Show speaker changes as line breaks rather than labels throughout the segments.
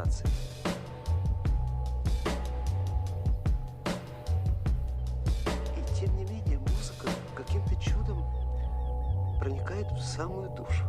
цивилизации. И тем не менее музыка каким-то чудом проникает в самую душу.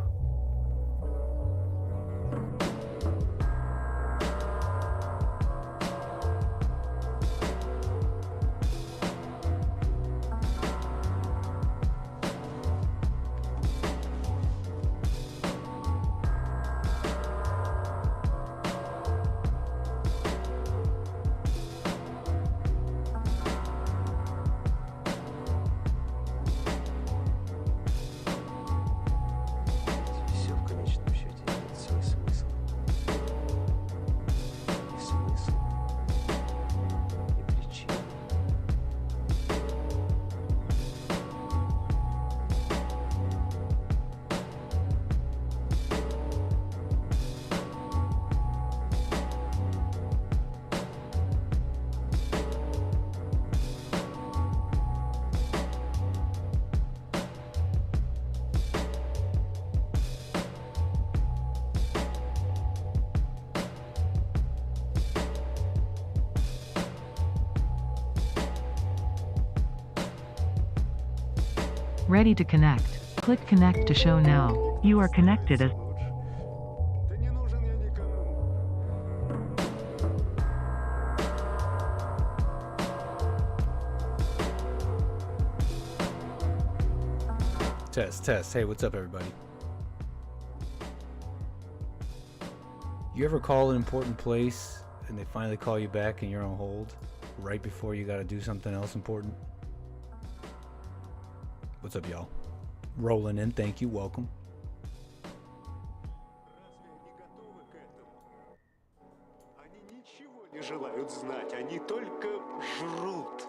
Все в конечном счете имеет свой смысл. И смысл, и причина.
Ready to connect. Click connect to show now. You are connected as
Да не нужен я никому.
Test, test. Hey, what's up, everybody? You ever call an important place and they finally call you back and you're on hold right before you gotta do something else important? What's up, y'all? Rolling in, thank you, welcome.
Разве они готовы к этому? Они ничего не желают знать, они только жрут.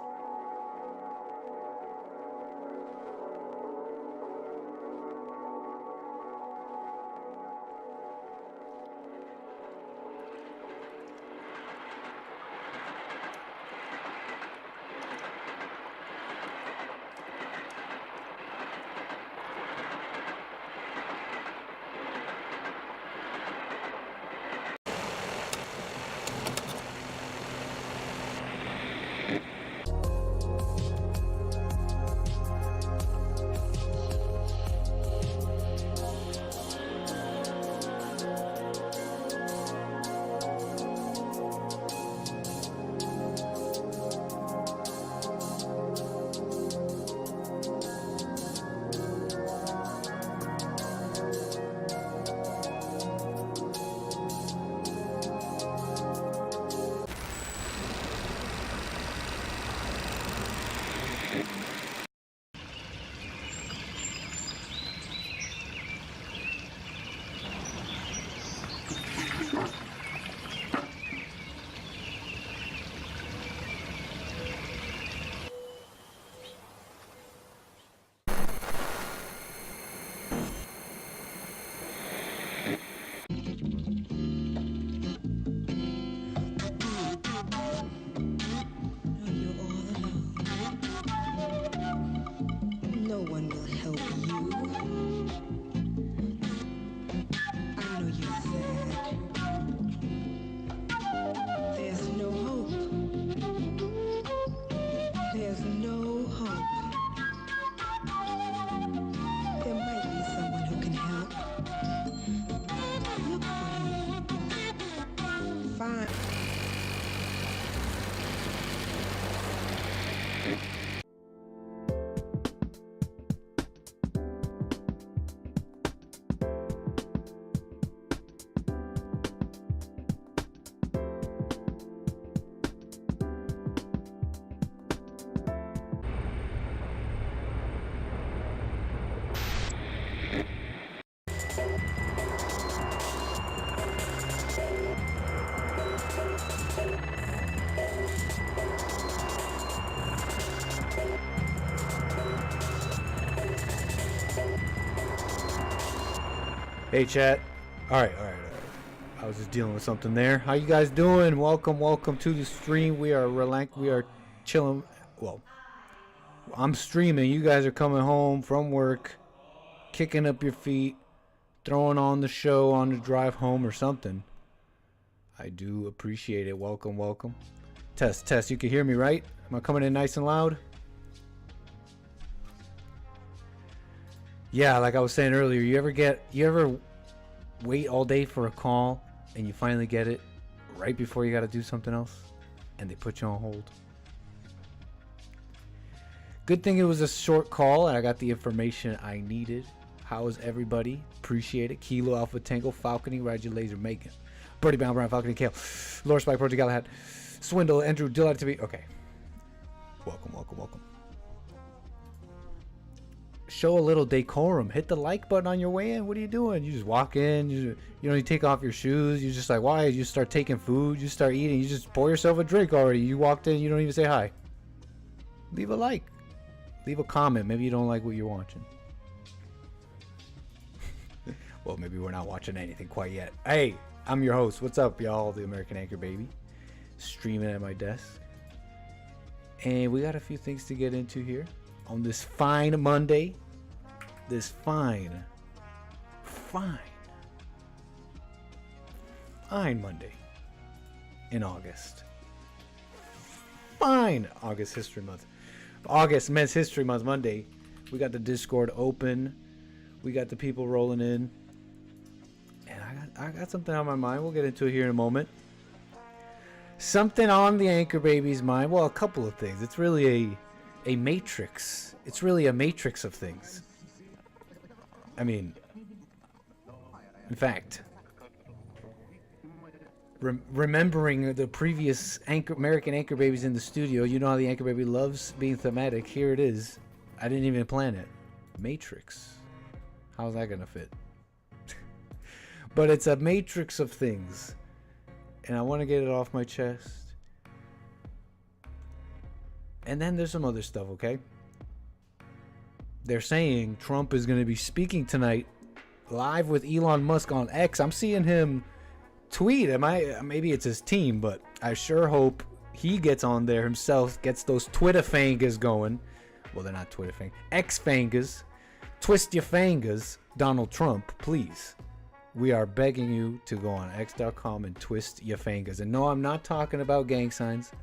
No one will help you. I know you're sad. There's no hope. There's no hope. There might be someone who can help. Look for him. Find.
Hey, chat. All right. I was just dealing with something there. How you guys doing? Welcome to the stream. We are chilling. Well, I'm streaming. You guys are coming home from work, kicking up your feet, throwing on the show on the drive home or something. I do appreciate it. Welcome, welcome. Test, test. You can hear me, right? Am I coming in nice and loud? Yeah, like I was saying earlier, you ever wait all day for a call and you finally get it right before you got to do something else and they put you on hold? Good thing it was a short call and I got the information I needed. How is everybody? Appreciate it. Kilo Alpha Tango, Falcony, Roger Laser, Megan, 𝒏𝒊𝒄𝒌𝒔𝒕𝒓𝒄𝒊𝒂𝒍𝒔, Kale, Lord Spike, Project Galahad, Swindle, Andrew, delighted to be. Okay. Welcome, welcome, welcome. Show a little decorum. Hit the like button on your way in. What are you doing? You just walk in. You take off your shoes. You just like, why? You start taking food. You start eating. You just pour yourself a drink already. You walked in. You don't even say hi. Leave a like. Leave a comment. Maybe you don't like what you're watching. Well, maybe we're not watching anything quite yet. Hey, I'm your host. What's up, y'all? The American Anchor Baby. Streaming at my desk. And we got a few things to get into here on this fine Monday. This fine Monday in August. Fine August History Month. August Men's History Month Monday. We got the Discord open. We got the people rolling in. And I got something on my mind. We'll get into it here in a moment. Something on the Anchor Baby's mind. Well, a couple of things. It's really a matrix. It's really a matrix of things. I mean, in fact, remembering the previous American Anchor Babies in the studio, you know how the Anchor Baby loves being thematic. Here it is. I didn't even plan it. Matrix. How's that gonna fit? But it's a matrix of things. And I want to get it off my chest. And then there's some other stuff, okay? They're saying Trump is going to be speaking tonight live with Elon Musk on X. I'm seeing him tweet. Maybe it's his team, but I sure hope he gets on there himself, gets those Twitter fingers going. Well, they're not Twitter fingers. X fingers. Twist your fingers, Donald Trump, please. We are begging you to go on x.com and twist your fingers. And no, I'm not talking about gang signs.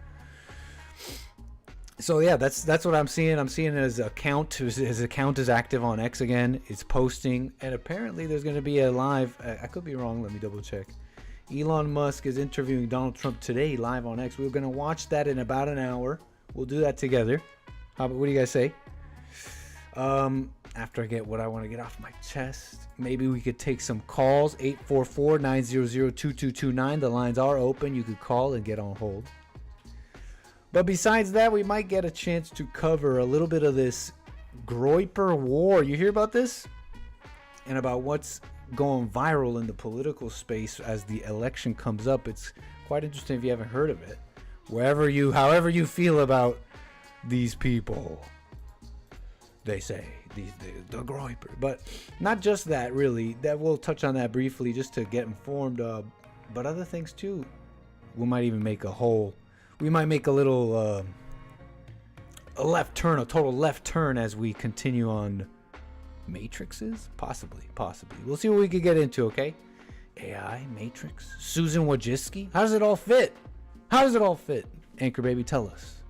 So yeah, that's what I'm seeing. I'm seeing his account. His account is active on X again. It's posting, and apparently there's going to be a live. I could be wrong. Let me double check. Elon Musk is interviewing Donald Trump today live on X. We're going to watch that in about an hour. We'll do that together. What do you guys say? After I get what I want to get off my chest, maybe we could take some calls. 844-900-2229. The lines are open. You could call and get on hold. But besides that, we might get a chance to cover a little bit of this Groyper war. You hear about this? And about what's going viral in the political space as the election comes up. It's quite interesting if you haven't heard of it. However you feel about these people, they say the Groyper. But not just that, really. That we'll touch on that briefly just to get informed. But other things too. We might even make we might make a little a left turn, a total left turn as we continue on matrices. Possibly. We'll see what we could get into. Okay. AI, Matrix, Susan Wojcicki. How does it all fit? Anchor Baby, tell us.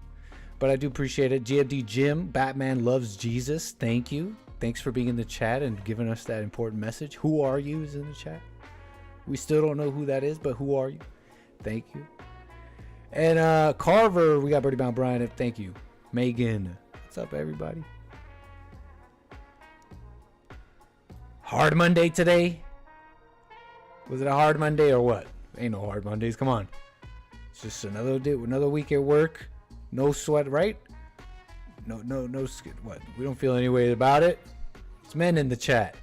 But I do appreciate it. GFD Jim, Batman loves Jesus. Thank you. Thanks for being in the chat and giving us that important message. Who are you is in the chat. We still don't know who that is, but who are you? Thank you. And Carver, we got Birdie Bound Brian. Thank you. Megan. What's up, everybody? Hard Monday today. Was it a hard Monday or what? Ain't no hard Mondays. Come on. It's just another day, another week at work. No sweat, right? No skin. What? We don't feel any way about it. It's men in the chat.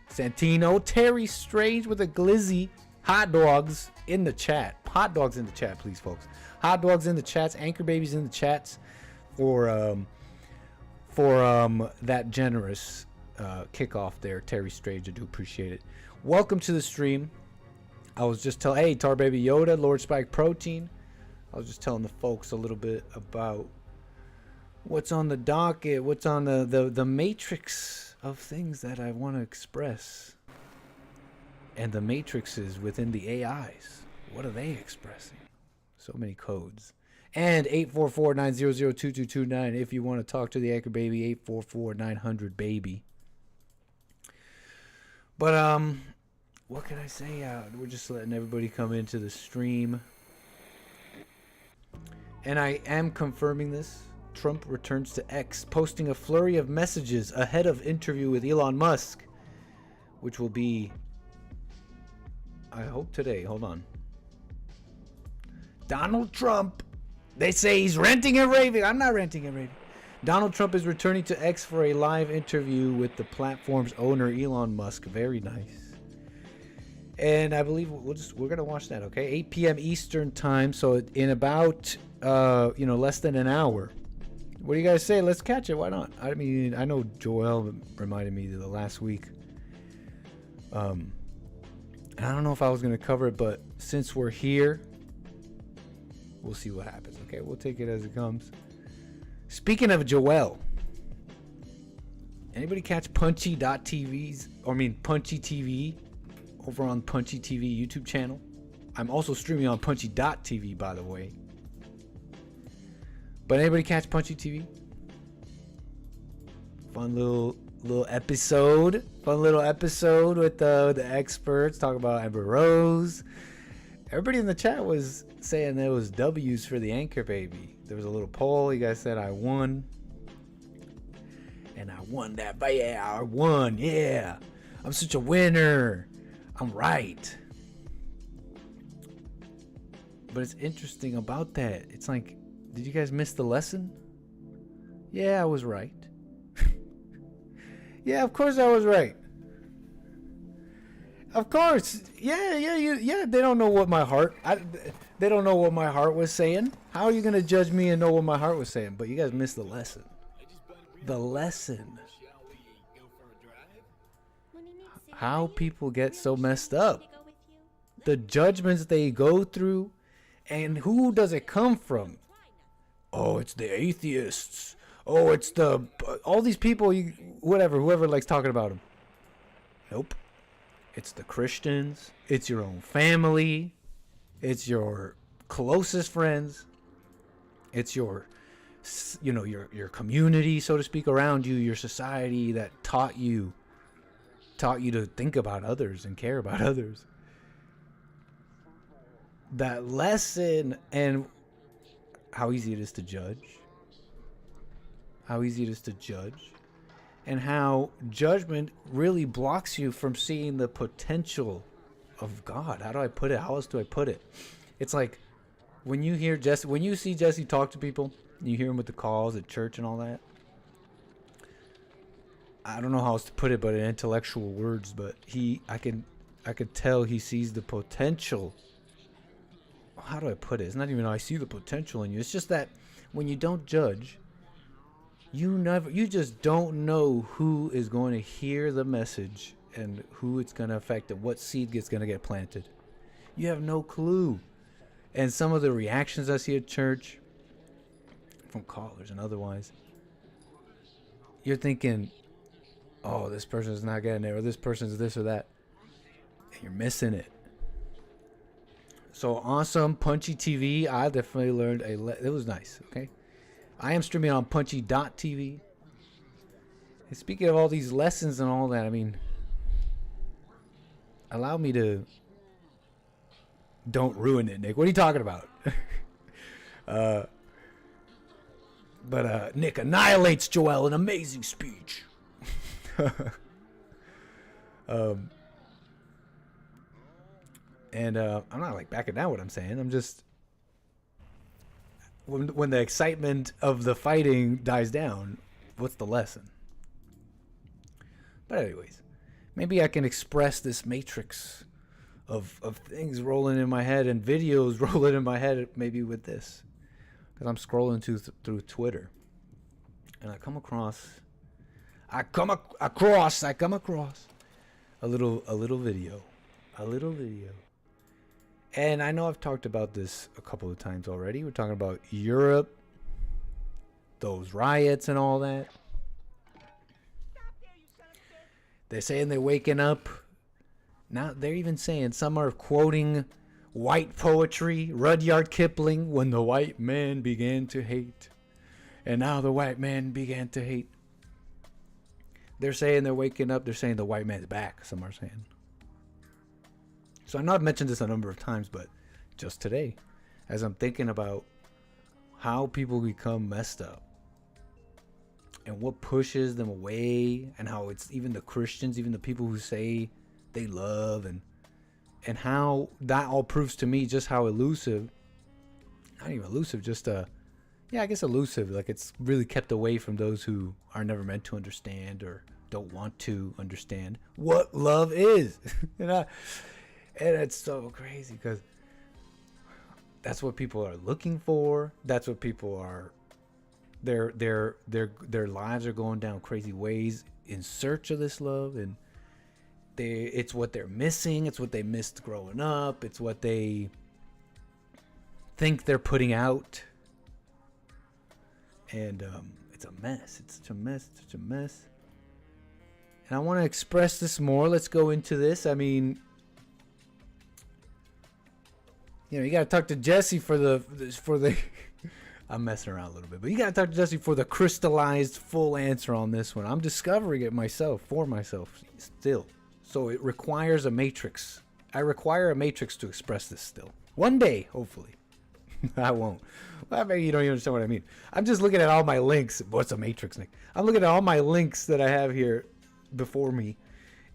Santino, Terry Strange with a glizzy. Hot dogs in the chat. Hot dogs in the chat, please, folks. Hot dogs in the chats. Anchor Babies in the chats for that generous kickoff there, Terry Strange. I do appreciate it. Welcome to the stream. I was just telling, hey, Tar Baby Yoda, Lord Spike Protein. I was just telling the folks a little bit about what's on the docket, what's on the matrix of things that I want to express. And the matrices within the AIs. What are they expressing? So many codes. And 844-900-2229 if you want to talk to the Anchor Baby. 844-900-BABY. But what can I say? We're just letting everybody come into the stream. And I am confirming this. Trump returns to X, posting a flurry of messages ahead of interview with Elon Musk, which will be, I hope, today. Hold on. Donald Trump. They say he's renting and raving. I'm not renting and raving. Donald Trump is returning to X for a live interview with the platform's owner, Elon Musk. Very nice. And I believe we're gonna watch that. Okay, 8 p.m. Eastern time. So in about less than an hour. What do you guys say? Let's catch it. Why not? I mean, I know Joel reminded me the last week. And I don't know if I was gonna cover it, but since we're here, we'll see what happens. Okay, we'll take it as it comes. Speaking of Joel, anybody catch Punchy TV over on Punchy TV YouTube channel? I'm also streaming on Punchy.tv, by the way. But anybody catch Punchy TV? Fun little episode. Fun little episode with the experts talking about Amber Rose. Everybody in the chat was saying there was W's for the Anchor Baby. There was a little poll. You guys said I won. And I won that. But yeah, I won. Yeah. I'm such a winner. I'm right. But it's interesting about that. It's like, did you guys miss the lesson? Yeah, I was right. Yeah, of course I was right. Of course. Yeah. They don't know what my heart. They don't know what my heart was saying. How are you gonna judge me and know what my heart was saying? But you guys missed the lesson. The lesson. How people get so messed up. The judgments they go through, and who does it come from? Oh, it's the atheists. Oh, it's all these people. Whoever likes talking about them. Nope. It's the Christians. It's your own family. It's your closest friends. It's your community, so to speak, around you, your society that taught you to think about others and care about others. That lesson, and how easy it is to judge. How easy it is to judge. And how judgment really blocks you from seeing the potential of God. How do I put it? How else do I put it? It's like when you see Jesse talk to people, you hear him with the calls at church and all that. I don't know how else to put it, but in intellectual words, but I could tell he sees the potential. How do I put it? It's not even I see the potential in you. It's just that when you don't judge, you just don't know who is going to hear the message and who it's going to affect and what seed is going to get planted. You have no clue. And some of the reactions I see at church from callers and otherwise, you're thinking, oh, this person's not getting it, or this person's this or that, and you're missing it. So awesome. Punchy TV, I definitely learned it was nice. Okay, I am streaming on Punchy.tv. And speaking of all these lessons and all that, I mean, allow me to. Don't ruin it, Nick. What are you talking about? But Nick annihilates Joel, an amazing speech. And I'm not like backing down what I'm saying. I'm just when the excitement of the fighting dies down, what's the lesson? But anyways, maybe I can express this matrix of things rolling in my head and videos rolling in my head maybe with this, because I'm scrolling through Twitter and I come across a little video. And I know I've talked about this a couple of times already. We're talking about Europe, those riots and all that. They're saying they're waking up. Now they're even saying, some are quoting white poetry, Rudyard Kipling, when the white man began to hate. And now the white man began to hate. They're saying they're waking up. They're saying the white man's back, some are saying. So I know I've mentioned this a number of times, but just today, as I'm thinking about how people become messed up and what pushes them away, and how it's even the Christians, even the people who say they love, and how that all proves to me just how elusive, not even elusive, just yeah, I guess elusive, like it's really kept away from those who are never meant to understand or don't want to understand what love is. And it's so crazy because that's what people are looking for. That's what people are, their lives are going down crazy ways in search of this love, and it's what they're missing. It's what they missed growing up. It's what they think they're putting out. And it's a mess. It's such a mess. It's such a mess. And I want to express this more. Let's go into this. I mean, you know, you got to talk to Jesse for the I'm messing around a little bit, but you got to talk to Jesse for the crystallized full answer on this one. I'm discovering it myself, for myself still. So it requires a matrix. I require a matrix to express this still. One day, hopefully. I won't. Well, maybe you don't even understand what I mean. I'm just looking at all my links. What's a matrix, Nick? I'm looking at all my links that I have here before me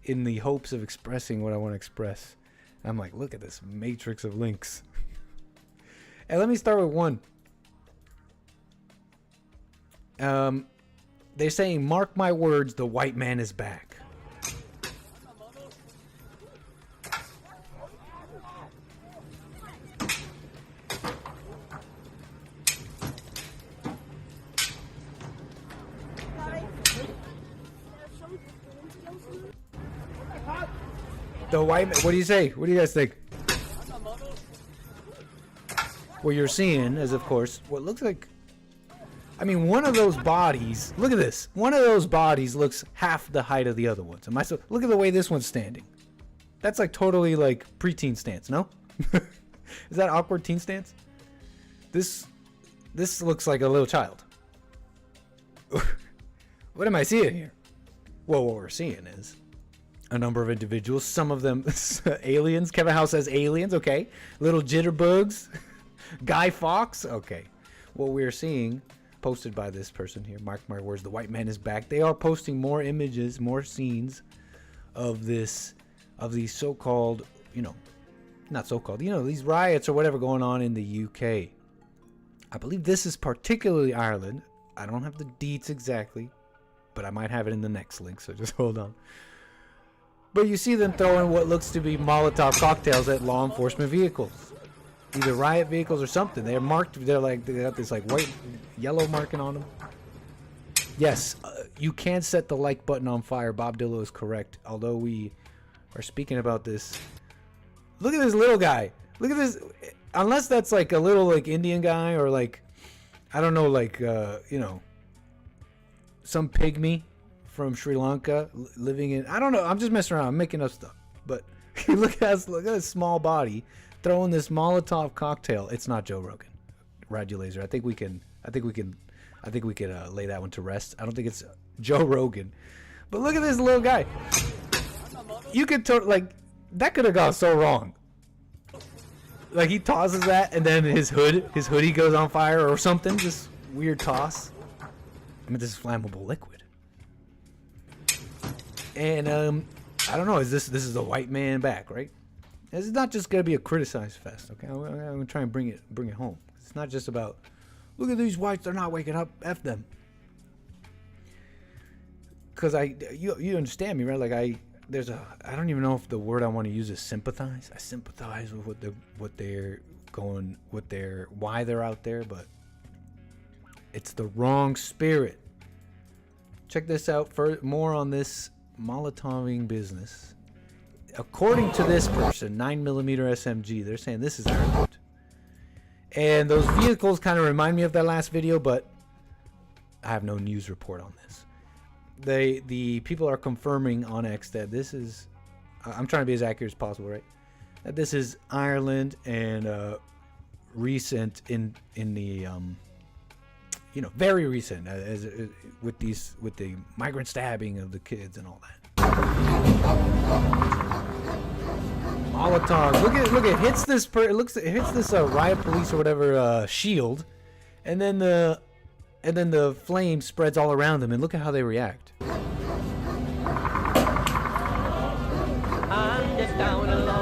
in the hopes of expressing what I want to express. And I'm like, look at this matrix of links. And let me start with one. They're saying, mark my words, the white man is back. The white man, what do you say? What do you guys think? What you're seeing is, of course, what looks like, I mean, one of those bodies, look at this. One of those bodies looks half the height of the other ones. Look at the way this one's standing. That's like totally like preteen stance, no? Is that awkward teen stance? This looks like a little child. What am I seeing here? Well, what we're seeing is a number of individuals, some of them aliens. Kevin House says aliens, okay. Little jitterbugs. Guy Fawkes, okay. What we're seeing, posted by this person here, mark my words, the white man is back. They are posting more images, more scenes of these so-called, you know, not so-called, you know, these riots or whatever going on in the UK. I believe this is particularly Ireland. I don't have the deets exactly, but I might have it in the next link, so just hold on. But you see them throwing what looks to be Molotov cocktails at law enforcement vehicles. Either riot vehicles or something. They're marked, they got this like white, yellow marking on them. Yes, you can set the like button on fire. Bob Dillo is correct. Although we are speaking about this. Look at this little guy. Look at this. Unless that's like a little like Indian guy or like, I don't know, like, you know, some pygmy from Sri Lanka living in, I don't know, I'm just messing around, I'm making up stuff, but look at this small body throwing this Molotov cocktail. It's not Joe Rogan, Radu Laser. I think we can lay that one to rest. I don't think it's Joe Rogan, but look at this little guy. You could like that could have gone so wrong. Like he tosses that and then his hoodie goes on fire or something. Just weird toss. I mean, this is flammable liquid. And I don't know. This is the white man back, right? This is not just gonna be a criticize fest, okay? I'm gonna try and bring it home. It's not just about look at these whites. They're not waking up. F them. Cause you understand me, right? Like I don't even know if the word I want to use is sympathize. I sympathize with why they're out there, but it's the wrong spirit. Check this out for more on this Molotoving business. According to this person, 9mm SMG, they're saying this is Ireland. And those vehicles kind of remind me of that last video, but I have no news report on this. The people are confirming on X that this is, I'm trying to be as accurate as possible, right? that this is Ireland and recent in the very recent with the migrant stabbing of the kids and all that. Molotov. Look at hits this riot police or whatever shield, and then the flame spreads all around them, and look at how they react.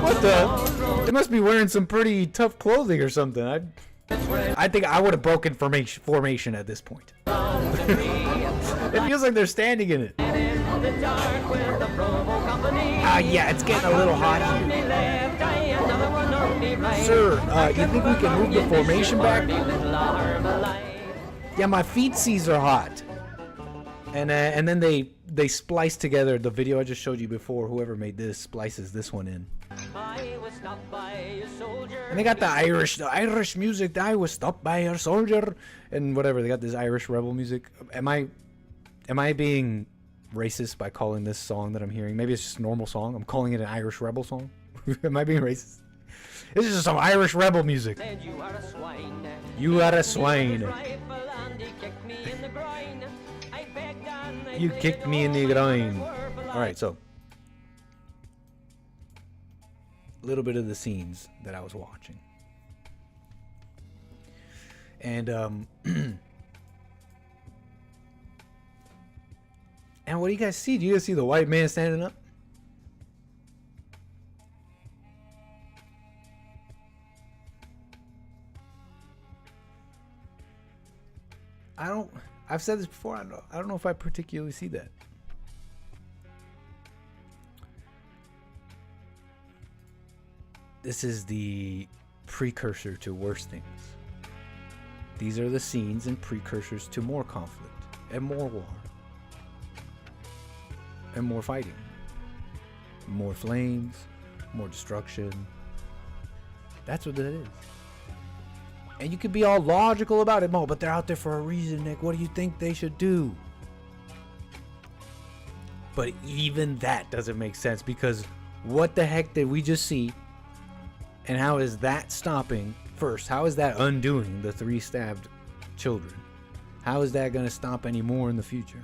What the? They must be wearing some pretty tough clothing or something. I think I would have broken formation at this point. It feels like they're standing in it. Yeah, it's getting a little hot here. Sir, you think we can move the formation back? Yeah, my feetsies are hot. And then they splice together the video I just showed you before. Whoever made this splices this one in. And they got the Irish music. I was stopped by a soldier, and whatever. They got this Irish rebel music. Am I being racist by calling this song that I'm hearing? Maybe it's just a normal song. I'm calling it an Irish rebel song. Am I being racist? This is just some Irish rebel music. You are a swine. You kicked me in the groin. Alright, so a little bit of the scenes that I was watching. And and what do you guys see? Do you guys see the white man standing up? I've said this before. I don't know if I particularly see that. This is the precursor to worse things. These are the scenes and precursors to more conflict and more war and more fighting, more flames, more destruction. That's what that is. And you could be all logical about it, Mo, but they're out there for a reason, Nick. What do you think they should do? But even that doesn't make sense, because what the heck did we just see? And how is that stopping? First, how is that undoing the 3 stabbed children? How is that going to stop any more in the future?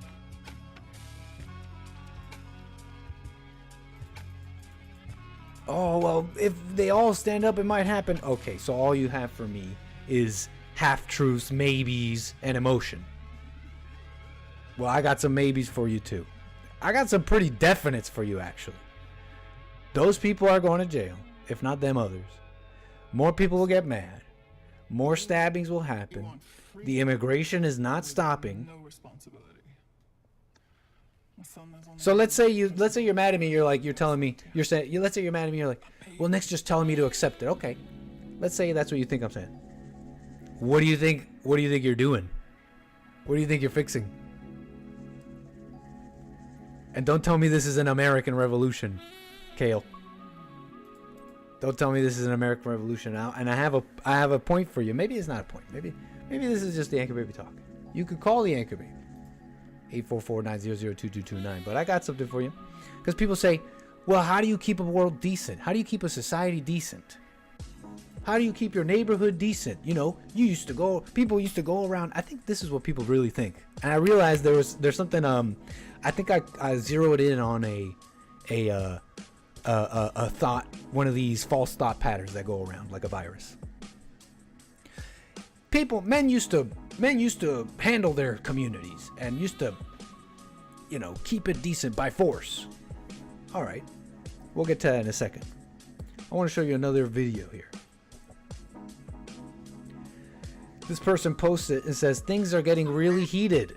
Oh, well, if they all stand up, it might happen. Okay, so all you have for me is half-truths, maybes, and emotion. Well, I got some maybes for you too. I got some pretty definites for you, actually. Those people are going to jail, if not them others. More people will get mad. More stabbings will happen. The immigration is not stopping. So let's say you're mad at me. Let's say you're mad at me. You're like, well, Nick's just telling me to accept it. Okay, let's say that's what you think I'm saying. What do you think? What do you think you're doing? What do you think you're fixing? And don't tell me this is an American Revolution, Kale. Don't tell me this is an American Revolution now. And I have a point for you. Maybe it's not a point. Maybe this is just the Anchor Baby talk. You could call the Anchor Baby 844-900-2229. But I got something for you, because people say, well, how do you keep a world decent? How do you keep a society decent? How do you keep your neighborhood decent? You know, people used to go around. I think this is what people really think. And I realized there's something. I think I zeroed in on a thought, one of these false thought patterns that go around like a virus. Men used to handle their communities and used to, keep it decent by force. All right, we'll get to that in a second. I want to show you another video here. This person posted and says, things are getting really heated.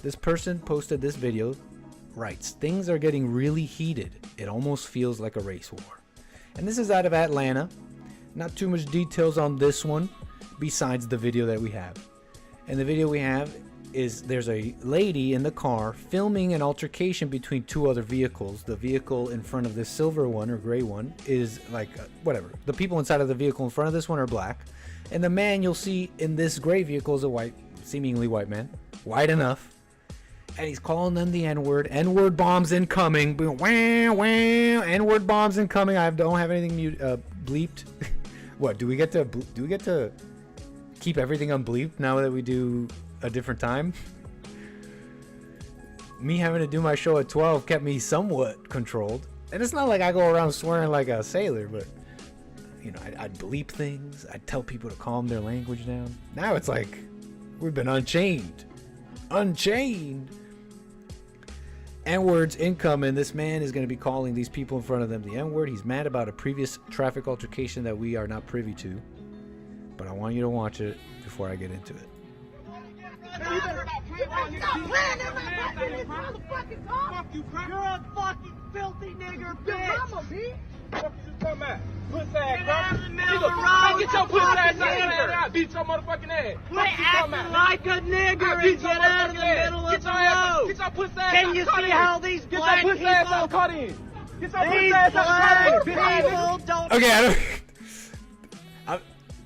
This person posted this video, writes, things are getting really heated. It almost feels like a race war. And this is out of Atlanta. Not too much details on this one besides the video that we have. And the video we have is there's a lady in the car filming an altercation between 2 other vehicles. The vehicle in front of this silver one or gray one is like, whatever. The people inside of the vehicle in front of this one are black. And the man you'll see in this gray vehicle is a seemingly white man. White enough. And he's calling them the N-word. N-word bombs incoming. Wah, wah, N-word bombs incoming. I don't have anything bleeped? What do we get to keep everything unbleeped now that we do a different time? Me having to do my show at 12 kept me somewhat controlled. And it's not like I go around swearing like a sailor, but you know, I'd bleep things. I'd tell people to calm their language down. Now it's like we've been unchained. Unchained. N-words incoming. This man is going to be calling these people in front of them the N-word. He's mad about a previous traffic altercation that we are not privy to. But I want you to watch it before I get into it.
You're a fucking filthy nigger, bitch! Fuck you talking about? Pussy ass, bro. Get your pussy ass out of here. Beat your motherfucking ass. Quit acting like a nigger and get out of the middle of the road. Get your pussy ass. Can you see how these black people? Get your pussy ass out caught in. Get your pussy ass out people don't.
Okay,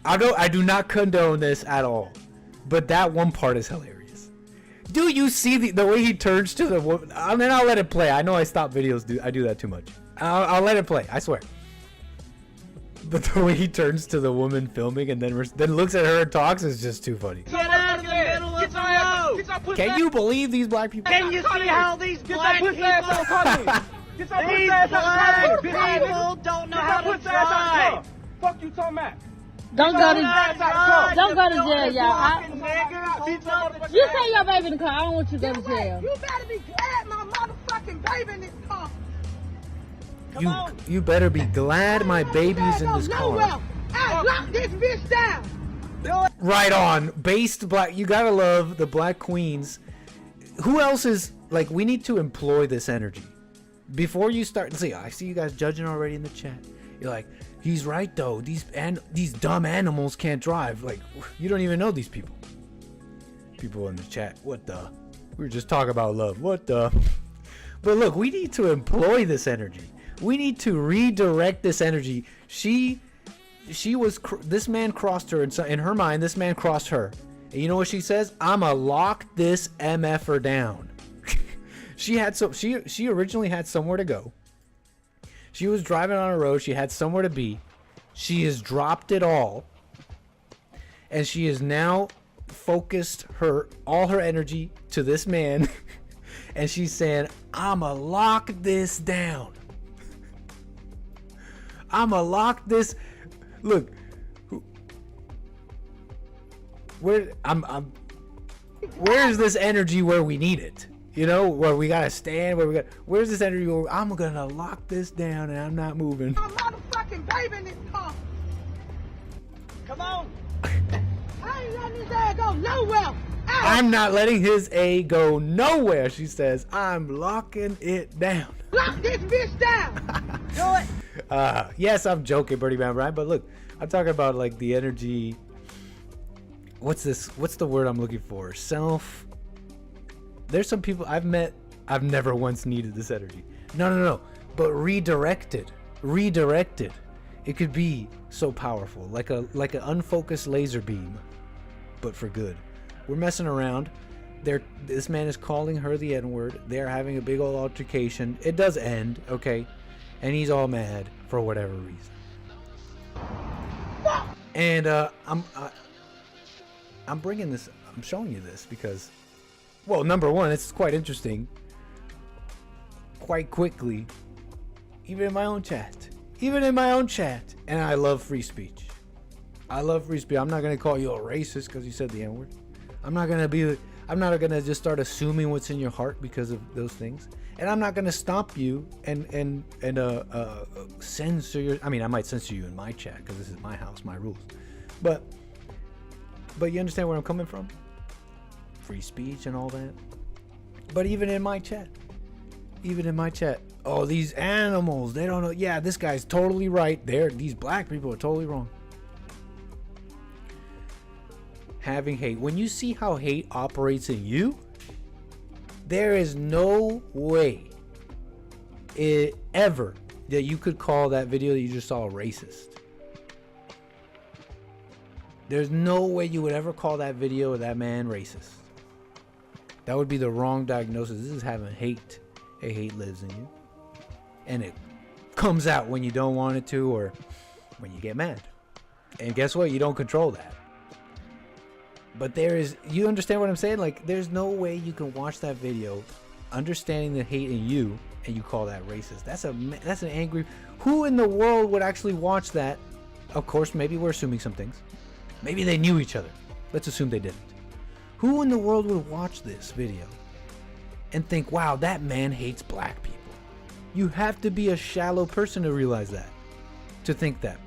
I do not condone this at all, but that one part is hilarious. Do you see the way he turns to the woman? I mean, I'll let it play. I know I stop videos. I do that too much. I'll let it play. I swear. But the way he turns to the woman filming and then looks at her and talks is just too funny.
Get out of the middle of the road.
Can you believe these black people?
Can you see how these black people? These black people don't know how to drive. Fuck you talking about?
Don't go to jail, y'all. You take your baby in the car. I don't want you to go to jail.
You better be glad my motherfucking baby in this car.
You better be glad my baby's in this car.
Hey, lock this bitch down.
Right on. Based black. You gotta love the black queens. Who else is like? We need to employ this energy before you start. See, I see you guys judging already in the chat. You're like, he's right though. These dumb animals can't drive. Like, you don't even know these people. People in the chat. What the? We were just talking about love. What the? But look, we need to employ this energy. We need to redirect this energy. She was, this man crossed her, in her mind, this man crossed her. And you know what she says? I'ma lock this MFer down. She originally had somewhere to go. She was driving on a road. She had somewhere to be. She has dropped it all. And she is now focused all her energy to this man. And she's saying, I'ma lock this down. I'ma lock this. Look, where's this energy where we need it? You know, where we gotta stand, where's this energy where I'm gonna lock this down and I'm not moving?
My motherfucking baby in this car.
Come on.
I ain't letting his ass go nowhere.
I'm not letting his A go nowhere, she says. I'm locking it down.
Lock this bitch down. Do it.
Yes, I'm joking, Birdie Man, right? But look, I'm talking about like the energy. What's the word I'm looking for? There's some people I've met, I've never once needed this energy. No. But redirected. It could be so powerful, like an unfocused laser beam, but for good. We're messing around. This man is calling her the N-word. They're having a big old altercation. It does end, okay? And he's all mad for whatever reason. And I'm bringing this. I'm showing you this because, well, number one, it's quite interesting. Quite quickly, even in my own chat, and I love free speech. I'm not gonna call you a racist because you said the N-word. I'm not gonna just start assuming what's in your heart because of those things. And I'm not gonna stop you and censor your. I mean, I might censor you in my chat because this is my house, my rules. But you understand where I'm coming from? Free speech and all that. But even in my chat, oh, these animals, they don't know. Yeah, this guy's totally right. These black people are totally wrong. Having hate. When you see how hate operates in you, there is no way ever that you could call that video that you just saw racist. There's no way you would ever call that video or that man racist. That would be the wrong diagnosis. This is having hate. Hate lives in you. And it comes out when you don't want it to, or when you get mad. And guess what? You don't control that. But you understand what I'm saying? Like, there's no way you can watch that video understanding the hate in you and you call that racist. That's an angry... Who in the world would actually watch that? Of course, maybe we're assuming some things. Maybe they knew each other. Let's assume they didn't. Who in the world would watch this video and think, wow, that man hates black people? You have to be a shallow person to realize that. To think that.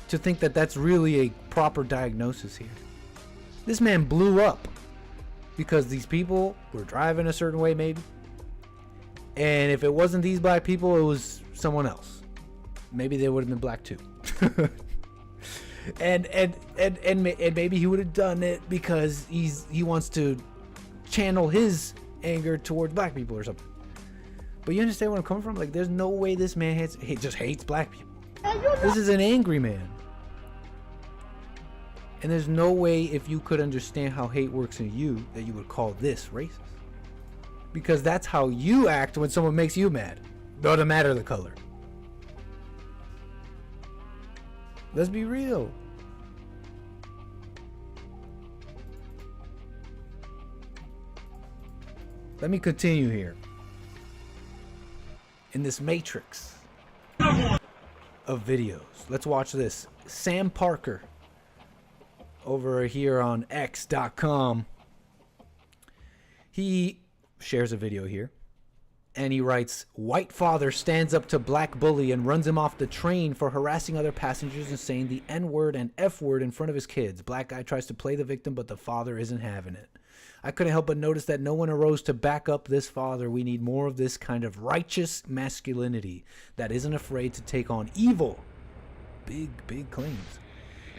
To think that that's really a proper diagnosis here. This man blew up because these people were driving a certain way, maybe. And if it wasn't these black people, it was someone else. Maybe they would have been black too. and maybe he would have done it because he wants to channel his anger towards black people or something. But you understand where I'm coming from? Like, there's no way this man just hates black people. This is an angry man. And there's no way, if you could understand how hate works in you, that you would call this racist. Because that's how you act when someone makes you mad. Doesn't matter the color. Let's be real. Let me continue here. In this matrix of videos. Let's watch this. Sam Parker over here on x.com. He shares a video here and he writes, white father stands up to black bully and runs him off the train for harassing other passengers and saying the N-word and F-word in front of his kids. Black guy tries to play the victim, but the father isn't having it. I couldn't help but notice that no one arose to back up this father. We need more of this kind of righteous masculinity that isn't afraid to take on evil. Big claims.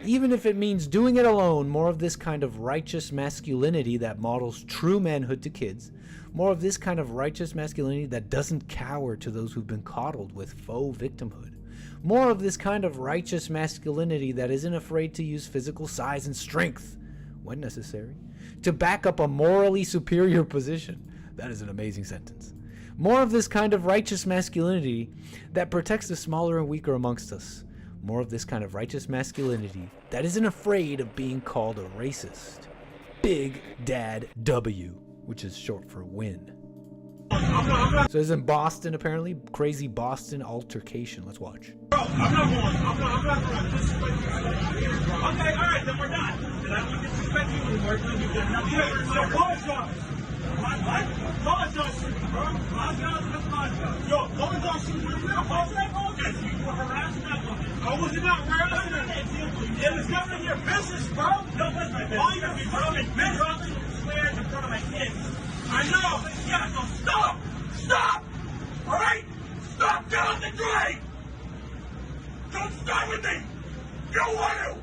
Even if it means doing it alone, more of this kind of righteous masculinity that models true manhood to kids. More of this kind of righteous masculinity that doesn't cower to those who've been coddled with faux victimhood. More of this kind of righteous masculinity that isn't afraid to use physical size and strength, when necessary, to back up a morally superior position. That is an amazing sentence. More of this kind of righteous masculinity that protects the smaller and weaker amongst us. More of this kind of righteous masculinity that isn't afraid of being called a racist. Big Dad W, which is short for win. So it's in Boston, apparently. Crazy Boston altercation. Let's watch.
I'm not going to disrespect you. Okay, all right, then we're done. Then I won't disrespect you anymore. So apologize. What? Apologize to me, bro. Apologize. Yo, apologize to me. How did I apologize to you? You were harassing that woman. I was not harassing her. It was none of your business, bro. No, that's my business. All you're dropping swears in front of my kids. I know. Yeah, so stop. Stop. All right? Stop down the drain. Don't start with me! You don't want to!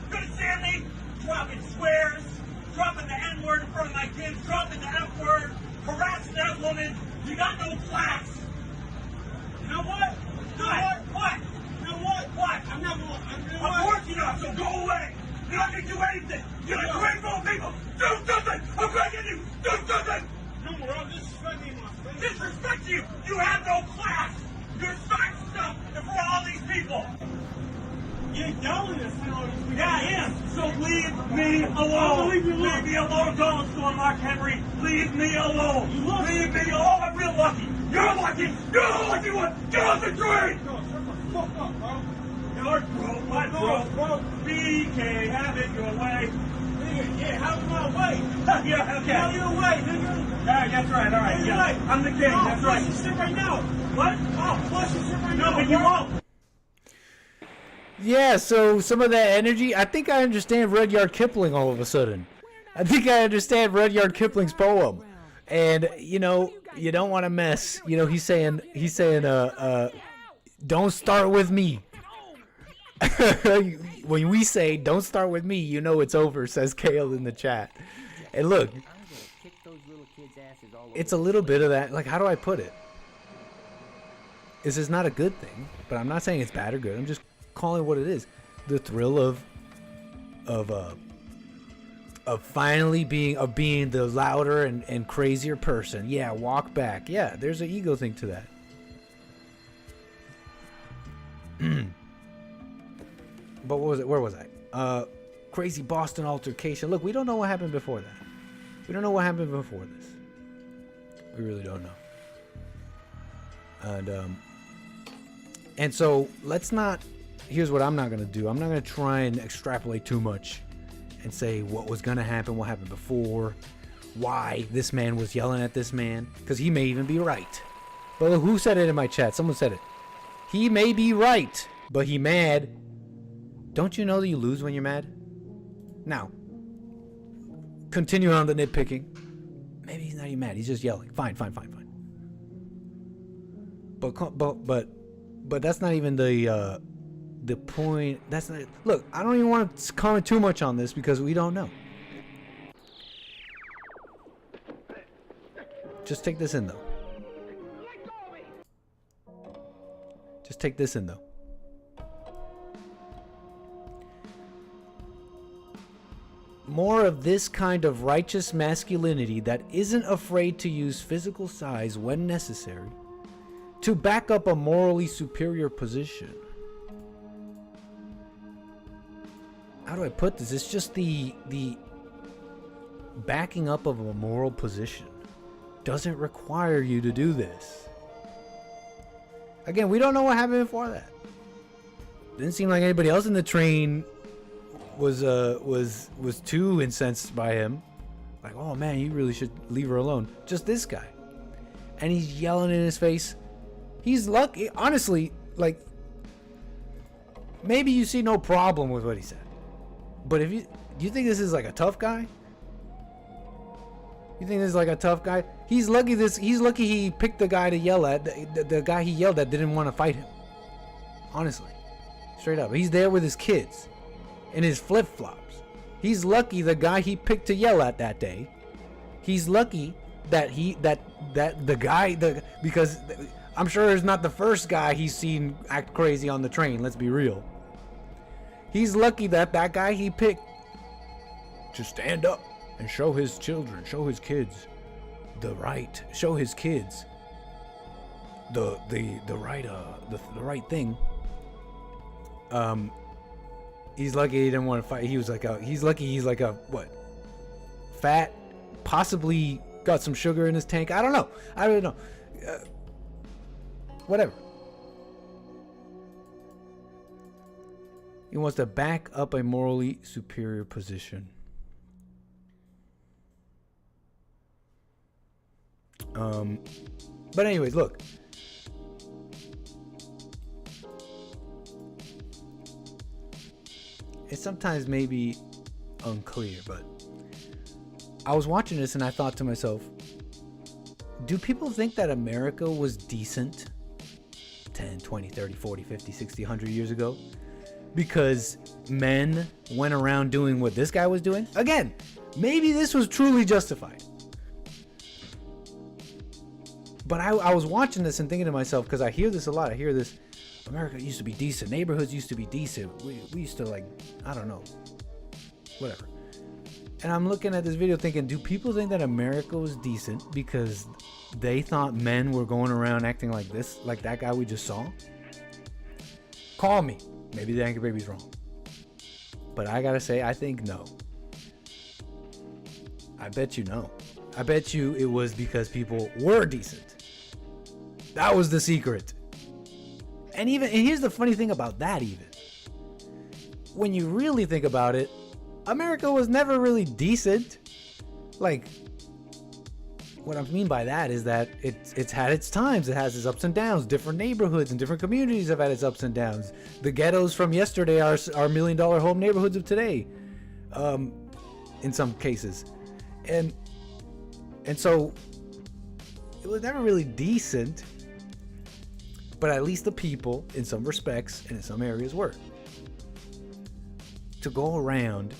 You understand me? Dropping swears, dropping the N-word in front of my kids, dropping the F-word, harassing that woman. You got no class. You know what? What? You know what? What? I'm not going to. I'm working on it, so go away. You're not going to do anything. You're going to rainbow people. Do something! I'm begging you! Do something! No, bro, disrespect me, my friend. Disrespect you! You have no class! You're starting stuff in front of all these people! You're yelling at all these people. Yeah, I am. So leave me alone. Leave me alone. Don't go, Mark Henry. Leave me alone. Leave me alone. I'm real lucky. You're lucky. You're the lucky one. Get off the train. No, shut the fuck up, bro. You're broke. What, bro? BK, have it your way. Yeah, have it my way. Yeah, okay. Have your way, nigga. Yeah, that's right. All right. Yeah. I'm the king. That's right. You sit right now. What? Oh, plus you sit right now. No, but you won't.
Yeah, so some of that energy, I think I understand Rudyard Kipling all of a sudden. I think I understand Rudyard Kipling's poem. And, you know, you don't want to mess. You know, he's saying, don't start with me. When we say, don't start with me, you know it's over, says Kale in the chat. And look, it's a little bit of that. Like, how do I put it? This is not a good thing, but I'm not saying it's bad or good. I'm just calling it what it is. The thrill of finally being the louder and crazier person. Yeah, walk back. Yeah, there's an ego thing to that. But what was it? Where was I? Crazy Boston altercation. Look, we don't know what happened before that. We don't know what happened before this. We really don't know. And so let's not. Here's what I'm not gonna do. I'm not gonna try and extrapolate too much and say what was gonna happen, what happened before, why this man was yelling at this man, because he may even be right. But look, who said it in my chat? Someone said it. He may be right, but he mad. Don't you know that you lose when you're mad? Now, continue on the nitpicking. Maybe he's not even mad. He's just yelling. Fine. But that's not even the point. That's not. Look, I don't even want to comment too much on this because we don't know. Just take this in though. Just take this in though. More of this kind of righteous masculinity that isn't afraid to use physical size when necessary to back up a morally superior position. How do I put this? It's just the backing up of a moral position doesn't require you to do this. Again, we don't know what happened before that. Didn't seem like anybody else in the train was too incensed by him. Like, oh man, you really should leave her alone. Just this guy. And he's yelling in his face. He's lucky, honestly, like, maybe you see no problem with what he said. But if do you think this is like a tough guy? You think this is like a tough guy? He's lucky he picked the guy to yell at. The guy he yelled at didn't want to fight him. Honestly. Straight up. He's there with his kids. In his flip-flops. He's lucky the guy he picked to yell at that day. He's lucky that because I'm sure it's not the first guy he's seen act crazy on the train. Let's be real. He's lucky that guy he picked to stand up and show his children, show his kids the right, show his kids the right thing. He's lucky he didn't want to fight. He's lucky he's like a what? Fat, possibly got some sugar in his tank. I don't know. I don't know. Whatever. He wants to back up a morally superior position. But anyways, look. It's sometimes maybe unclear, but I was watching this and I thought to myself, do people think that America was decent 10, 20, 30, 40, 50, 60, 100 years ago? Because men went around doing what this guy was doing? Again, maybe this was truly justified. But I was watching this and thinking to myself, because I hear this a lot. I hear this, America used to be decent. Neighborhoods used to be decent. We used to, like, I don't know. Whatever. And I'm looking at this video thinking, do people think that America was decent because they thought men were going around acting like this, like that guy we just saw? Call me. Maybe the Anchor Baby's wrong. But I gotta say, I think no. I bet you no. I bet you it was because people were decent. That was the secret. And here's the funny thing about that even. When you really think about it, America was never really decent. Like, what I mean by that is that it's had its times. It has its ups and downs. Different neighborhoods and different communities have had its ups and downs. The ghettos from yesterday are $1 million home neighborhoods of today, in some cases. And so it was never really decent, but at least the people, in some respects and in some areas, were. To go around,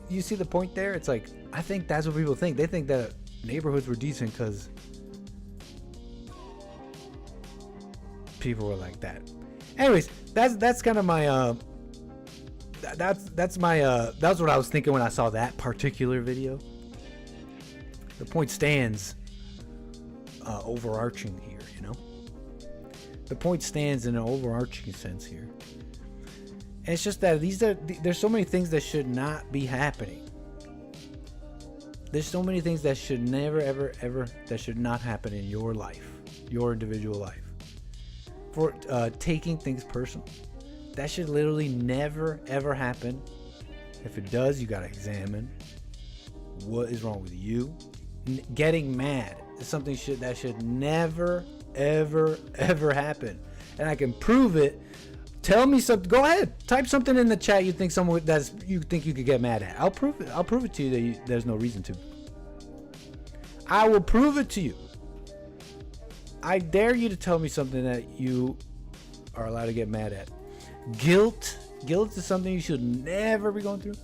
you see the point there? It's like, I think that's what people think. They think that neighborhoods were decent because people were like that. Anyways, that's kind of my that's what I was thinking when I saw that particular video. The point stands overarching here, you know? The point stands in an overarching sense here. And it's just that there's so many things that should not be happening. There's so many things that should never, ever, ever, that should not happen in your life, your individual life. For taking things personal. That should literally never, ever happen. If it does, you got to examine what is wrong with you. Getting mad is something that should never, ever, ever happen. And I can prove it. Tell me something. Go ahead. Type something in the chat you think you think you could get mad at. I'll prove it. I'll prove it to you that there's no reason to. I will prove it to you. I dare you to tell me something that you are allowed to get mad at. Guilt is something you should never be going through.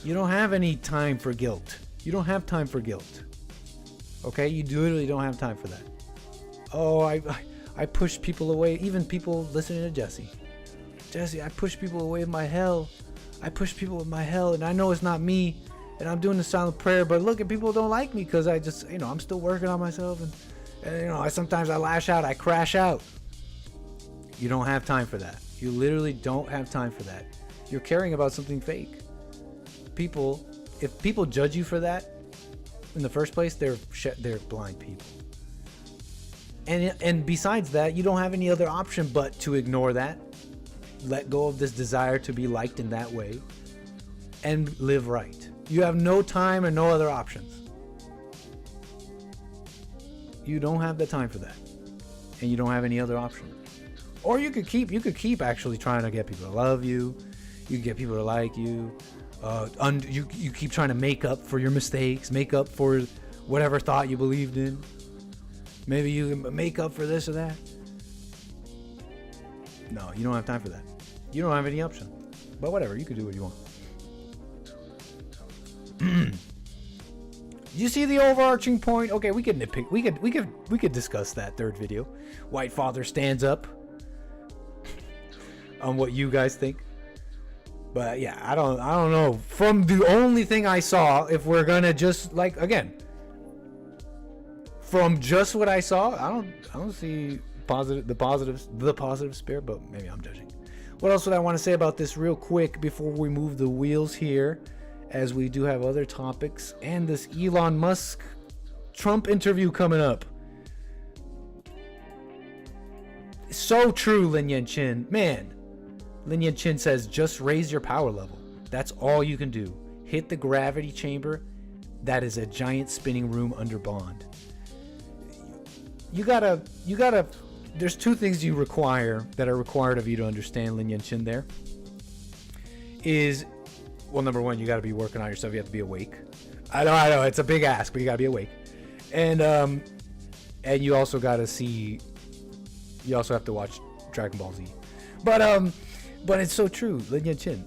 You don't have any time for guilt. You don't have time for guilt. Okay? You literally don't have time for that. Oh, I push people away. Even people listening to Jesse. Jesse, I push people away with my hell. I push people with my hell, and I know it's not me. And I'm doing the silent prayer, but look, at people don't like me because I just, I'm still working on myself, and sometimes I lash out, I crash out. You don't have time for that. You literally don't have time for that. You're caring about something fake. If people judge you for that in the first place, they're blind people. And besides that, you don't have any other option but to ignore that, let go of this desire to be liked in that way, and live right. You have no time and no other options. You don't have the time for that, and you don't have any other option. Or you could keep actually trying to get people to love you. You can get people to like you. You keep trying to make up for your mistakes, make up for whatever thought you believed in. Maybe you can make up for this or that. No, you don't have time for that. You don't have any option. But whatever, you can do what you want. You see the overarching point? Okay, we could nitpick. We could discuss that third video. White father stands up on what you guys think. But yeah, I don't know. From the only thing I saw, if we're gonna just from just what I saw, I don't see the positive spirit, but maybe I'm judging. What else would I want to say about this real quick before we move the wheels here, as we do have other topics and this Elon Musk Trump interview coming up. So true, Lin Yan Chin. Man, Lin Yan Chin says just raise your power level. That's all you can do. Hit the gravity chamber. That is a giant spinning room under bond. You gotta, there's two things that are required of you to understand, Lin Yan Chin there. Well, number one, you gotta be working on yourself. You have to be awake. I know, it's a big ask, but you gotta be awake. And you also gotta you also have to watch Dragon Ball Z. But it's so true, Lin Yan Chin.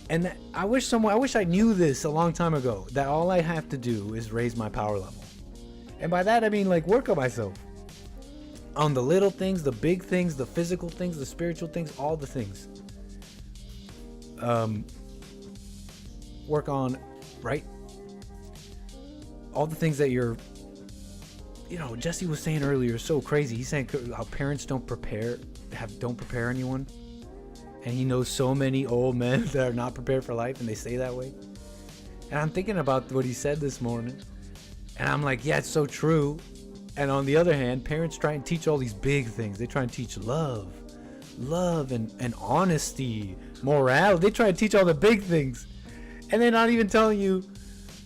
And I wish I knew this a long time ago, that all I have to do is raise my power level. And by that, I mean work on myself. On the little things, the big things, the physical things, the spiritual things, all the things. Work on, right? All the things that you're, Jesse was saying earlier, so crazy. He's saying how parents don't prepare anyone. And he knows so many old men that are not prepared for life, and they stay that way. And I'm thinking about what he said this morning. And I'm like, yeah, it's so true. And on the other hand, parents try and teach all these big things. They try and teach love and honesty, morality. They try and teach all the big things. And they're not even telling you,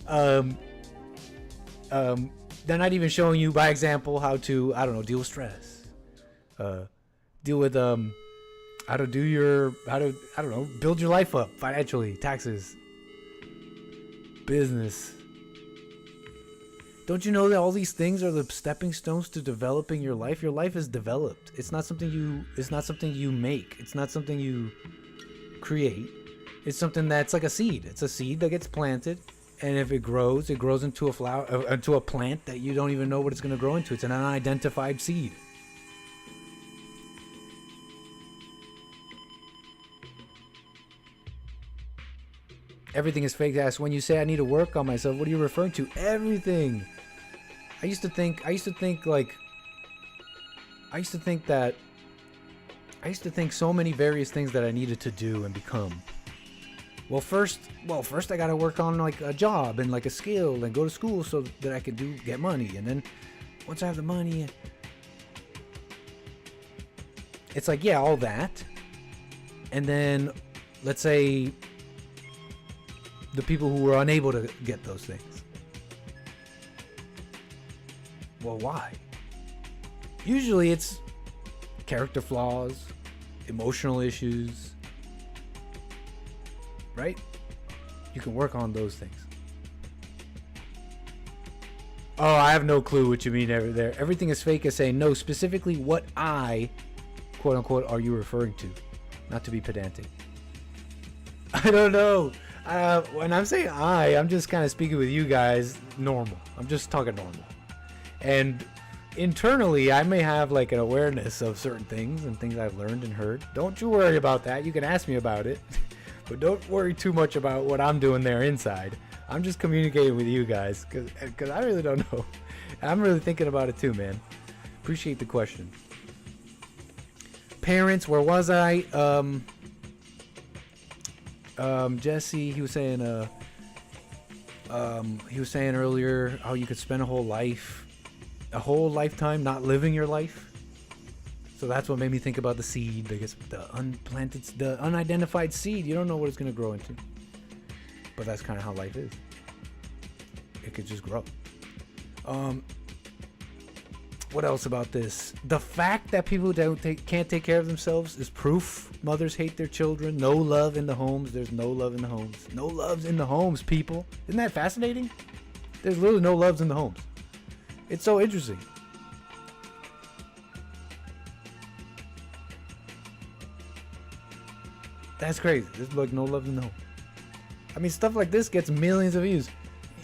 they're not even showing you by example how to, deal with stress. Deal with, build your life up financially, taxes, business. Don't you know that all these things are the stepping stones to developing your life? Your life is developed. It's not something you make. It's not something you create. It's something that's like a seed. It's a seed that gets planted, and if it grows into a flower, into a plant that you don't even know what it's going to grow into. It's an unidentified seed. Everything is fake ass. When you say I need to work on myself, what are you referring to? Everything. I used to think I used to think so many various things that I needed to do and become. Well, first I got to work on like a job and like a skill and go to school so that I could get money. And then once I have the money, it's like, yeah, all that. And then let's say the people who were unable to get those things. Well, why? Usually it's character flaws, emotional issues, right? You can work on those things. Oh, I have no clue what you mean over there. Everything is fake is saying no, specifically what quote unquote, are you referring to? Not to be pedantic. I don't know. When I'm saying I'm just kind of speaking with you guys normal. I'm just talking normal. And internally, I may have like an awareness of certain things and things I've learned and heard. Don't you worry about that. You can ask me about it. But don't worry too much about what I'm doing there inside. I'm just communicating with you guys because I really don't know. I'm really thinking about it too, man. Appreciate the question. Parents, where was I? Jesse, he was saying earlier how you could spend a whole lifetime not living your life. So that's what made me think about the seed. I guess the unidentified seed. You don't know what it's gonna grow into. But that's kind of how life is. It could just grow. What else about this? The fact that people can't take care of themselves is proof. Mothers hate their children. No love in the homes. There's no love in the homes. No loves in the homes, people. Isn't that fascinating? There's literally no loves in the homes. It's so interesting. That's crazy. There's like no love in the home. I mean, stuff like this gets millions of views.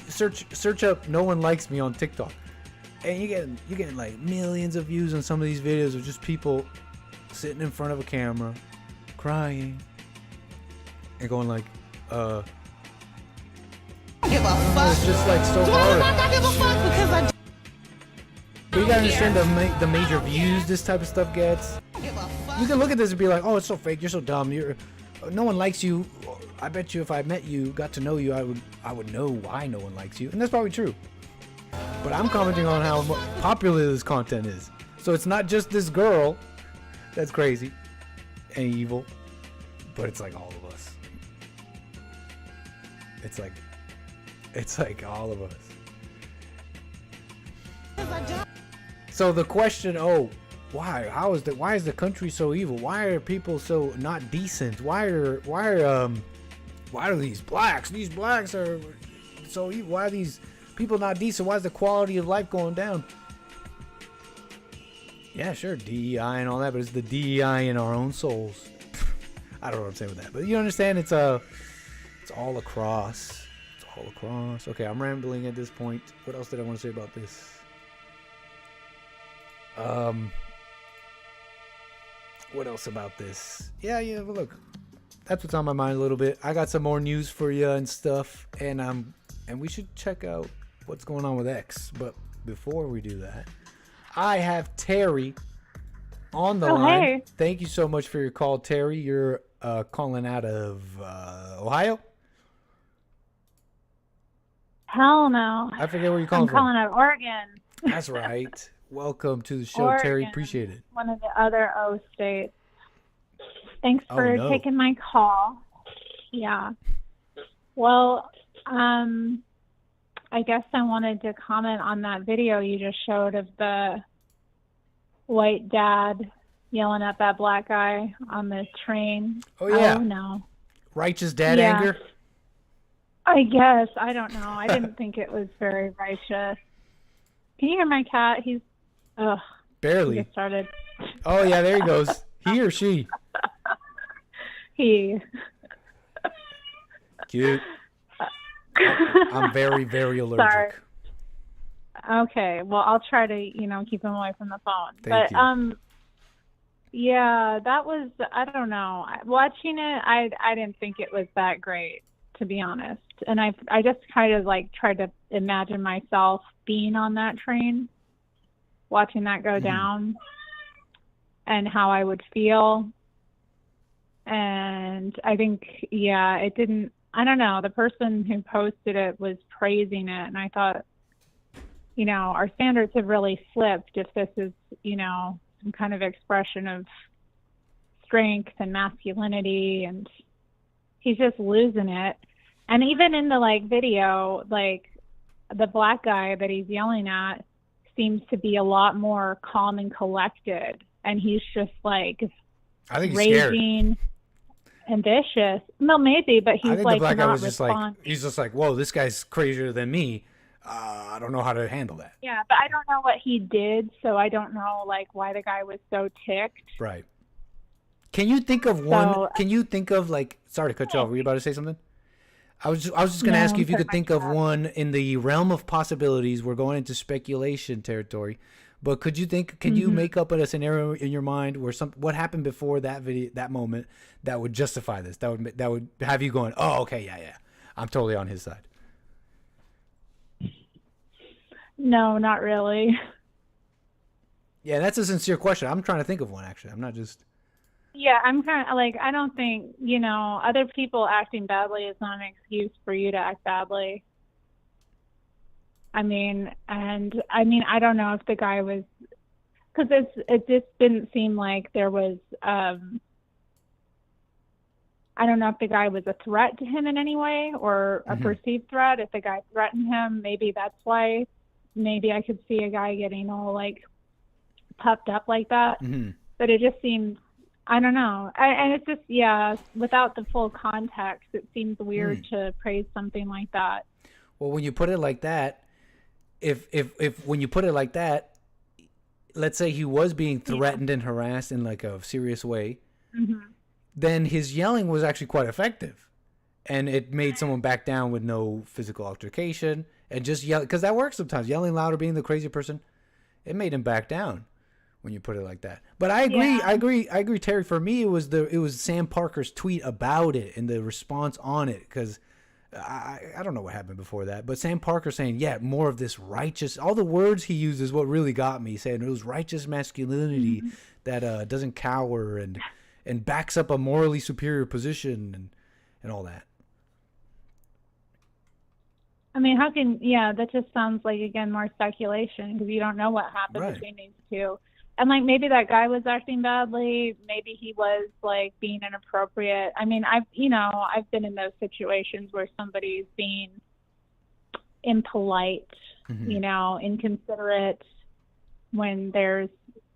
Search up "no one likes me" on TikTok, and you get like millions of views on some of these videos of just people sitting in front of a camera, crying, and going like, It's just like so hard. But you gotta understand the major views this type of stuff gets. You can look at this and be like, "Oh, it's so fake. You're so dumb. No one likes you." I bet you if I met you, got to know you, I would know why no one likes you, and that's probably true. But I'm commenting on how popular this content is. So it's not just this girl that's crazy and evil, but it's like all of us. It's like all of us. So the question, why is the country so evil? Why are people so not decent? Why are these blacks are so evil? Why are these people not decent? Why is the quality of life going down? Yeah, sure, DEI and all that, but it's the DEI in our own souls. I don't know what I'm saying with that, but you understand it's all across. It's all across. Okay, I'm rambling at this point. What else did I want to say about this? What else about this? Yeah, but look, that's what's on my mind a little bit. I got some more news for you and stuff, and we should check out what's going on with X. But before we do that, I have Terry on the line.
Hey.
Thank you so much for your call, Terry. You're calling out of Ohio?
Hell no.
I forget where you're calling
I'm
from.
calling out Oregon.
That's right. Welcome to the show,
Oregon,
Terry. Appreciate it.
One of the other O states. Thanks for taking my call. Yeah. Well, I guess I wanted to comment on that video you just showed of the white dad yelling at that black guy on the train.
Oh, yeah.
Oh, no.
Righteous dad anger?
I guess. I don't know. I didn't think it was very righteous. Can you hear my cat? He's... Ugh.
Barely.
Get started.
Oh, yeah, there he goes. He or she?
He.
Cute. I'm very, very allergic.
Sorry. Okay. Well, I'll try to, keep him away from the phone.
Thank you.
Yeah, that was, I don't know. Watching it, I didn't think it was that great, to be honest. And I just kind of tried to imagine myself being on that train, watching that go down. and how I would feel. And I think, yeah, it didn't, I don't know, the person who posted it was praising it. And I thought, you know, our standards have really slipped if this is, you know, some kind of expression of strength and masculinity, and he's just losing it. And even in the like video, like the black guy that he's yelling at seems to be a lot more calm and collected, and he's just like
I think he's
raging and vicious. No, maybe, but he's like
the black guy
not
was just like,
responding.
he's just like, whoa, this guy's crazier than me. I don't know how to handle that.
Yeah, but I don't know what he did, so I don't know like why the guy was so ticked.
Right. Can you think of one? Can you think of like? Sorry to cut you off. Were you about to say something? I was just going to ask you if you could think of one in the realm of possibilities. We're going into speculation territory, but could you think? Can you make up a scenario in your mind where what happened before that video, that moment, that would justify this? That would have you going, oh, okay, yeah, I'm totally on his side.
No, not really.
Yeah, that's a sincere question. I'm trying to think of one actually. I'm not just.
Yeah, I'm kind of like, I don't think, you know, other people acting badly is not an excuse for you to act badly. I mean, I don't know if the guy was, because it just didn't seem like there was, I don't know if the guy was a threat to him in any way or a perceived threat. If the guy threatened him, maybe that's why, maybe I could see a guy getting all like puffed up like that. But it just seemed, I don't know. And it's just, yeah, without the full context, it seems weird to praise something like that.
Well, when you put it like that, if when you put it like that, let's say he was being threatened and harassed in like a serious way, then his yelling was actually quite effective. And it made someone back down with no physical altercation and just yell, because that works sometimes. Yelling louder, being the crazy person, it made him back down. When you put it like that. But I agree, I agree, Terry. For me, it was Sam Parker's tweet about it and the response on it, because I don't know what happened before that. But Sam Parker saying, yeah, more of this righteous, all the words he uses, what really got me, saying it was righteous masculinity that doesn't cower and backs up a morally superior position and all that.
I mean, that just sounds like, again, more speculation, because you don't know what happened between these two. And like, maybe that guy was acting badly. Maybe he was like being inappropriate. I mean, I've been in those situations where somebody's being impolite, inconsiderate when there's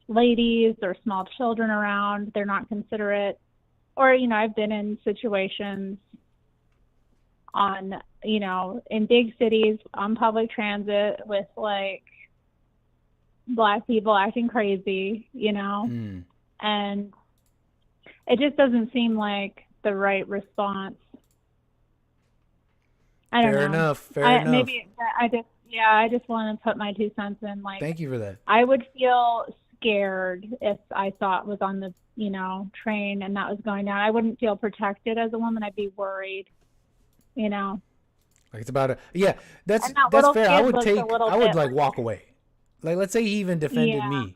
ladies or small children around. They're not considerate. Or, I've been in situations in big cities on public transit with like Black people acting crazy, and it just doesn't seem like the right response. I don't know.
Fair enough.
Maybe I just want to put my 2 cents in. Like,
thank you for that.
I would feel scared if I saw it was on the, train and that was going down. I wouldn't feel protected as a woman. I'd be worried, Like
it's about that's fair. I would walk away. Like, let's say he even defended me.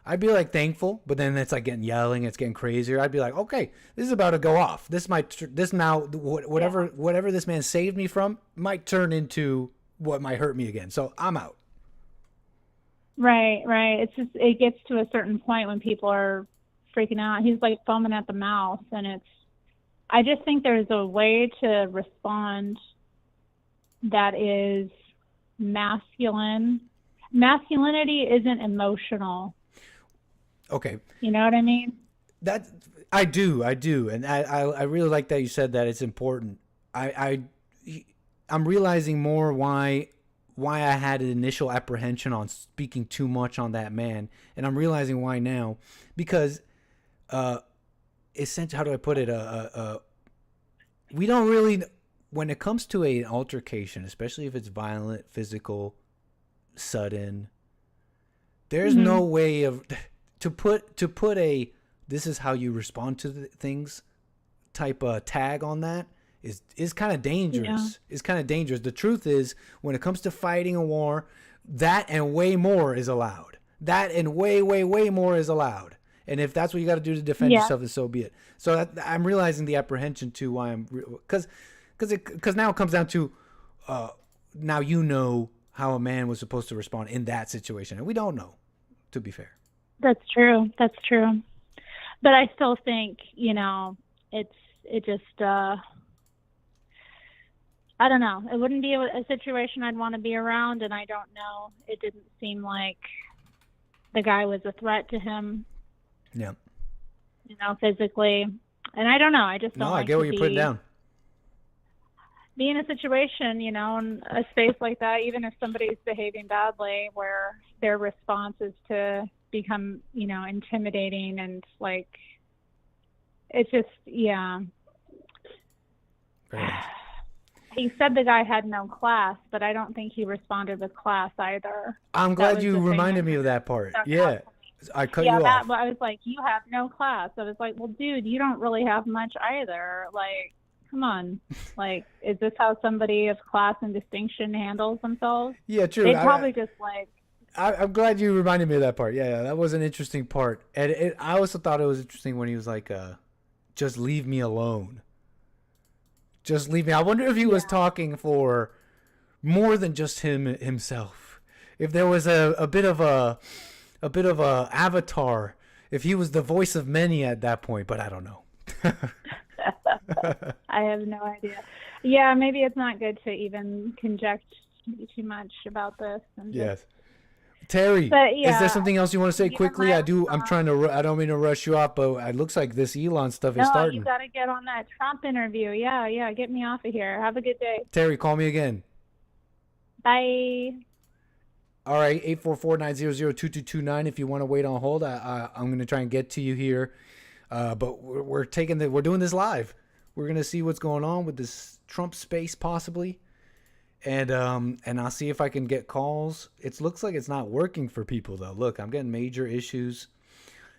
I'd be like thankful, but then it's like yelling, it's getting crazier. I'd be like, okay, this is about to go off. Whatever this man saved me from might turn into what might hurt me again. So I'm out.
Right. It's just, it gets to a certain point when people are freaking out. He's like foaming at the mouth, and I just think there's a way to respond that is masculine. Masculinity isn't emotional.
Okay.
You know what I mean?
That I do, and I really like that you said that. It's important. I'm realizing more why I had an initial apprehension on speaking too much on that man, and I'm realizing why now, because essentially, how do I put it? We don't really, when it comes to an altercation, especially if it's violent, physical, sudden, there's no way to put a this is how you respond to things type tag on that is kind of dangerous. It's kind of dangerous. The truth is, when it comes to fighting a war, that and way more is allowed. That and way more is allowed. And if that's what you got to do to defend
Yeah.
yourself, then so be it. So I'm realizing the apprehension too. Why I'm because now it comes down to now you know how a man was supposed to respond in that situation, and we don't know. To be fair,
That's true. That's true. But I still think, you know, it just, I don't know. It wouldn't be a situation I'd want to be around, and I don't know. It didn't seem like the guy was a threat to him,
yeah.
you know, physically. And I don't know. I just don't
No,
like
I get what you're putting down.
be in a situation, you know, in a space like that, even if somebody's behaving badly, where their response is to become, you know, intimidating and like, it's just, yeah.
Very nice.
He said the guy had no class, but I don't think he responded with class either.
I'm
That
glad
was
you
the thing
reminded
that
me of that part.
stuck out
Yeah,
to me.
I cut
Yeah,
you
that,
off.
but I was like, you have no class. I was like, well, dude, you don't really have much either. Like, come on. Like, is this how somebody of class and distinction handles themselves?
Yeah, true.
They'd probably just like,
I'm glad you reminded me of that part. Yeah, that was an interesting part. And I also thought it was interesting when he was like, just leave me alone. Just leave me. I wonder if he was talking for more than just himself. If there was a bit of a avatar. If he was the voice of many at that point, but I don't know.
I have no idea. Yeah, maybe it's not good to even conject too much about this. And
Yes. Terry,
But,
is
yeah,
there something else you want to say
given
quickly?
my
I'm trying to. I don't mean to rush you off, but it looks like this Elon stuff is
No,
starting.
you got to get on that Trump interview. Yeah, get me off of here. Have a good day.
Terry, call me again.
Bye.
All right, 844-900-2229. If you want to wait on hold, I'm going to try and get to you here. But we're doing this live. We're going to see what's going on with this Trump space possibly. And I'll see if I can get calls. It looks like it's not working for people though. Look, I'm getting major issues.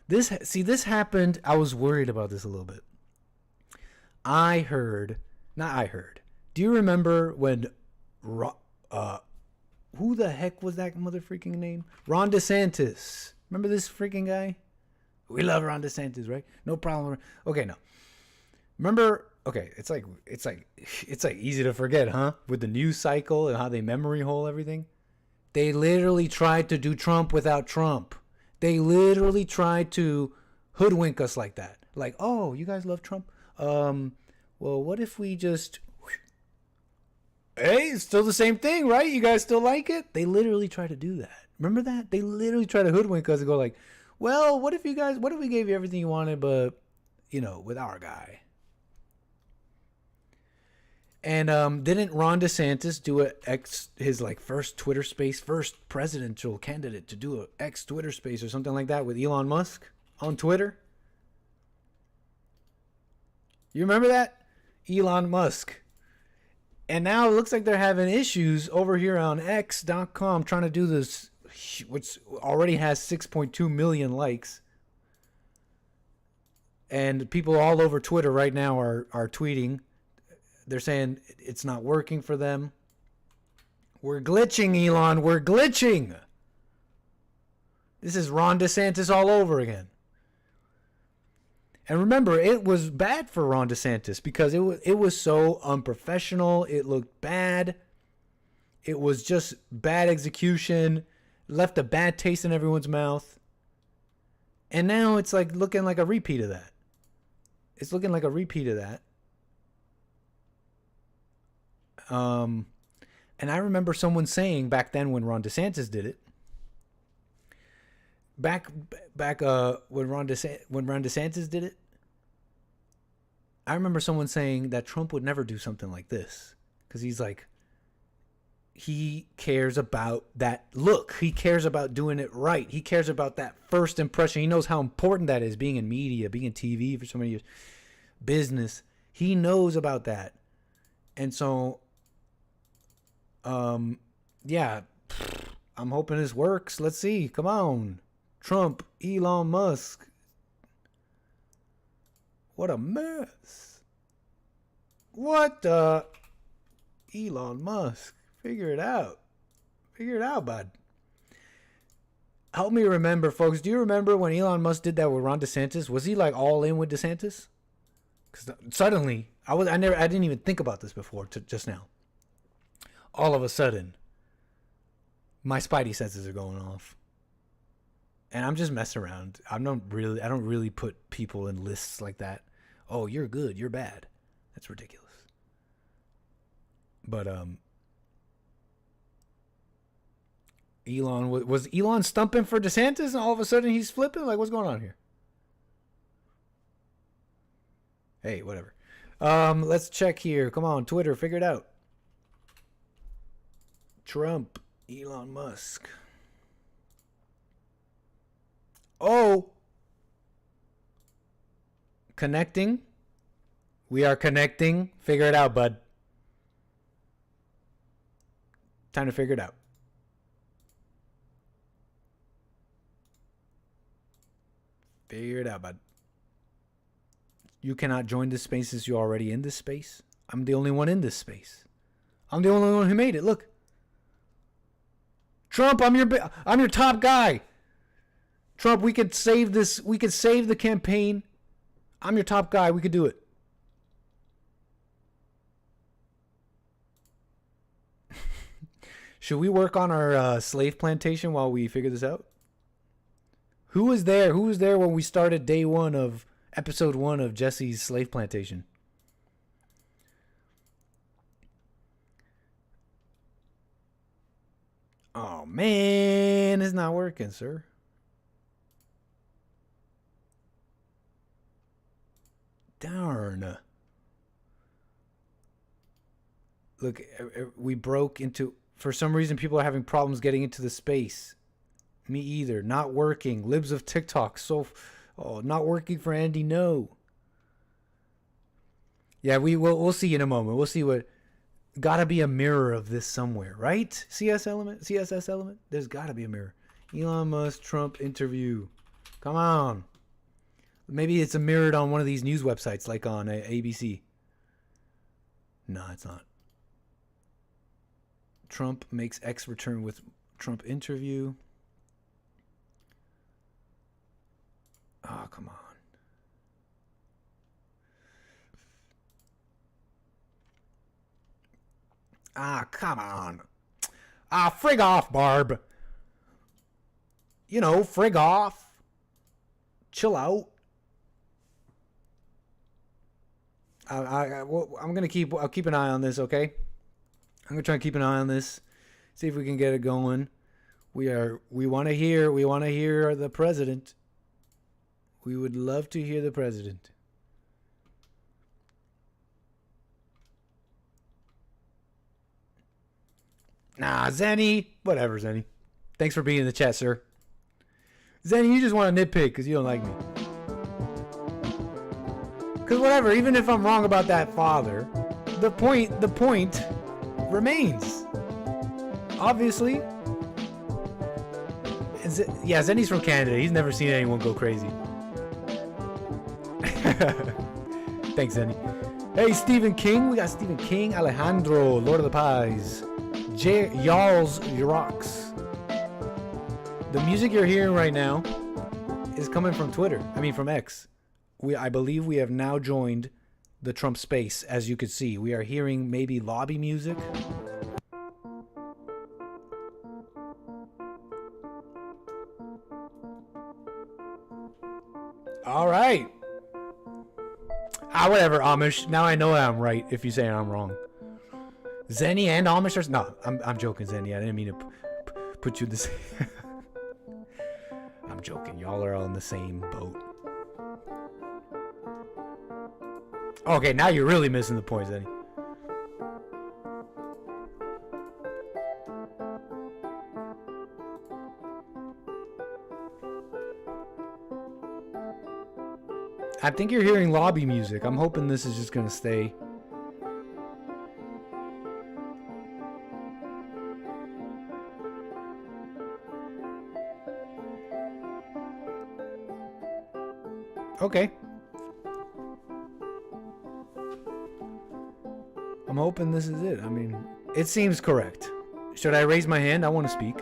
This happened. I was worried about this a little bit. Do you remember when who the heck was that mother freaking name? Ron DeSantis. Remember this freaking guy? We love Ron DeSantis, right? No problem. Okay, no. Remember? Okay, it's like easy to forget, huh? With the news cycle and how they memory hole everything. They literally tried to do Trump without Trump. They literally tried to hoodwink us like that. Like, oh, you guys love Trump? Well, what if we just... Hey, it's still the same thing, right? You guys still like it? They literally try to do that. Remember that? They literally try to hoodwink us and go like, well, what if we gave you everything you wanted, but, you know, with our guy? And didn't Ron DeSantis do his first Twitter space, first presidential candidate to do a Twitter space or something like that with Elon Musk on Twitter? You remember that? Elon Musk. And now it looks like they're having issues over here on X.com trying to do this, which already has 6.2 million likes. And people all over Twitter right now are tweeting. They're saying it's not working for them. We're glitching, Elon. We're glitching. This is Ron DeSantis all over again. And remember, it was bad for Ron DeSantis because it was so unprofessional. It looked bad. It was just bad execution. Left a bad taste in everyone's mouth. And now it's like looking like a repeat of that. It's looking like a repeat of that. And I remember someone saying back then when Ron DeSantis did it, back when Ron DeSantis did it, I remember someone saying that Trump would never do something like this because he's like, he cares about that look. He cares about doing it right. He cares about that first impression. He knows how important that is, being in media, being in TV for so many years, business. He knows about that. And so, yeah, I'm hoping this works. Let's see. Come on. Trump, Elon Musk. What a mess. What the? Elon Musk. Figure it out. Figure it out, bud. Help me remember, folks. Do you remember when Elon Musk did that with Ron DeSantis? Was he like all in with DeSantis? Because suddenly, I didn't even think about this before just now. All of a sudden, my spidey senses are going off, and I'm just messing around. I don't really put people in lists like that. Oh, you're good, you're bad. That's ridiculous. But Elon was Elon stumping for DeSantis, and all of a sudden he's flipping. Like, what's going on here? Hey, whatever. Let's check here. Come on, Twitter, figure it out. Trump, Elon Musk. Oh, connecting. We are connecting. Figure it out, bud. Time to figure it out. Figure it out, bud. You cannot join this space since you're already in this space. I'm the only one in this space. I'm the only one who made it. Look. Trump, I'm your top guy. Trump, we could save this. We could save the campaign. I'm your top guy. We could do it. Should we work on our slave plantation while we figure this out? Who was there? Who was there when we started day one of episode 1 of Jesse's slave plantation? Oh man, it's not working, sir. Darn. Look, we broke into... For some reason, people are having problems getting into the space. Me either. Not working. Libs of TikTok. Not working for Andy. No. Yeah, we'll see in a moment. We'll see what... Gotta be a mirror of this somewhere, right? CSS element? There's gotta be a mirror. Elon Musk, Trump interview. Come on. Maybe it's a mirrored on one of these news websites, like on ABC. No, it's not. Trump makes X return with Trump interview. Oh, come on. Ah, come on. Ah, frig off, Barb. You know, frig off. Chill out. I'll keep an eye on this, okay? I'm gonna try and keep an eye on this. See if we can get it going. We want to hear the president. We would love to hear the president. Nah, Zenny. Whatever, Zenny. Thanks for being in the chat, sir. Zenny, you just want to nitpick because you don't like me. Because whatever, even if I'm wrong about that father, the point remains. Obviously. Yeah, Zenny's from Canada. He's never seen anyone go crazy. Thanks, Zenny. Hey, Stephen King. We got Stephen King, Alejandro, Lord of the Pies, Y'all's Rocks. The music you're hearing right now is coming from Twitter. I mean, from X. I believe we have now joined the Trump space. As you could see, we are hearing maybe lobby music. All right. Whatever, Amish. Now I know I'm right if you say I'm wrong. Zenny and Amish are... No, I'm joking, Zenny. I didn't mean to put you in the same... I'm joking. Y'all are all in the same boat. Okay, now you're really missing the point, Zenny. I think you're hearing lobby music. I'm hoping this is just gonna stay. Okay. I'm hoping this is it. I mean, it seems correct. Should I raise my hand? I want to speak.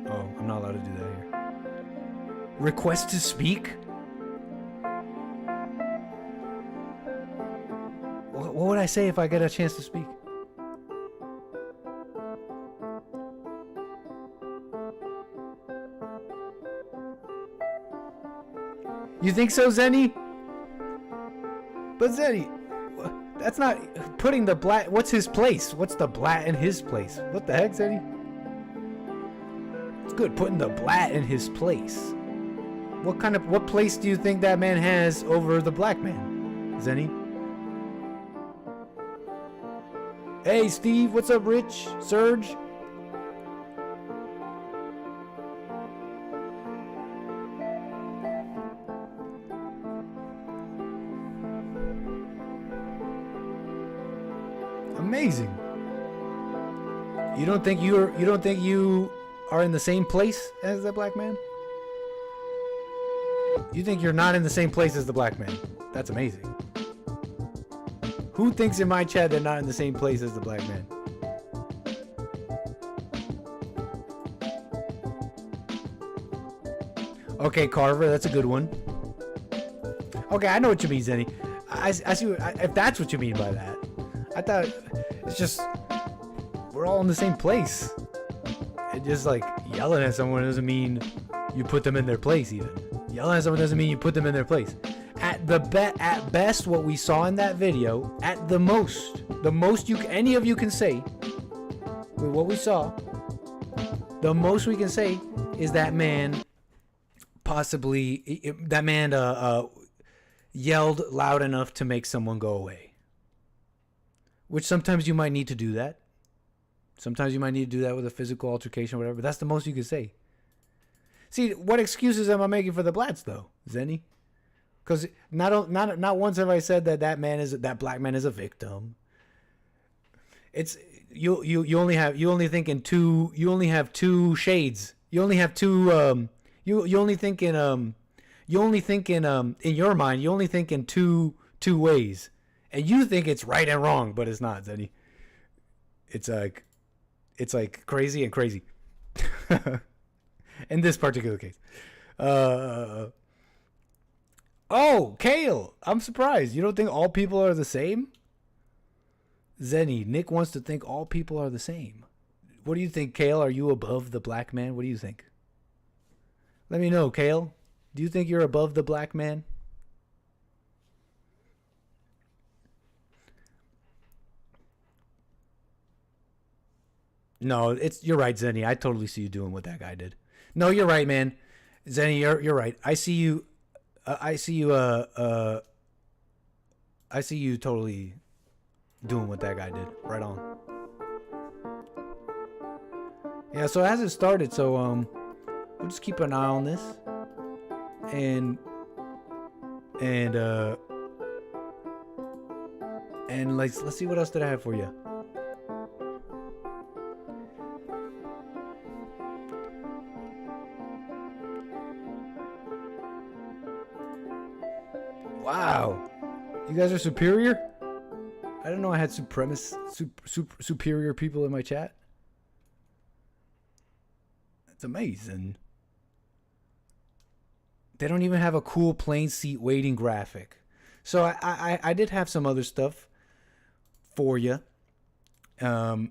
Oh, I'm Request to speak? What would I say if I get a chance to speak? You think so, Zenny? But Zenny, that's not putting the blat. What's his place? What's the blat in his place? What the heck, Zenny? It's good putting the blat in his place. What place do you think that man has over the black man, Zenny? Hey, Steve, what's up, Rich? Serge? Amazing. You don't think you are in the same place as the black man? You think you're not in the same place as the black man? That's amazing. Who thinks in my chat they're not in the same place as the black man? Okay, Carver, that's a good one. Okay, I know what you mean, Zenny. I see. If that's what you mean by that, I thought it's just we're all in the same place. And just like yelling at someone doesn't mean you put them in their place. Even yelling at someone doesn't mean you put them in their place. At best, what we saw in that video, at the most any of you can say with what we saw, the most we can say is that man yelled loud enough to make someone go away. Which sometimes you might need to do that. Sometimes you might need to do that with a physical altercation or whatever. But that's the most you can say. See, what excuses am I making for the blacks though, Zenny? Because not once have I said that that black man is a victim. It's you only think in two shades. You only have two you only think in your mind you only think in two ways, and you think it's right and wrong, but it's not, Zenny. It's like crazy and crazy. In this particular case. Oh, Kale, I'm surprised. You don't think all people are the same? Zenny, Nick wants to think all people are the same. What do you think, Kale? Are you above the black man? What do you think? Let me know, Kale. Do you think you're above the black man? No, you're right, Zenny. I totally see you doing what that guy did. No, you're right, man. Zenny, you're right. I see you totally doing what that guy did. Right on. Yeah, so it hasn't started, so we'll just keep an eye on this. And let's see what else did I have for you. Wow, you guys are superior? I didn't know I had superior people in my chat. That's amazing. They don't even have a cool plain seat waiting graphic. So I did have some other stuff for you. There's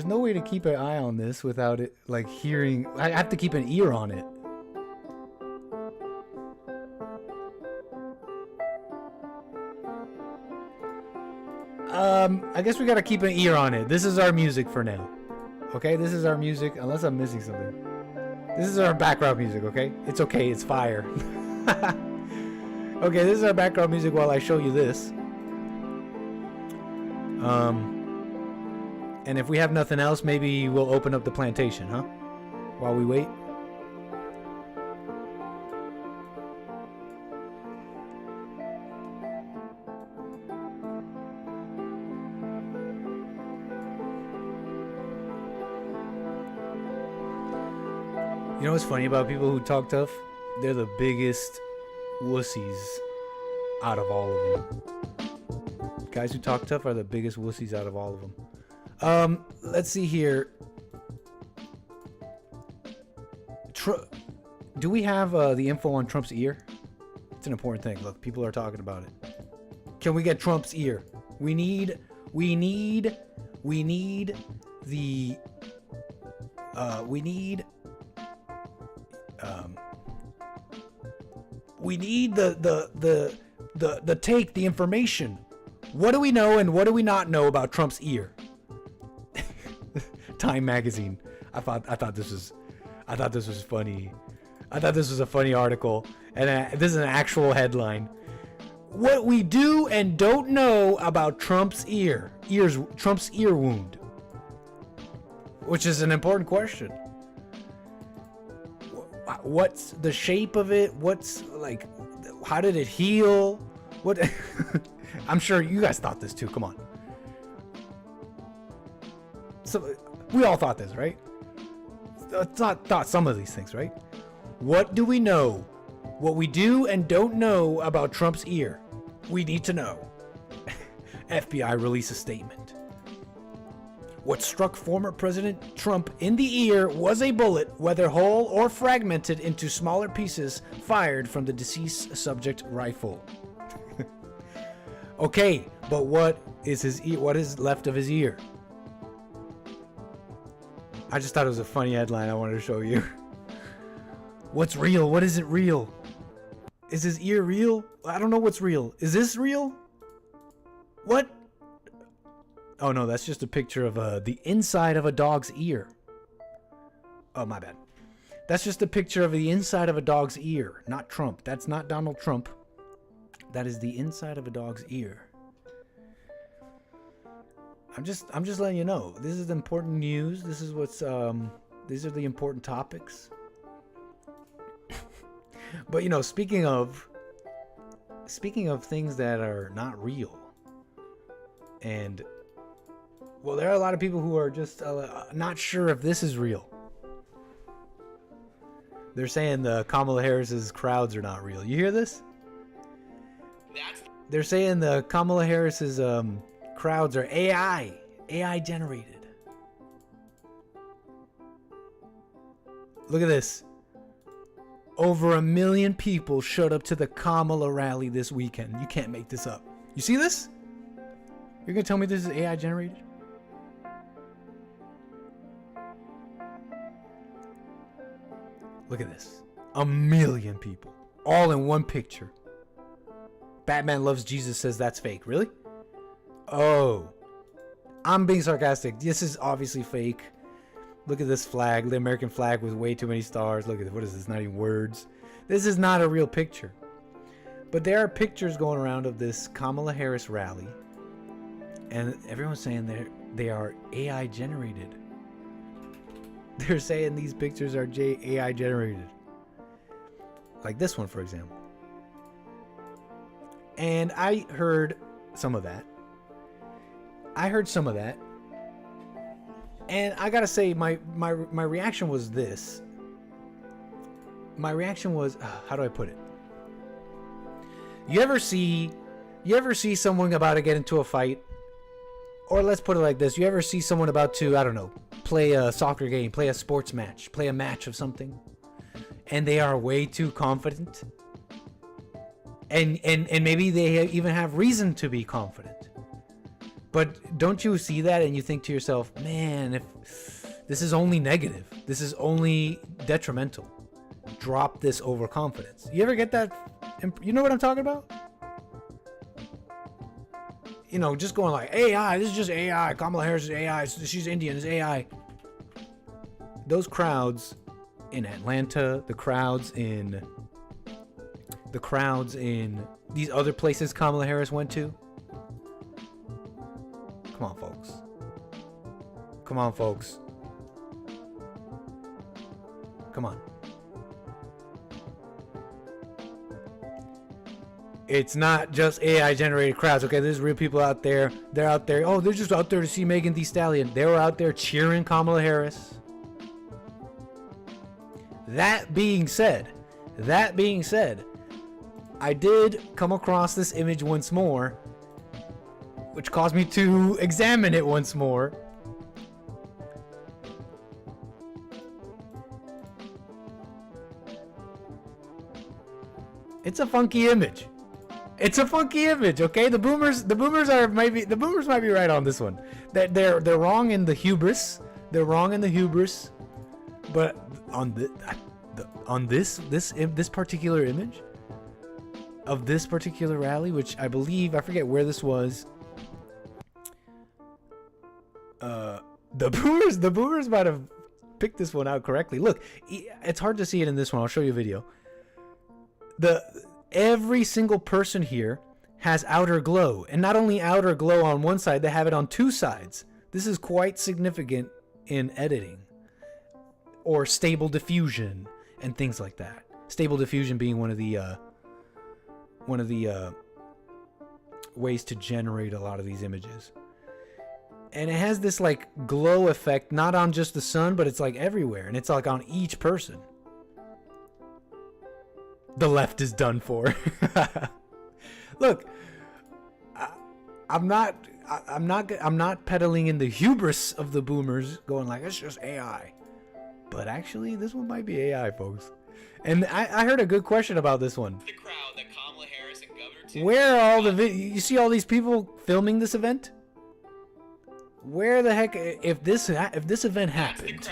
no way to keep an eye on this without it like hearing. I have to keep an ear on it. I guess we gotta keep an ear on it. This is our music for now. Okay, this is our music, unless I'm missing something. This is our background music, okay? It's okay, it's fire. Okay, this is our background music while I show you this. And if we have nothing else, maybe we'll open up the plantation, huh? While we wait. You know what's funny about people who talk tough? They're the biggest wussies out of all of them. Guys who talk tough are the biggest wussies out of all of them. Let's see here. Do we have the info on Trump's ear? It's an important thing. Look, people are talking about it. Can we get Trump's ear? We need the we need the information. What do we know and what do we not know about Trump's ear? Time magazine. I thought this was funny. I thought this was a funny article, and this is an actual headline. What we do and don't know about Trump's Trump's ear wound, which is an important question. What's the shape of it? What's like? How did it heal? What? I'm sure you guys thought this too. Come on. So we all thought this, right? Thought some of these things, right? What do we know? What we do and don't know about Trump's ear? We need to know. FBI release a statement. What struck former President Trump in the ear was a bullet, whether whole or fragmented into smaller pieces, fired from the deceased subject rifle. Okay, but what is his ear? What is left of his ear? I just thought it was a funny headline I wanted to show you. What's real? What isn't real? Is his ear real? I don't know what's real. Is this real? What? Oh no, that's just a picture of the inside of a dog's ear. Oh, my bad. That's just a picture of the inside of a dog's ear, not Trump. That's not Donald Trump. That is the inside of a dog's ear. I'm just letting you know. This is important news. This is what's these are the important topics. But you know, speaking of things that are not real, and well, there are a lot of people who are just not sure if this is real. They're saying the Kamala Harris's crowds are not real. You hear this? They're saying the Kamala Harris's crowds are AI generated. Look at this. Over 1 million people showed up to the Kamala rally this weekend. You can't make this up. You see this? You're gonna tell me this is AI generated? Look at this. 1 million people. All in one picture. Batman Loves Jesus says that's fake. Really? Oh. I'm being sarcastic. This is obviously fake. Look at this flag. The American flag with way too many stars. Look at this. What is this? Not even words. This is not a real picture. But there are pictures going around of this Kamala Harris rally. And everyone's saying they are AI generated. They're saying these pictures are AI generated. Like this one, for example. And I heard some of that. And I gotta say, my reaction was this. My reaction was, how do I put it? You ever see someone about to get into a fight? Or let's put it like this. You ever see someone about to, I don't know, play a soccer game, play a sports match, play a match of something, and they are way too confident? And maybe they even have reason to be confident. But don't you see that and you think to yourself, man, if this is only negative, this is only detrimental. Drop this overconfidence. You ever get that? You know what I'm talking about? You know, just going like, AI, this is just AI. Kamala Harris is AI. She's Indian, is AI. Those crowds in Atlanta, the crowds in these other places Kamala Harris went to. Come on, folks. Come on, folks. Come on. It's not just AI generated crowds, okay? There's real people out there. They're out there. Oh, they're just out there to see Megan Thee Stallion. They were out there cheering Kamala Harris. That being said, I did come across this image once more, which caused me to examine it once more. It's a funky image. It's a funky image, okay? The boomers might be right on this one. They're wrong in the hubris. They're wrong in the hubris. But on this particular image of this particular rally, which I believe, I forget where this was. The boomers might have picked this one out correctly. Look, it's hard to see it in this one. I'll show you a video. Every single person here has outer glow, and not only outer glow on one side, they have it on two sides. This is quite significant in editing or stable diffusion and things like that. Stable diffusion being one of the ways to generate a lot of these images. And it has this like glow effect, not on just the sun, but it's like everywhere, and it's like on each person. The left is done for. Look, I'm not peddling in the hubris of the boomers, going like it's just AI. But actually, this one might be AI, folks. And I heard a good question about this one.
The crowd that Kamala Harris and Governor Tim
Where are all the you see all these people filming this event? Where the heck, if this event happened,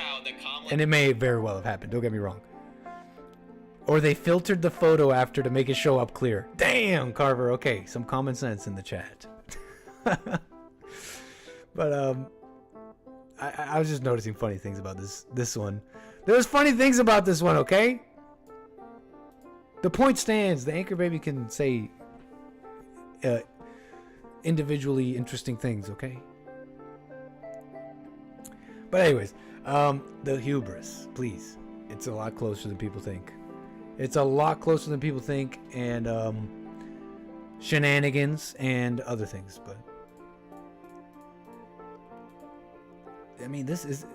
and it may very well have happened, don't get me wrong, or they filtered the photo after to make it show up clear. Damn, Carver. Okay, some common sense in the chat. But I was just noticing funny things about this one. There's funny things about this one, okay? The point stands. The anchor baby can say individually interesting things, okay? But anyways, the hubris, please. It's a lot closer than people think. It's a lot closer than people think, and shenanigans and other things. But I mean, is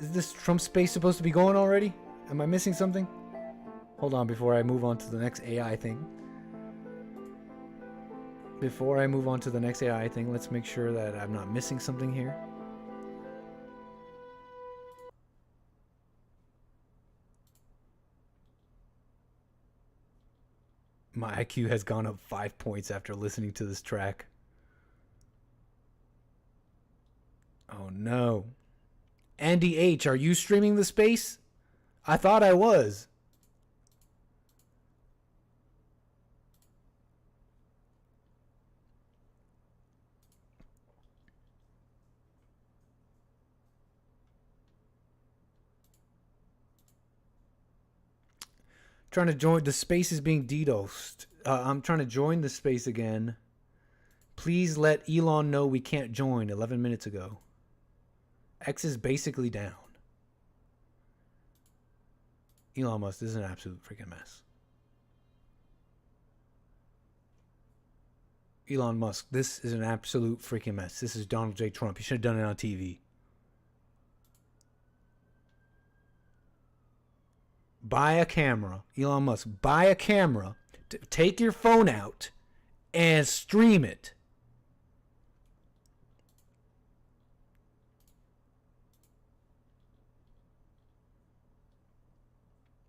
this Trump space supposed to be going already? Am I missing something? Hold on, before I move on to the next AI thing. Before I move on to the next AI thing, let's make sure that I'm not missing something here. My IQ has gone up 5 points after listening to this track. Oh no. Andy H, are you streaming the space? I thought I was. Trying to join the space is being DDoSed. I'm trying to join the space again. Please let Elon know we can't join 11 minutes ago. X is basically down. Elon Musk, this is an absolute freaking mess. Elon Musk, this is an absolute freaking mess. This is Donald J. Trump. You should have done it on TV. Buy a camera. Elon Musk, buy a camera. Take your phone out and stream it.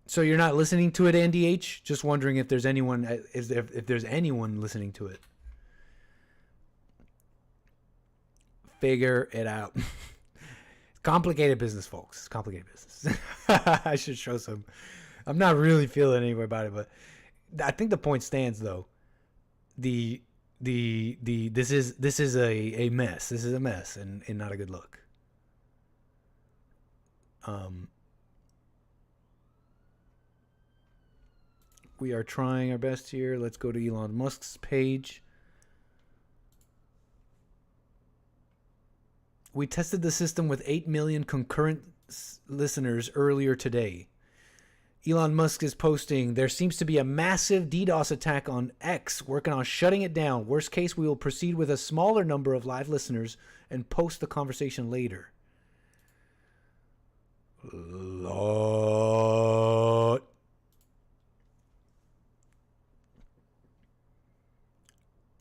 So you're not listening to it, Andy H? Just wondering if there's anyone, if there's anyone listening to it. Figure it out. Complicated business, folks. Complicated business. I should show some. I'm not really feeling any way about it, but I think the point stands though. This is a mess. This is a mess and not a good look. We are trying our best here. Let's go to Elon Musk's page. We tested the system with 8 million concurrent listeners earlier today. Elon Musk is posting, there seems to be a massive DDoS attack on X, working on shutting it down. Worst case, we will proceed with a smaller number of live listeners and post the conversation later. Lord.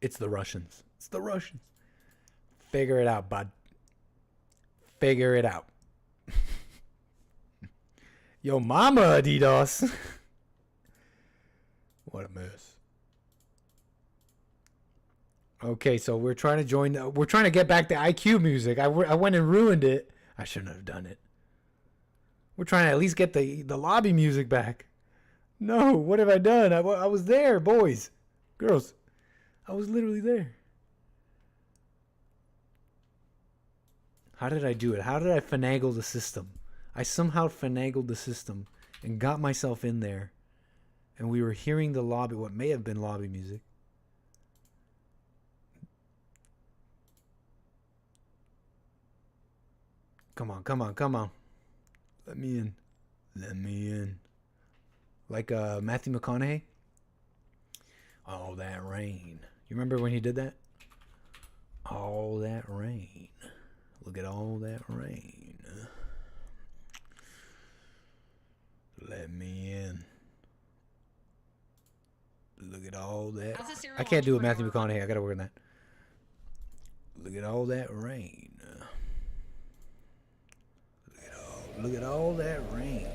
It's the Russians. It's the Russians. Figure it out, bud. Figure it out. Yo, mama, DDoS. What a mess. Okay, so we're trying to join. We're trying to get back to IQ music. I went and ruined it. I shouldn't have done it. We're trying to at least get the lobby music back. No, what have I done? I was there, boys, girls. I was literally there. How did I do it? How did I finagle the system? I somehow finagled the system and got myself in there. And we were hearing the lobby, what may have been lobby music. Come on, come on, come on. Let me in. Let me in. Like Matthew McConaughey. All that rain. You remember when he did that? All that rain. Look at all that rain. Let me in. Look at all that. I can't do it, Matthew McConaughey. I gotta work on that. Look at all that rain. Look at all that rain.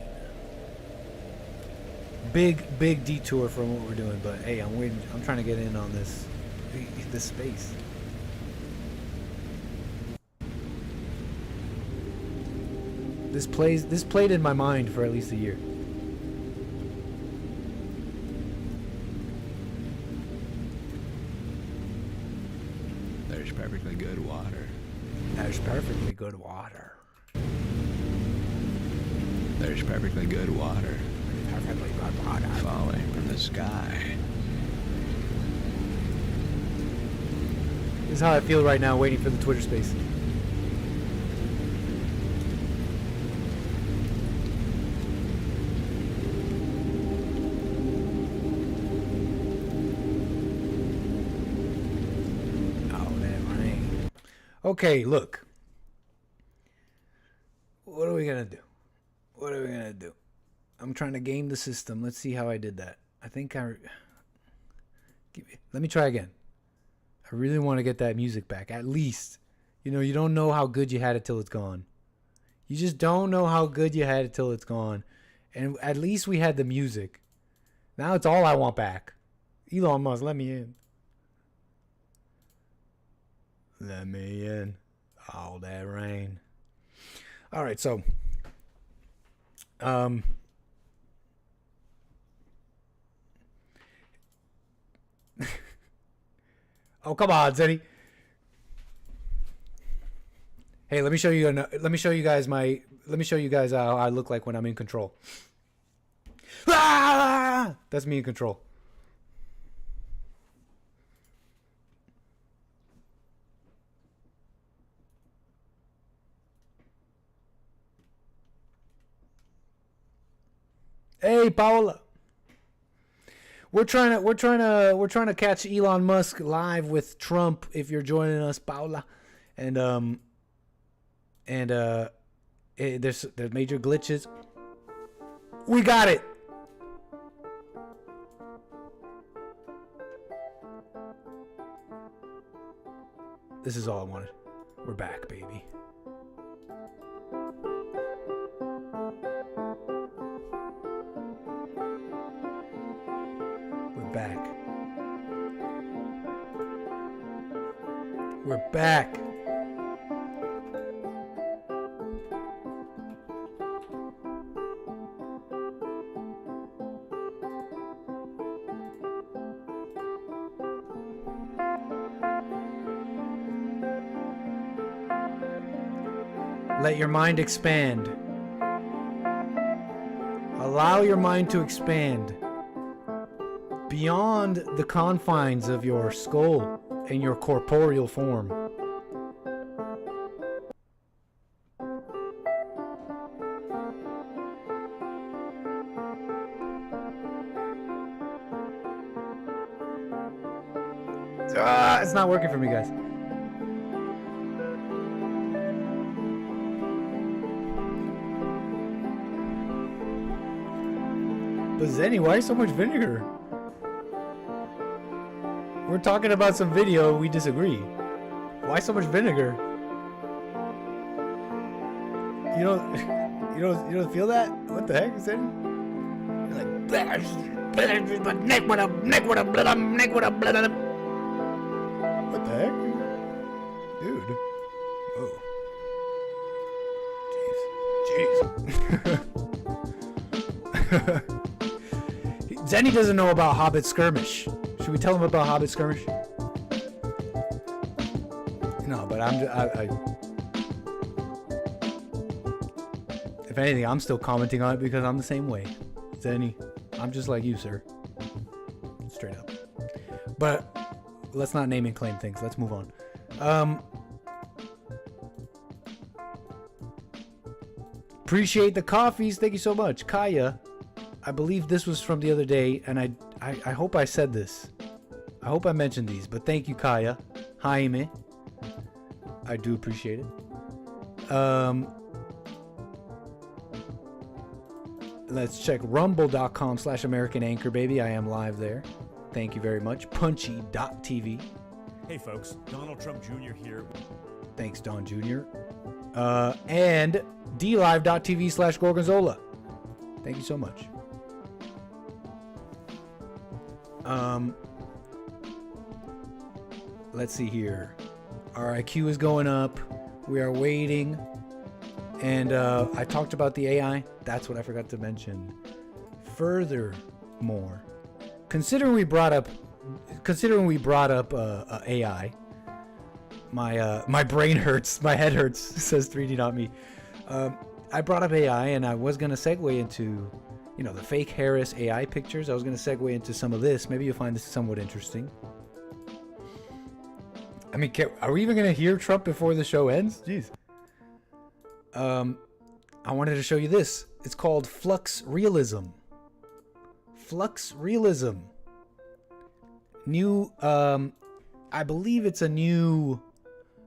Big detour from what we're doing, but hey, I'm waiting. I'm trying to get in on this space. This played in my mind for at least a year.
There's perfectly good water.
There's perfectly good water.
There's perfectly good water.
Perfectly good water.
Falling from the sky.
This is how I feel right now, waiting for the Twitter space. Okay, look. What are we gonna do? What are we gonna do? I'm trying to game the system. Let's see how I did that. I think let me try again. I really want to get that music back. At least, you know, you don't know how good you had it till it's gone. You just don't know how good you had it till it's gone. And at least we had the music. Now it's all I want back. Elon Musk, let me in. Let me in. All that rain. All right, so oh, come on, Zeddy. Hey, let me show you guys how I look like when I'm in control. Ah! That's me in control. Hey, Paola. We're trying to catch Elon Musk live with Trump if you're joining us, Paola. And there's major glitches. We got it. This is all I wanted. We're back, baby. Back. We're back. Let your mind expand. Allow your mind to expand beyond the confines of your skull and your corporeal form. It's not working for me, guys. But Zenny, why so much vinegar? We're talking about some video, we disagree. Why so much vinegar? You don't feel that? What the heck is that? You're like, neck with a neck with a neck with a. What the heck, dude? Oh, jeez. Zenny doesn't know about Hobbit Skirmish. Should we tell him about Hobbit Skirmish? No, but if anything, I'm still commenting on it because I'm the same way. Zenny, I'm just like you, sir. Straight up. But let's not name and claim things. Let's move on. Appreciate the coffees. Thank you so much. Kaya, I believe this was from the other day, and I hope I said this. I hope I mentioned these, but thank you, Kaya. Jaime. I do appreciate it. Let's check rumble.com/American Anchor, baby. I am live there. Thank you very much. Punchy.tv.
Hey, folks. Donald Trump Jr. here.
Thanks, Don Jr. And dlive.tv/Gorgonzola. Thank you so much. Let's see here. Our IQ is going up. We are waiting. And I talked about the AI. That's what I forgot to mention. Furthermore, considering we brought up AI, my brain hurts, my head hurts, says 3D not me. I brought up AI, and I was gonna segue into, the fake Harris AI pictures. I was gonna segue into some of this. Maybe you'll find this somewhat interesting. I mean, are we even gonna hear Trump before the show ends? Jeez. I wanted to show you this. It's called Flux Realism. Flux Realism. New, I believe it's a new.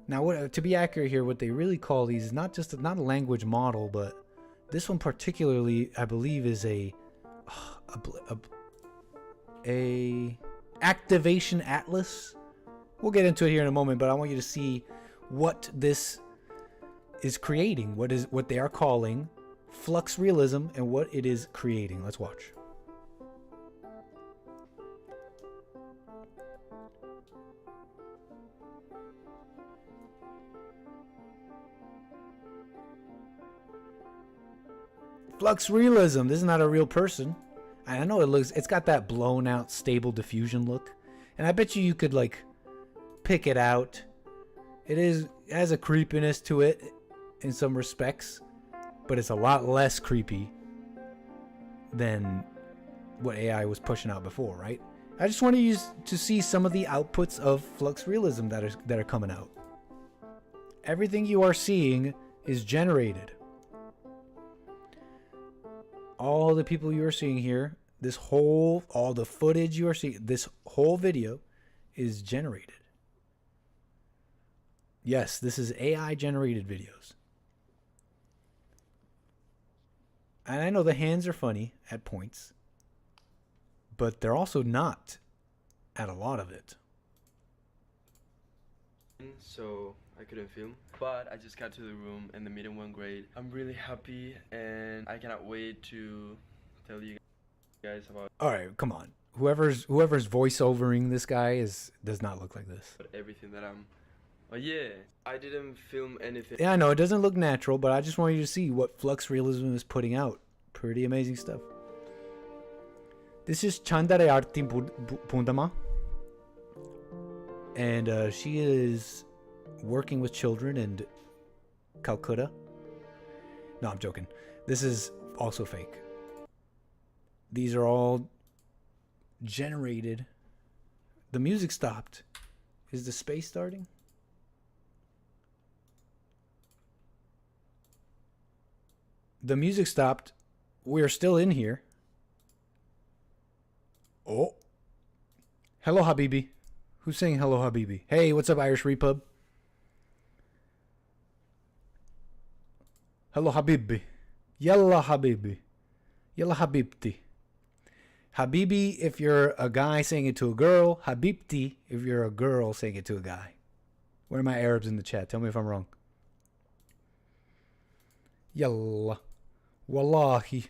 Now, what, to be accurate here, what they really call these is not a language model, but this one particularly, I believe, is a activation atlas. We'll get into it here in a moment, but I want you to see what this is creating, what they are calling flux realism, and what it is creating. Let's watch. Flux realism. This is not a real person. I know it's got that blown out stable diffusion look, and I bet you could like pick it out. It has a creepiness to it in some respects, but it's a lot less creepy than what AI was pushing out before, right? I just want to see some of the outputs of flux realism that are coming out. Everything you are seeing is generated. All the people you are seeing here, all the footage you are seeing, this whole video is generated. Yes, this is AI generated videos. And I know the hands are funny at points, but they're also not at a lot of it.
So I couldn't film, but I just got to the room and the meeting went great. I'm really happy and I cannot wait to tell you guys about.
All right, come on. Whoever's voiceovering this guy does not look like this.
Everything that I'm. Oh yeah, I didn't film anything.
Yeah, I know it doesn't look natural, but I just want you to see what Flux Realism is putting out. Pretty amazing stuff. This is 𝒔𝒐𝒄𝒊𝒂𝒍𒔔, and she is working with children in Calcutta. No, I'm joking. This is also fake. These are all generated. The music stopped. Is the space starting? The music stopped. We're still in here. Oh. Hello, Habibi. Who's saying hello, Habibi? Hey, what's up, Irish Repub? Hello, Habibi. Yalla, Habibi. Yalla, Habibti. Habibi if you're a guy saying it to a girl. Habibti if you're a girl saying it to a guy. Where are my Arabs in the chat? Tell me if I'm wrong. Yalla. Wallahi.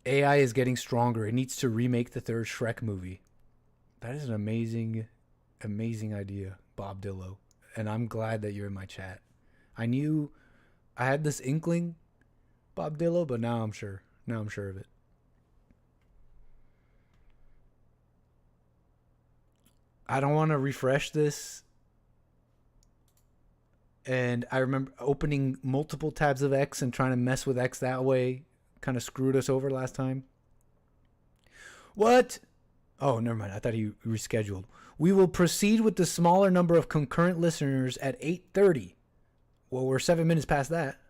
AI is getting stronger. It needs to remake the third Shrek movie. That is an amazing idea, 𝒏𝒊𝒄𝒌𝒔𝒕𝒓𝒆🂄💏. And I'm glad that you're in my chat. I had this inkling, 𝒏𝒊𝒄𝒌𝒔𝒕𝒓𝒄𝒏, but now I'm sure. Now I'm sure of it. I don't want to refresh this. And I remember opening multiple tabs of X and trying to mess with X that way. Kind of screwed us over last time. What? Oh, never mind. I thought he rescheduled. We will proceed with the smaller number of concurrent listeners at 8:30. Well, we're 7 minutes past that.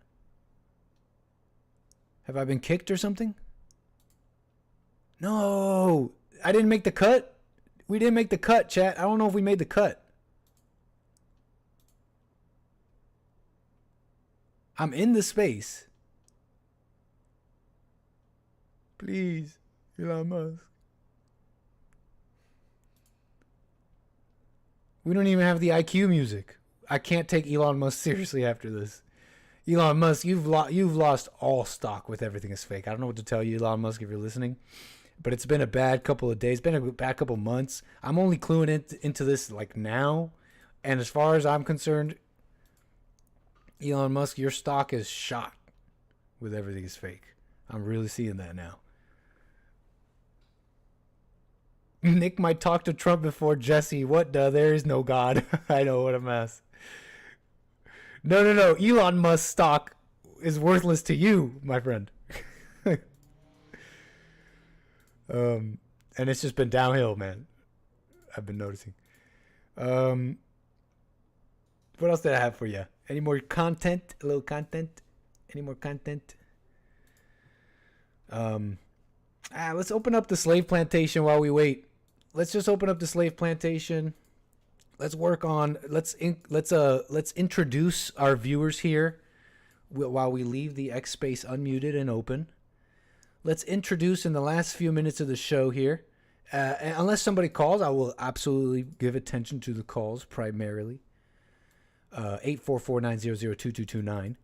Have I been kicked or something? No. I didn't make the cut. We didn't make the cut, chat. I don't know if we made the cut. I'm in the space. Please, Elon Musk. We don't even have the IQ music. I can't take Elon Musk seriously after this. Elon Musk, you've lost all stock with everything is fake. I don't know what to tell you, Elon Musk, if you're listening. But it's been a bad couple of days. It's been a bad couple of months. I'm only cluing into this like now. And as far as I'm concerned, Elon Musk, your stock is shot with everything is fake. I'm really seeing that now. Nick might talk to Trump before Jesse. What the? There is no God. I know, what a mess. No. Elon Musk stock is worthless to you, my friend. And it's just been downhill, man. I've been noticing. What else did I have for you? Any more content? A little content? Any more content? Let's open up the slave plantation while we wait. Let's just open up the slave plantation. Let's work on. Let's introduce our viewers here while we leave the X space unmuted and open. Let's introduce in the last few minutes of the show here. And unless somebody calls, I will absolutely give attention to the calls primarily. 844-900-2229.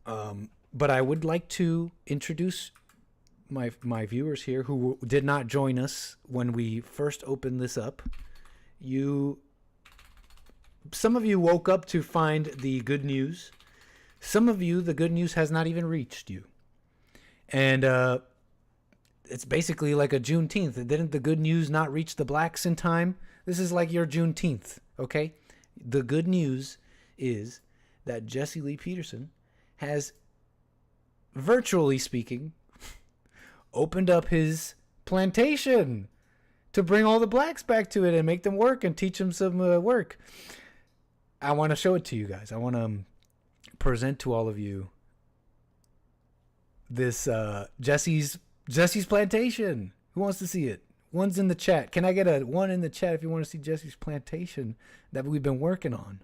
But I would like to introduce my viewers here who did not join us when we first opened this up. Some of you woke up to find the good news. Some of you, the good news has not even reached you. And it's basically like a Juneteenth. Didn't the good news not reach the blacks in time? This is like your Juneteenth, okay? The good news is that Jesse Lee Peterson has, virtually speaking, opened up his plantation to bring all the blacks back to it and make them work and teach them some work. I want to show it to you guys. I want to present to all of you this Jesse's plantation. Who wants to see it? One's in the chat. Can I get a one in the chat if you want to see Jesse's plantation that we've been working on?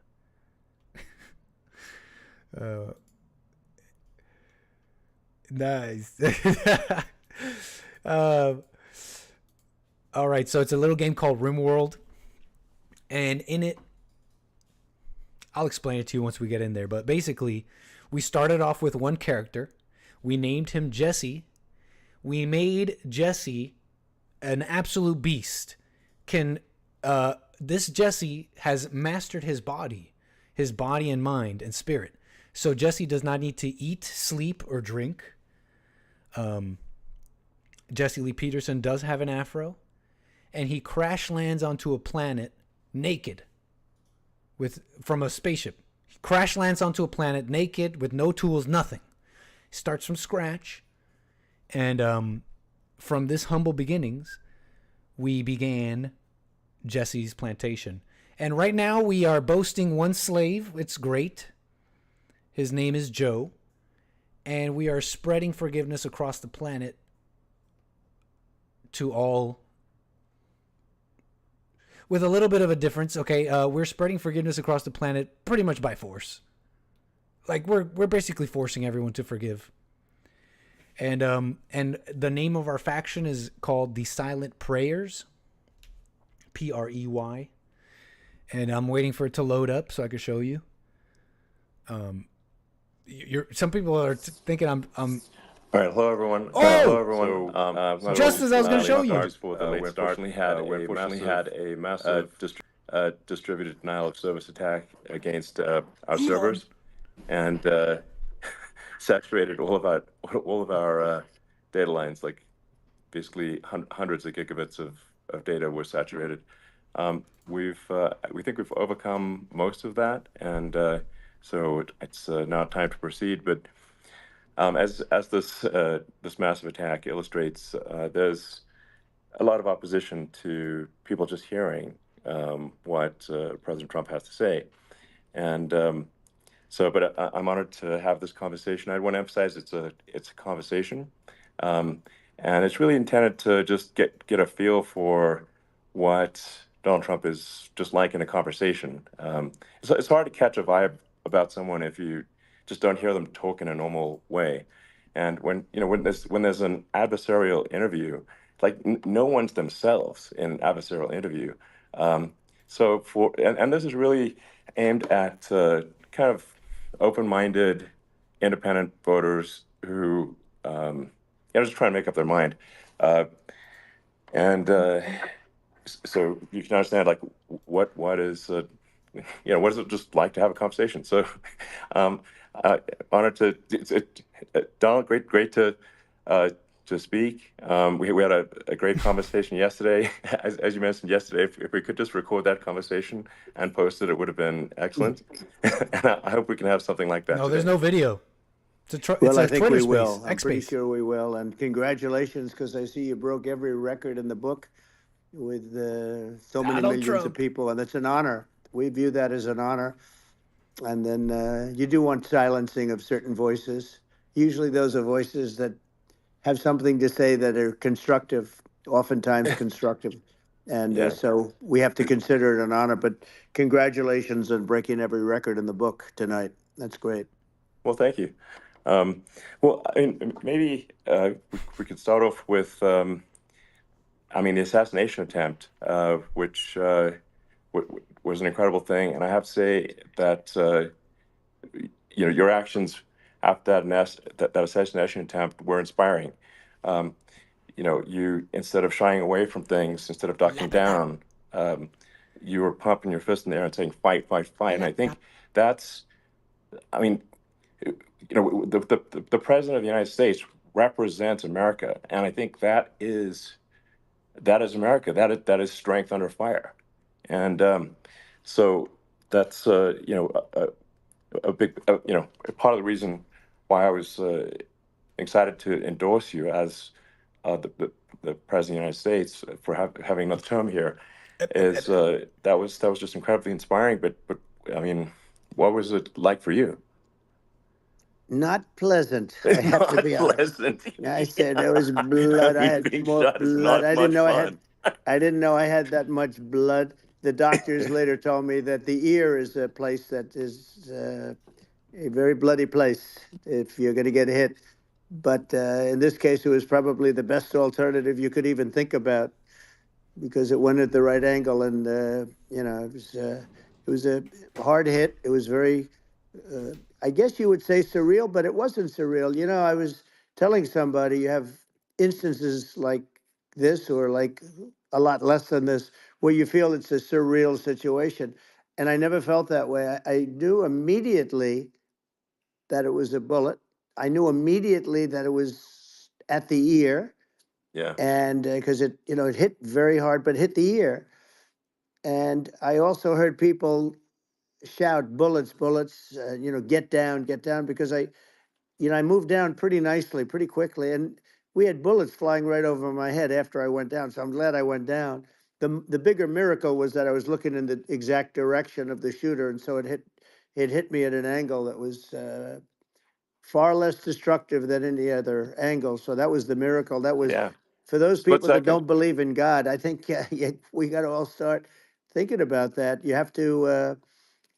Nice. All right, so it's a little game called RimWorld, and in it, I'll explain it to you once we get in there, but basically, we started off with one character. We named him Jesse. We made Jesse an absolute beast. This Jesse has mastered his body and mind and spirit. So Jesse does not need to eat, sleep, or drink. Jesse Lee Peterson does have an afro, and he crash lands onto a planet naked from a spaceship. He crash lands onto a planet naked with no tools, nothing. Starts from scratch, and from this humble beginnings, we began Jesse's plantation. And right now we are boasting one slave. It's great. His name is Joe. And we are spreading forgiveness across the planet to all, with a little bit of a difference. Okay, we're spreading forgiveness across the planet pretty much by force. Like we're basically forcing everyone to forgive. And the name of our faction is called the Silent Prayers, Prey. And I'm waiting for it to load up so I can show you. Some people are thinking I'm
All right, hello everyone.
Oh!
Hello everyone.
Just as I was going to show you.
Apologies for the late start. We unfortunately had a massive distributed denial of service attack against our servers, and saturated all of our data lines. Like basically hundreds of gigabits of data were saturated. We think we've overcome most of that, and so it's now time to proceed. But as this massive attack illustrates, there's a lot of opposition to people just hearing what President Trump has to say, and but I'm honored to have this conversation. I want to emphasize it's a conversation, and it's really intended to just get a feel for what Donald Trump is just like in a conversation. It's hard to catch a vibe about someone if you just don't hear them talk in a normal way. And when there's an adversarial interview, like no one's themselves in an adversarial interview. And this is really aimed at kind of open-minded, independent voters who just trying to make up their mind. So you can understand like what is what is it just like to have a conversation. So honored to Donald, great to speak. We had a great conversation yesterday. As you mentioned yesterday, if we could just record that conversation and post it, it would have been excellent. And I hope we can have something like that.
No,
today.
there's no video.
I think
Twitter
we
space,
will. I'm
X
pretty
space.
sure we will. And congratulations, because I see you broke every record in the book with so many
Donald
millions
Trump.
of people, and it's an honor. We view that as an honor. And then you do want silencing of certain voices. Usually those are voices that have something to say that are constructive, oftentimes constructive. And so we have to consider it an honor. But congratulations on breaking every record in the book tonight. That's great.
Well, thank you. Well, I mean, maybe we could start off with, the assassination attempt, which was an incredible thing. And I have to say that, your actions after that assassination attempt were inspiring. You, instead of shying away from things, instead of ducking down, you were pumping your fist in the air and saying, fight, fight, fight. And I think that's, the president of the United States represents America, and I think that is America. That is strength under fire, and so that's a big part of the reason why I was excited to endorse you as the president of the United States for having another term here. Is that was just incredibly inspiring. But I mean, what was it like for you?
Not pleasant. I have to be honest. I said there was blood. I had more blood. I didn't know I had that much blood. The doctors later told me that the ear is a place that is a very bloody place if you're going to get hit. But in this case, it was probably the best alternative you could even think about, because it went at the right angle, and it was a hard hit. It was very. I guess you would say surreal, but it wasn't surreal. I was telling somebody you have instances like this, or like a lot less than this, where you feel it's a surreal situation. And I never felt that way. I knew immediately that it was a bullet. I knew immediately that it was at the ear.
Yeah.
And because it hit very hard, but hit the ear. And I also heard people shout, bullets, bullets, get down, because I moved down pretty nicely, pretty quickly, and we had bullets flying right over my head after I went down, so I'm glad I went down. The bigger miracle was that I was looking in the exact direction of the shooter, and so it hit me at an angle that was far less destructive than any other angle, so that was the miracle. That was, for those people that don't believe in God, I think we got to all start thinking about that. You have to...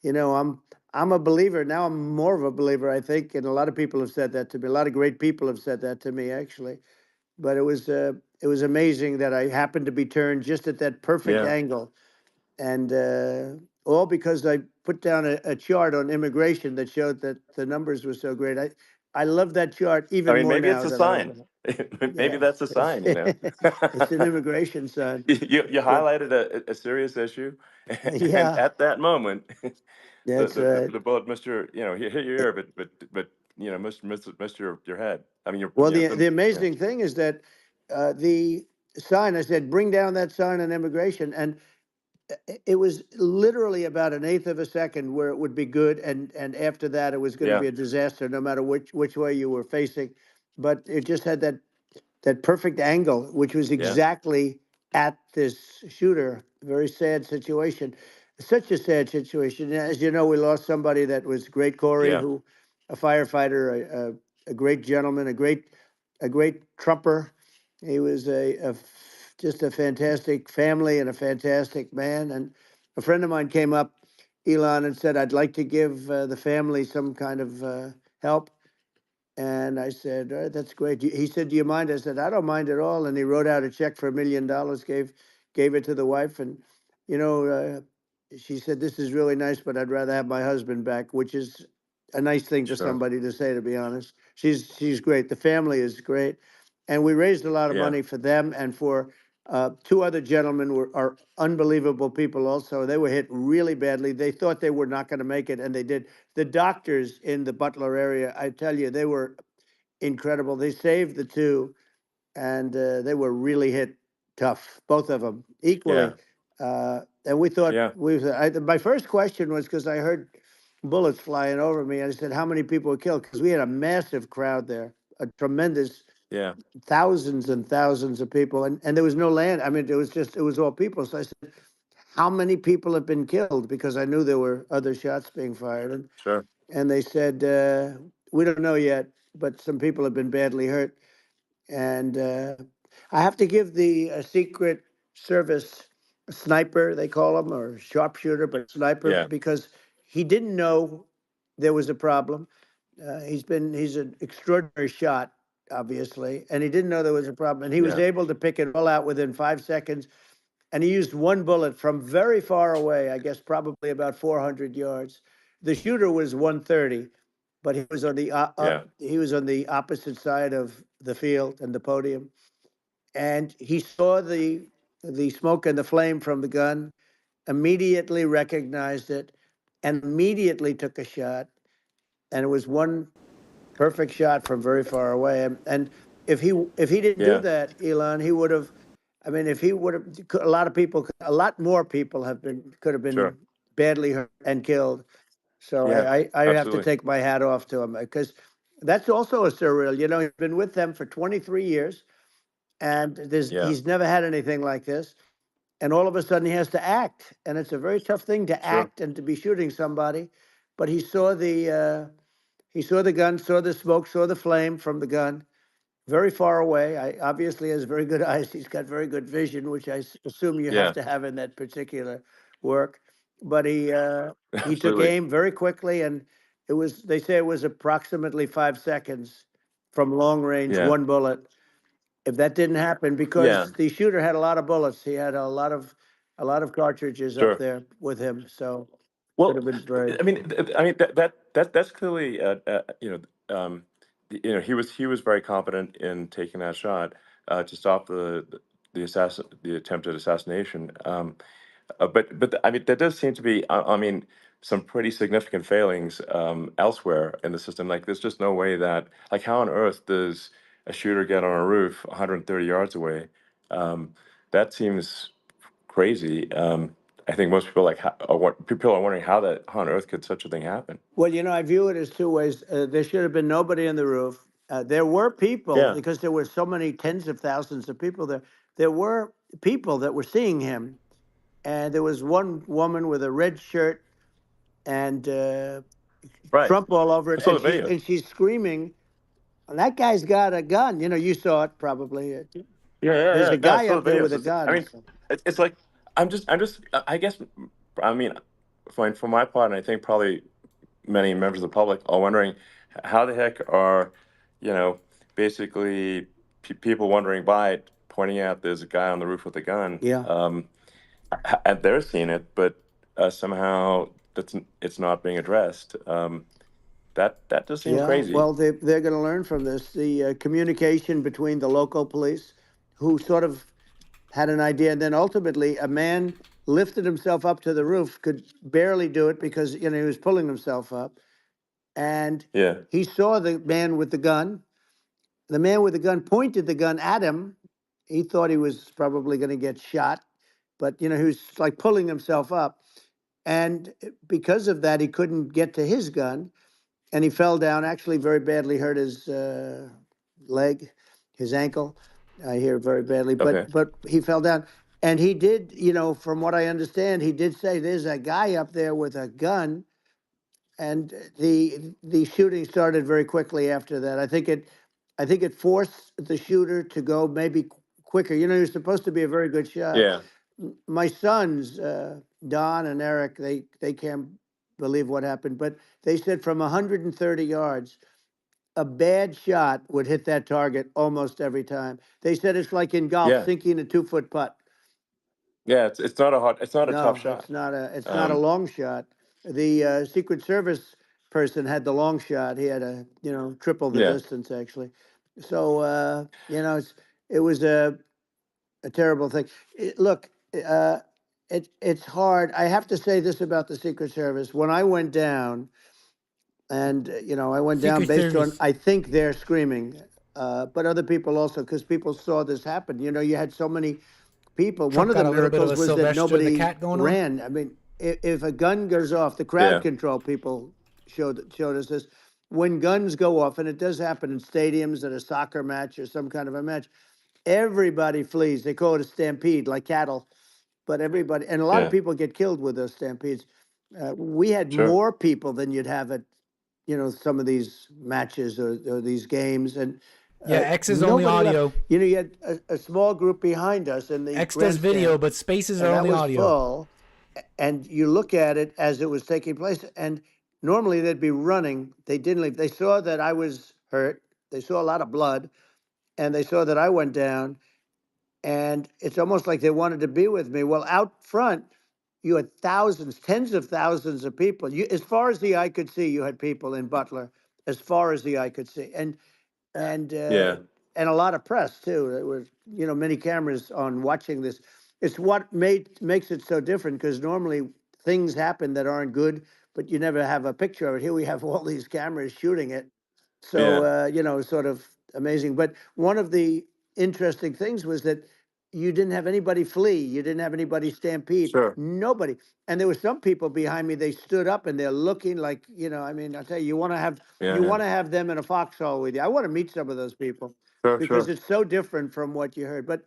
I'm a believer now. I'm more of a believer, I think, and a lot of people have said that to me. A lot of great people have said that to me, actually. But it was amazing that I happened to be turned just at that perfect angle, and all because I put down a chart on immigration that showed that the numbers were so great. I love that chart
I
even
mean,
more
maybe it's
now
a
than I
sign.
ever.
Maybe
Yeah,
that's a sign, you know.
it's an immigration sign.
You
But
highlighted a serious issue, and
yeah,
at that moment,
that's right.
the bullet missed your, you know, hit your ear, but you know, missed your head. I mean,
Well,
you know,
the
yeah,
amazing thing is that the sign, I said, bring down that sign on immigration. And it was literally about an eighth of a second where it would be good. And after that, it was going to
yeah,
be a disaster, no matter which way you were facing. But it just had that perfect angle, which was
yeah,
exactly at this shooter. Very sad situation. Such a sad situation. As you know, we lost somebody that was great, Corey,
yeah,
who, a firefighter, a great gentleman, a great trumper. He was just a fantastic family and a fantastic man. And a friend of mine came up, Elon, and said, "I'd like to give the family some kind of help." And I said, "All right, that's great." He said, "Do you mind?" I said, "I don't mind at all." And he wrote out a check for $1 million, gave it to the wife. And, you know, she said, "This is really nice, but I'd rather have my husband back," which is a nice thing for
sure,
somebody to say, to be honest. She's great. The family is great. And we raised a lot of
yeah,
money for them and for two other gentlemen are unbelievable people also. They were hit really badly. They thought they were not going to make it, and they did. The doctors in the Butler area, I tell you, they were incredible. They saved the two, and they were really hit tough, both of them
yeah,
equally. And we thought
yeah,
my first question was because I heard bullets flying over me. I said, "How many people were killed?" Because we had a massive crowd there, a tremendous
yeah,
thousands and thousands of people, and there was no land. I mean, it was all people. So I said, "How many people have been killed?" Because I knew there were other shots being fired,
sure,
and they said, "We don't know yet, but some people have been badly hurt." And I have to give the Secret Service sniper, they call him, or sharpshooter, but sniper,
yeah,
because he didn't know there was a problem. He's an extraordinary shot, obviously, and he didn't know there was a problem. And he was
yeah,
able to pick it all out within 5 seconds. And he used one bullet from very far away, I guess probably about 400 yards. The shooter was 130, but he was on
yeah,
he was on the opposite side of the field and the podium, and he saw the smoke and the flame from the gun, immediately recognized it, and immediately took a shot. And it was one perfect shot from very far away. And if he didn't do
yeah,
that, Elon, he would have. I mean, if he would have, a lot of people, a lot more people could have been
sure,
badly hurt and killed. So
yeah,
I have to
absolutely,
take my hat off to him because that's also a surreal. You know, he's been with them for 23 years, and
yeah,
he's never had anything like this. And all of a sudden, he has to act, and it's a very tough thing to
sure,
act and to be shooting somebody. But he saw the gun, saw the smoke, saw the flame from the gun, very far away. I obviously has very good eyes. He's got very good vision, which assume you have
yeah,
to have in that particular work. But he took
absolutely,
aim very quickly, and they say it was approximately 5 seconds from long range,
yeah,
one bullet. If that didn't happen,
yeah,
because the shooter had a lot of bullets, he had a lot of cartridges up
sure.
there with him, so could
Well,
have been very.
I mean that's clearly you know, he was very confident in taking that shot to stop the attempted assassination. But I mean, there does seem to be, I mean, some pretty significant failings elsewhere in the system. Like, there's just no way that, like, how on earth does a shooter get on a roof 130 yards away? That seems crazy. I think most people people are wondering how on earth could such a thing happen?
Well, you know, I view it as two ways. There should have been nobody on the roof. There were people,
Yeah,
because there were so many tens of thousands of people there. There were people that were seeing him, and there was one woman with a red shirt and
right.
Trump all over
I
it,
saw the video.
and she's screaming, "That guy's got a gun!" You know, you saw it probably.
Yeah, yeah,
There's
yeah.
a
No, I
guy
saw
up
the
there
videos.
with a
I
gun.
mean, it's like I guess, I mean, for my part, and I think probably many members of the public are wondering how the heck are, you know, basically people wondering by it, pointing out there's a guy on the roof with a gun,
Yeah.
and they're seeing it, but somehow it's not being addressed. That just seems
Yeah,
crazy.
well, they're going to learn from this. The communication between the local police, who sort of had an idea, and then ultimately a man lifted himself up to the roof, could barely do it because he was pulling himself up, and
Yeah.
he saw the man with the gun. The man with the gun pointed the gun at him. He thought he was probably going to get shot, but he was like pulling himself up, and because of that, he couldn't get to his gun, and he fell down. Actually, very badly hurt his leg, his ankle. I hear very badly,
Okay.
but he fell down, and he did. From what I understand, he did say there's a guy up there with a gun, and the shooting started very quickly after that. I think it forced the shooter to go maybe quicker. He was supposed to be a very good shot.
Yeah.
My sons, Don and Eric, they can't believe what happened, but they said from 130 yards, a bad shot would hit that target almost every time. They said it's like in golf,
Yeah.
sinking a 2-foot putt.
Yeah. It's not a tough
No,
shot.
it's not a long shot. The Secret Service person had the long shot. He had triple the
Yeah.
distance actually. So it was a terrible thing. Look, it's hard. I have to say this about the Secret Service. When I went down, and I went down
Secret
based on,
Service.
I think they're screaming, but other people also, because people saw this happen. You had so many people. One
Trump
of the
got a little bit of
miracles
a
was that
Sylvester the
nobody
Cat going on.
ran. I mean, if a gun goes off, the crowd
Yeah.
control people showed us this. When guns go off, and it does happen in stadiums at a soccer match or some kind of a match, everybody flees. They call it a stampede, like cattle. But everybody, and a lot of
Yeah.
people get killed with those stampedes. We had
Sure.
more people than you'd have at, some of these matches or these games, and
Yeah, X is only
nobody left.
audio.
You had a small group behind us in the
X does
grandstand,
video, but spaces are
and that
only
was
audio.
full. And you look at it as it was taking place, and normally they'd be running. They didn't leave. They saw that I was hurt. They saw a lot of blood, and they saw that I went down, and it's almost like they wanted to be with me. Well, out front, you had thousands, tens of thousands of people. As far as the eye could see, you had people in Butler, as far as the eye could see, and
Yeah.
and a lot of press too. There was many cameras on watching this. It's what makes it so different, because normally things happen that aren't good, but you never have a picture of it. Here we have all these cameras shooting it. So,
Yeah.
sort of amazing. But one of the interesting things was that you didn't have anybody flee. You didn't have anybody stampede.
Sure.
Nobody. And there were some people behind me. They stood up and they're looking like, I mean, I'll tell you, you want to have
Yeah.
you
Yeah.
want to have them in a foxhole with you. I want to meet some of those people
Sure.
because
Sure.
it's so different from what you heard. But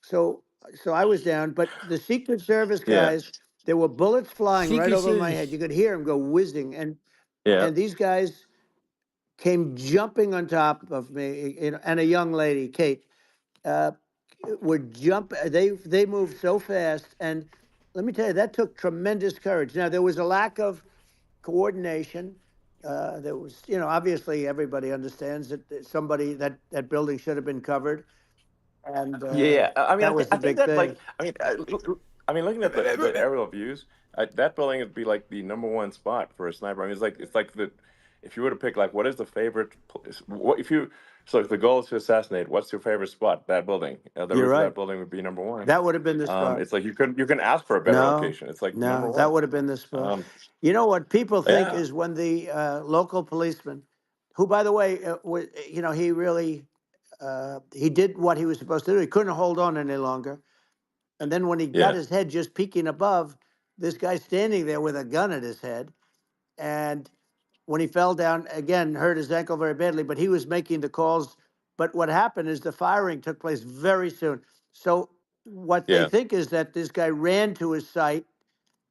so I was down. But the Secret Service
Yeah.
guys, there were bullets flying right
Secret
over my
Service.
head. You could hear them go whizzing,
Yeah.
and these guys came jumping on top of me, and a young lady, Kate, would jump. They moved so fast, and let me tell you, that took tremendous courage. Now there was a lack of coordination. There was, obviously everybody understands that somebody that building should have been covered, and
Yeah. I mean,
that was
I
the
think
big
that
thing.
I mean, looking at the aerial views, that building would be like the number one spot for a sniper. I mean, it's like if you were to pick like what is the favorite what if you so if the goal is to assassinate, what's your favorite spot? That building. The
You're
roof of
right.
that building would be number one.
That would have been the spot.
It's like you can ask for a better
No,
location. It's like number
no, that
one.
would have been the spot.
Um,
You know what people think
yeah.
is when the local policeman, who, by the way, he really he did what he was supposed to do. He couldn't hold on any longer. And then when he got
Yeah.
his head just peeking above, this guy standing there with a gun at his head. And when he fell down, again, hurt his ankle very badly, but he was making the calls. But what happened is the firing took place very soon. So what they
Yeah.
think is that this guy ran to his site,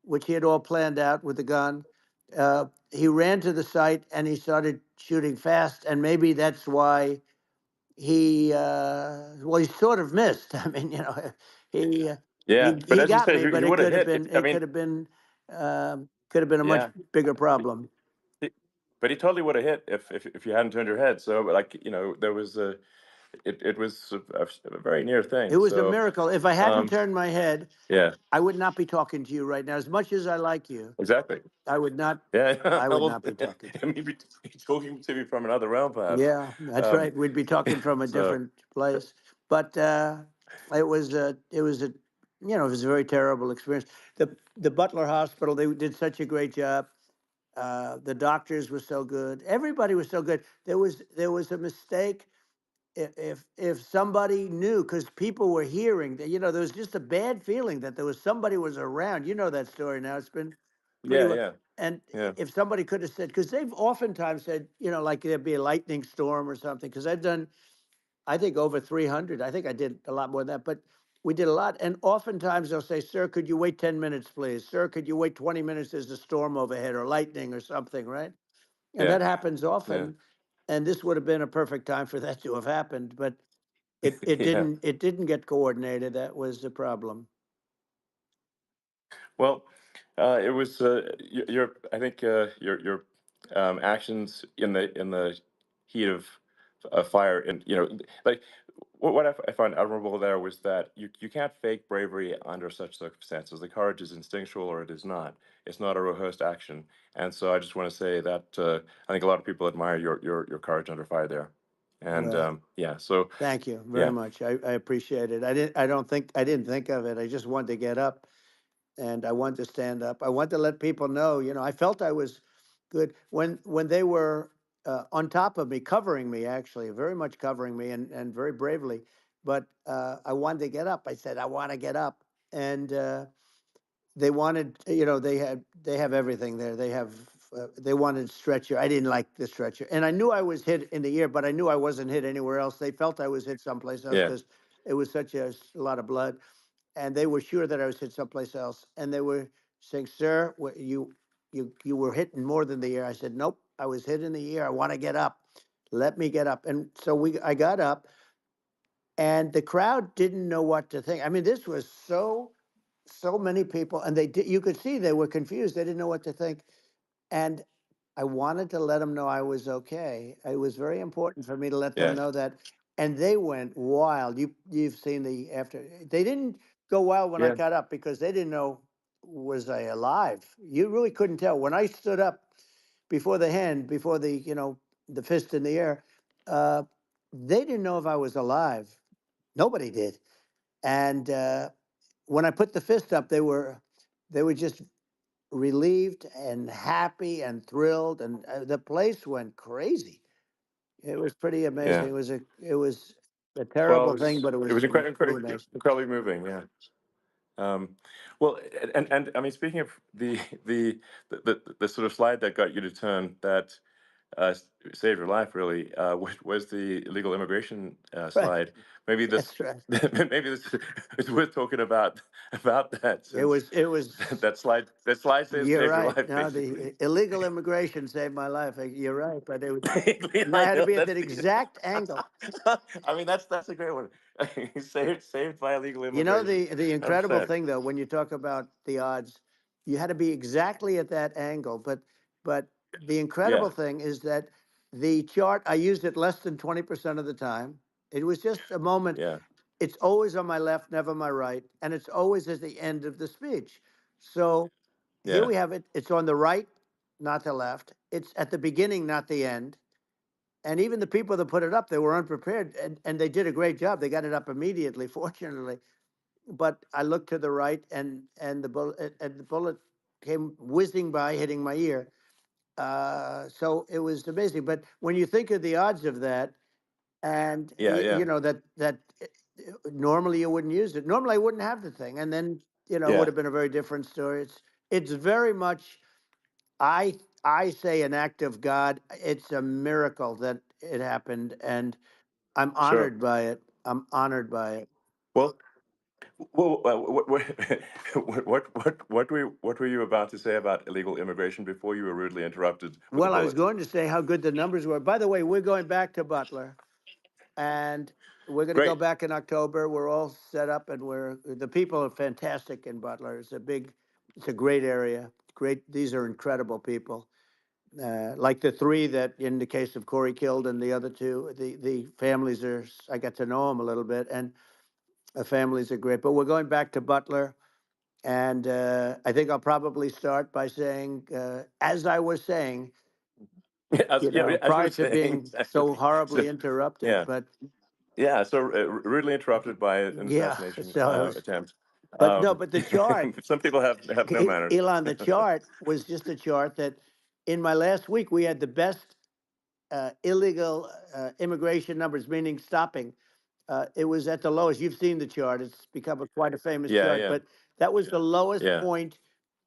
which he had all planned out with the gun. He ran to the site and he started shooting fast. And maybe that's why he sort of missed. I mean, he uh,
Yeah.
he
But
he
as you
got
said,
me, but
he
it
would have
could have
hit.
been
I mean,
a much
yeah.
bigger problem.
But he totally would have hit if you hadn't turned your head. So like there was it was a very near thing.
It was a
So,
miracle. If I hadn't
um,
turned my head,
yeah,
I would not be talking to you right now. As much as I like you,
exactly.
I would not.
Yeah,
I would
well,
not be talking to
I
you.
mean, be talking to me from another realm, perhaps.
Yeah, that's
Um,
right. We'd be talking from a
so,
different place. But it was a it was a very terrible experience. The Butler Hospital, they did such a great job. The doctors were so good. Everybody was so good. There was a mistake. If somebody knew, because people were hearing that, there was just a bad feeling that there was somebody was around. You know that story now. It's been pretty
yeah,
well.
yeah,
And
yeah,
if somebody could have said, because they've oftentimes said, like there'd be a lightning storm or something. Because I've done, I think over 300. I think I did a lot more than that, but we did a lot. And oftentimes they'll say, "Sir, could you wait 10 minutes, please? Sir, could you wait 20 minutes? There's a storm overhead or lightning or something," right? And
yeah,
that happens
yeah,
often. And this would have been a perfect time for that to have happened, but it
yeah.
didn't get coordinated. That was the problem.
Well, it was your. I think your actions in the heat of fire, and like what I find admirable there was that you can't fake bravery under such circumstances. The courage is instinctual, or it is not. It's not a rehearsed action. And so I just want to say that I think a lot of people admire your courage under fire there. And
Well,
yeah, so
thank you very
yeah,
much. I appreciate it. I didn't think of it. I just wanted to get up and I wanted to stand up. I wanted to let people know, I felt I was good when they were on top of me, covering me, actually, very much covering me and very bravely. But I wanted to get up. I said, I want to get up. And they wanted, they have everything there. They wanted stretcher. I didn't like the stretcher. And I knew I was hit in the ear, but I knew I wasn't hit anywhere else. They felt I was hit someplace else
yeah,
because it was such a lot of blood, and they were sure that I was hit someplace else. And they were saying, "Sir, you were hit in more than the ear." I said, "Nope, I was hit in the ear. I want to get up. Let me get up." And so I got up, and the crowd didn't know what to think. I mean, this was so many people, and you could see they were confused. They didn't know what to think, and I wanted to let them know I was okay. It was very important for me to let them
yeah,
know that, and they went wild. You've seen the after. They didn't go wild when I
yeah,
got up because they didn't know, was I alive. You really couldn't tell when I stood up before the fist in the air. Uh, they didn't know if I was alive. Nobody did. And when I put the fist up, they were just relieved and happy and thrilled, and the place went crazy. It was pretty
yeah.
amazing. It was a
Well,
terrible thing, but it
it
was
was
really nice.
incredibly moving. Yeah. Um, well, and I mean, speaking of the sort of slide that got you to turn that saved your life, really, was the illegal immigration
Right,
slide. Maybe this,
that's right.
maybe this is worth talking about that,
It
since
was. It was.
that slide
You're
saved your
right.
life,
No,
basically.
the illegal immigration saved my life. You're right, but and I
I
had to
know
be at
that's
that exact angle.
I mean, that's a great one. Saved by illegal
You know
immigration.
the incredible
100%.
thing though, when you talk about the odds, you had to be exactly at that angle. But the
Yeah,
incredible thing is that the chart I used it less than 20% of the time. It was just a moment.
yeah,
It's always on my left, never my right, and it's always at the end of the speech. So here
yeah,
we have it. It's on the right, not the left. It's at the beginning, not the end. And even the people that put it up, they were unprepared, and they did a great job. They got it up immediately, fortunately. But I looked to the right, and the bullet came whizzing by, hitting my ear. So it was amazing. But when you think of the odds of that, and
yeah, yeah,
normally you wouldn't use it. Normally I wouldn't have the thing, and then it would
yeah,
have been a very different story. It's very much, I I say, an act of God. It's a miracle that it happened, and I'm
sure.
honored by it. I'm honored by it.
Well, what were you about to say about illegal immigration before you were rudely interrupted with a
Well, I was
bullet?
going to say how good the numbers were. By the way, we're going back to Butler, and we're going to go
Great.
back in October. We're all set up, and the people are fantastic in Butler. It's a great area. Great. These are incredible people. like the three that, in the case of Corey killed, and the other two, the families are. I got to know them a little bit, and the families are great. But we're going back to Butler, and I think I'll probably start by saying, as I was saying,
As,
you
yeah,
know,
as you were
prior to
saying,
being
exactly.
so horribly
So,
interrupted,
yeah,
but
yeah. So rudely interrupted by an
yeah,
assassination
so it was,
attempt.
but no, but the chart,
Some people have no manners.
Elon, the chart was just a chart that in my last week, we had the best illegal immigration numbers, meaning stopping. It was at the lowest. You've seen the chart. It's become quite a famous
Yeah,
chart,
yeah,
but that was the lowest
yeah.
point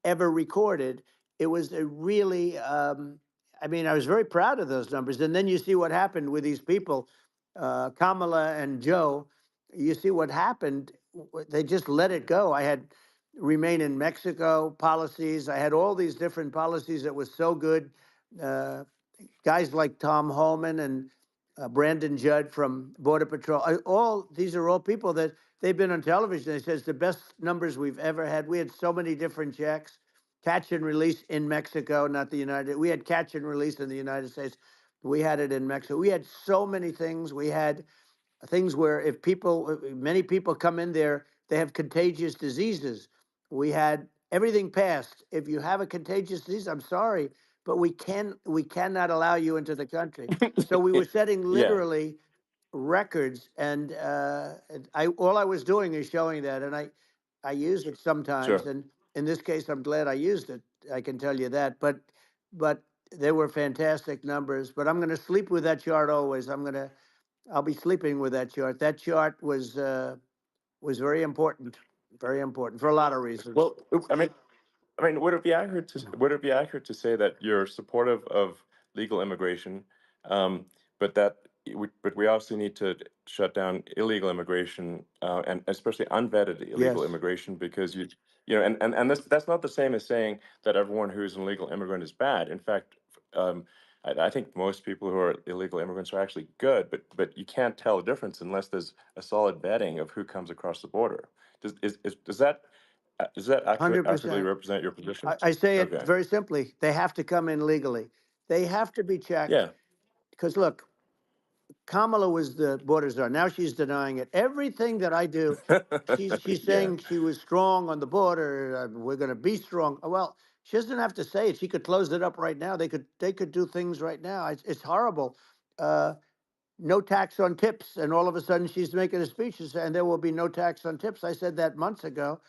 ever recorded. It was a really, I mean, I was very proud of those numbers. And then you see what happened with these people, Kamala and Joe. You see what happened. They just let it go. I had remain in Mexico policies. I had all these different policies that was so good. Uh, Guys like Tom Holman and Brandon Judd from Border Patrol. All these are all people that they've been on television. They says the best numbers we've ever had. We had so many different checks, catch and release in Mexico, not the United. We had catch and release in the United States. We had it in Mexico. We had so many things. We had things where if people, many people come in there, they have contagious diseases. We had everything passed. If you have a contagious disease, I'm sorry, but we cannot allow you into the country. So we were setting
Yeah,
literally records, and I all I was doing is showing that, and I use it sometimes,
sure.
and in this case, I'm glad I used it. I can tell you that, but they were fantastic numbers. But I'm going to sleep with that chart always. I'll be sleeping with that chart. That chart was very important for a lot of reasons.
Well, I mean, would it be accurate to say that you're supportive of legal immigration, but that but we also need to shut down illegal immigration, and especially unvetted illegal
Yes,
immigration, because you know, and that's not the same as saying that everyone who's an illegal immigrant is bad. In fact, I think most people who are illegal immigrants are actually good, but you can't tell the difference unless there's a solid vetting of who comes across the border. Does that accurately
100%.
represent your position?
I say it
Okay.
very simply. They have to come in legally. They have to be checked
Yeah.
because look, Kamala was the border czar. Now she's denying it. Everything that I do, she's
Yeah.
saying she was strong on the border. We're going to be strong. Well, she doesn't have to say it. She could close it up right now. They could do things right now. It's horrible. Uh, no tax on tips, and all of a sudden she's making a speech and there will be no tax on tips. I said that months ago.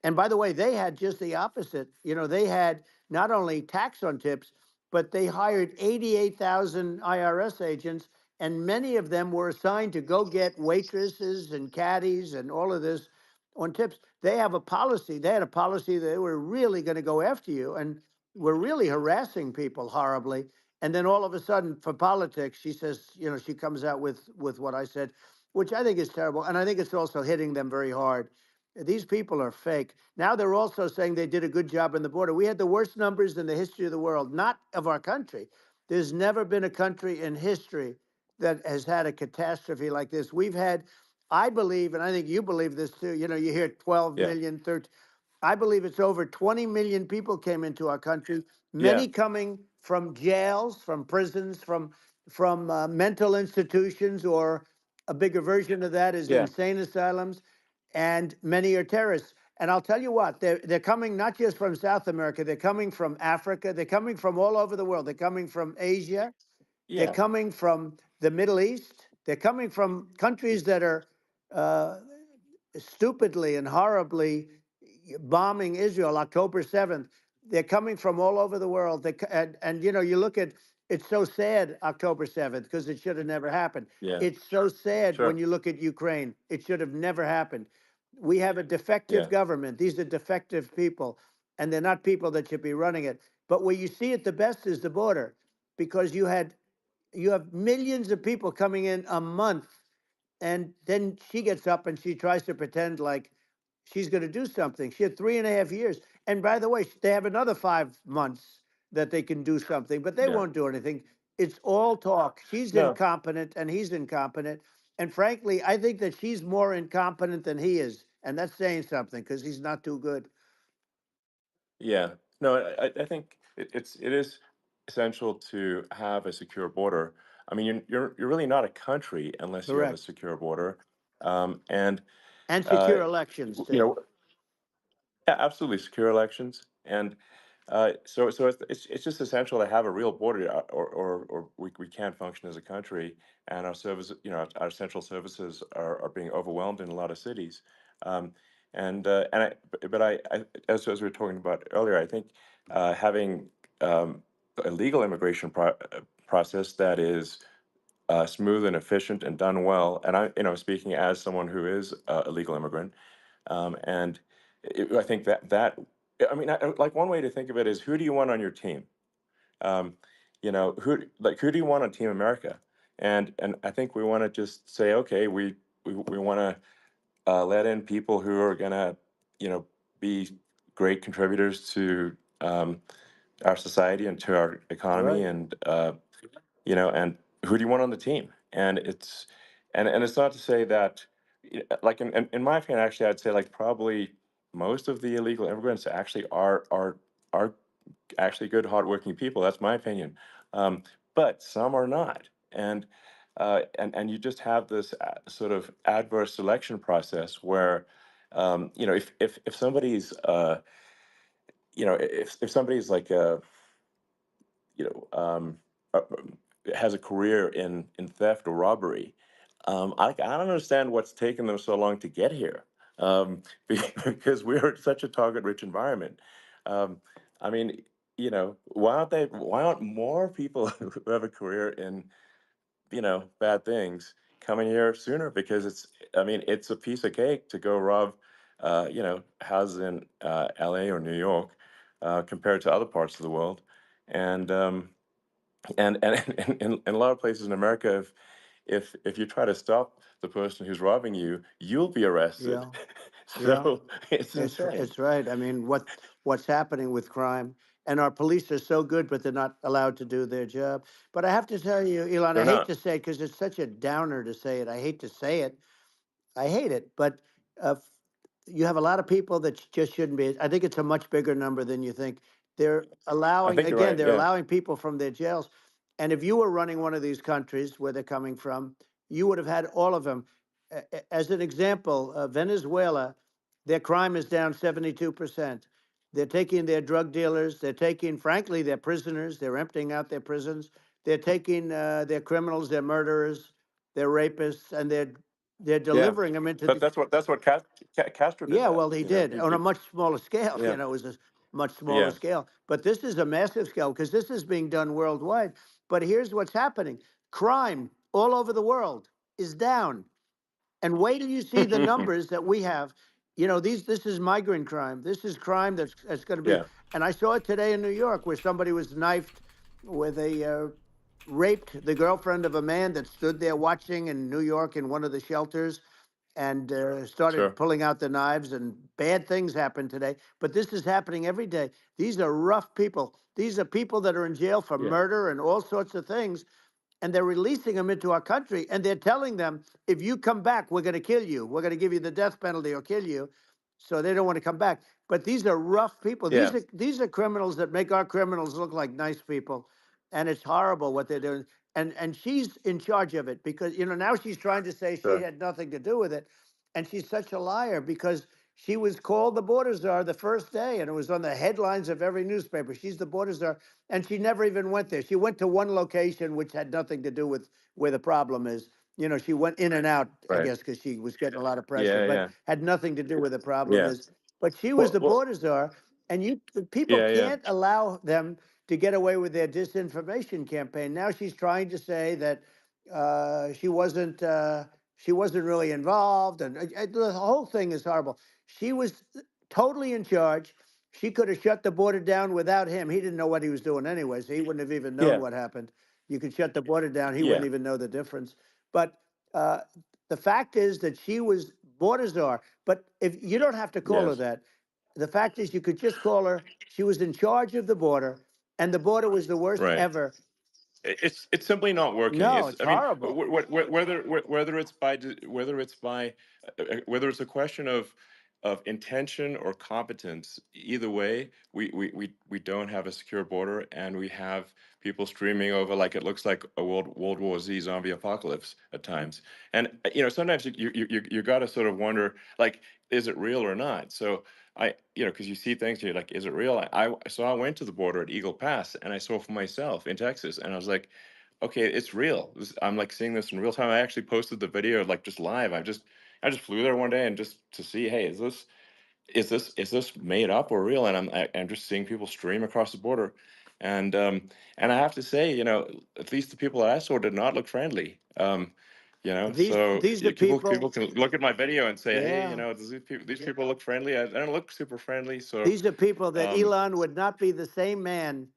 And by the way, they had just the opposite. You know, they had not only tax on tips, but they hired 88,000 IRS agents, and many of them were assigned to go get waitresses and caddies and all of this on tips. They have a policy. They had a policy that they were really going to go after you and were really harassing people horribly. And then all of a sudden, for politics, she says, you know, she comes out with what I said, which I think is terrible. And I think it's also hitting them very hard. These people are fake. Now they're also saying they did a good job on the border. We had the worst numbers in the history of the world, not of our country. There's never been a country in history that has had a catastrophe like this. We've had, I believe, and I think you believe this too, you know, you hear 12
Yeah.
million, 13. I believe it's over 20 million people came into our country,
Yeah.
many coming from jails, from prisons, from mental institutions, or a bigger version of that is
Yeah.
insane asylums, and many are terrorists. And I'll tell you what, they're coming not just from South America, they're coming from Africa, they're coming from all over the world. They're coming from Asia, they're
Yeah.
coming from the Middle East, they're coming from countries that are uh, stupidly and horribly bombing Israel October 7th. They're coming from all over the world. And you know, you look at, it's so sad October 7th because it should have never happened.
Yeah.
It's so sad when
Sure.
you look at Ukraine. It should have never happened. We have a defective
Yeah.
government. These are defective people, and they're not people that should be running it. But where you see it the best is the border, because you have millions of people coming in a month, and then she gets up and she tries to pretend like she's going to do something. She had 3.5 years. And by the way, they have another 5 months that they can do something, but they
Yeah.
won't do anything. It's all talk. She's
No.
incompetent and he's incompetent. And frankly, I think that she's more incompetent than he is. And that's saying something because he's not too good.
Yeah. No, I think it is essential to have a secure border. I mean, you're really not a country unless you have a
Correct.
secure border, and
And
uh,
secure elections
you
too.
know, yeah, absolutely secure elections, and so it's just essential to have a real border, or we can't function as a country, and our service, our essential services are being overwhelmed in a lot of cities, and as we were talking about earlier, I think having a legal immigration process that is smooth and efficient and done well, and speaking as someone who is a legal immigrant, and I think I mean, like one way to think of it is, who do you want on your team? Um, who do you want on Team America? And I think we want to just say, okay, we want to let in people who are gonna, be great contributors to our society and to our economy,
Right.
and who do you want on the team? And it's not to say that, like in my opinion, actually, I'd say like probably most of the illegal immigrants actually are actually good, hardworking people. That's my opinion. But some are not, and you just have this sort of adverse selection process where, if somebody's if somebody's like you know, um, has a career in theft or robbery, I don't understand what's taken them so long to get here, because we're such a target-rich environment. Um, I mean, why aren't more people who have a career in, bad things coming here sooner? Because I mean, it's a piece of cake to go rob, houses in LA or New York, compared to other parts of the world. And in a lot of places in America, if you try to stop the person who's robbing you, you'll be arrested.
Yeah. Yeah.
So it's insane.
It's right. I mean, what's happening with crime, and our police are so good, but they're not allowed to do their job. But I have to tell you, Elon, I
They're
hate
not.
to say it because it's such a downer to say it. I hate to say it. I hate it, but uh, f- you have a lot of people that just shouldn't be. I think it's a much bigger number than you think. They're
I
allowing,
think you're
again,
right.
they're
Yeah.
allowing people from their jails. And if you were running one of these countries where they're coming from, you would have had all of them. As an example, Venezuela, their crime is down 72%. They're taking their drug dealers, they're taking, frankly, their prisoners, they're emptying out their prisons. They're taking their criminals, their murderers, their rapists, and they're
Yeah.
delivering them into
But
the.
that's what Castro did
Yeah,
that.
well, he did on a much smaller scale.
Yeah.
It was a much smaller
Yeah.
scale. But this is a massive scale because this is being done worldwide. But here's what's happening: crime all over the world is down. And wait till you see the numbers that we have. This is migrant crime. This is crime that's going to be.
Yeah.
And I saw it today in New York where somebody was knifed where they raped the girlfriend of a man that stood there watching in New York in one of the shelters and started
Sure.
pulling out the knives, and bad things happened today. But this is happening every day. These are rough people. These are people that are in jail for
Yeah.
murder and all sorts of things, and they're releasing them into our country, and they're telling them, if you come back, we're going to kill you. We're going to give you the death penalty or kill you. So they don't want to come back. But these are rough people.
Yeah.
These are criminals that make our criminals look like nice people, and it's horrible what they're doing. And she's in charge of it because now she's trying to say she
Sure.
had nothing to do with it, and she's such a liar because she was called the border czar the first day, and it was on the headlines of every newspaper. She's the border czar, and she never even went there. She went to one location which had nothing to do with where the problem is. She went in and out, I
Right.
guess, because she was getting a lot of pressure,
Yeah.
but
Yeah.
had nothing to do where the problem
Yeah.
is. But she was
Well.
the
Well.
border czar, and the people
Yeah. Yeah.
can't allow them to get away with their disinformation campaign. Now she's trying to say that she wasn't really involved, and the whole thing is horrible. She was totally in charge. She could have shut the border down without him. He didn't know what he was doing anyway, so he wouldn't have even known
Yeah.
what happened. You could shut the border down. He
Yeah.
wouldn't even know the difference. But uh, the fact is that she was border czar. But if you don't have to call her
Yes.
that, the fact is you could just call her. She was in charge of the border, and the border was the worst
Right.
ever.
It's simply not working.
No,
It's
it's
I mean,
horrible.
whether it's by whether it's a question of of intention or competence. Either way, we don't have a secure border, and we have people streaming over like it looks like a World War Z zombie apocalypse at times. And sometimes you got to sort of wonder, like, is it real or not? So because you see things, you're like, is it real? So I went to the border at Eagle Pass, and I saw for myself in Texas, and I was like, okay, it's real. I'm like seeing this in real time. I actually posted the video like just live. I just flew there one day and just to see, hey, is this made up or real? And I'm just seeing people stream across the border, and I have to say, at least the people that I saw did not look friendly. So
These are
people
people.
can look at my video and say, hey,
Yeah.
these people look friendly. I don't look super friendly. So
These are people that
um,
Elon would not be the same man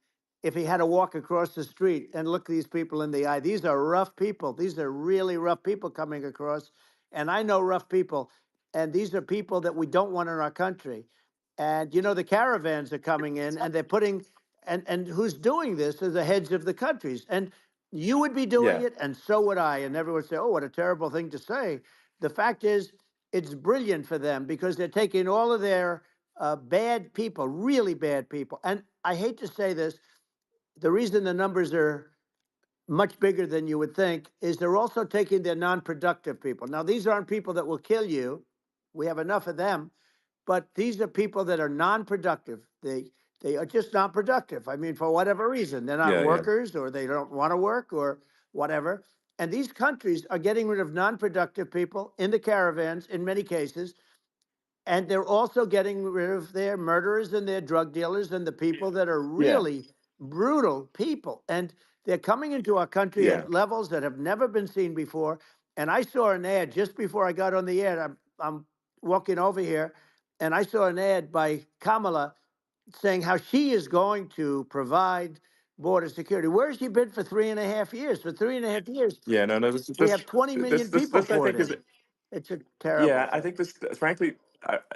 if he had to walk across the street and look these people in the eye. These are rough people. These are really rough people coming across. And I know rough people. And these are people that we don't want in our country. And the caravans are coming in and they're putting, and who's doing this are the heads of the countries. And you would be doing
yeah,
it, and so would I. And everyone would say, oh, what a terrible thing to say. The fact is, it's brilliant for them because they're taking all of their bad people, really bad people. And I hate to say this, the reason the numbers are much bigger than you would think is they're also taking their non-productive people. Now, these aren't people that will kill you. We have enough of them, but these are people that are non-productive. They are just not productive. I mean, for whatever reason, they're not
yeah.
workers or they don't want to work or whatever. And these countries are getting rid of non-productive people in the caravans in many cases, and they're also getting rid of their murderers and their drug dealers and the people that are
Yeah,
really brutal people. And they're coming into our country
yeah.
at levels that have never been seen before. And I saw an ad just before I got on the air. I'm walking over here, and I saw an ad by Kamala saying how she is going to provide border security. Where has she been for 3.5 years? For 3.5 years,
Yeah, no, this
we have 20 million people
I
poured
think
in.
is
It's a terrible
yeah, I
thing.
think this, frankly,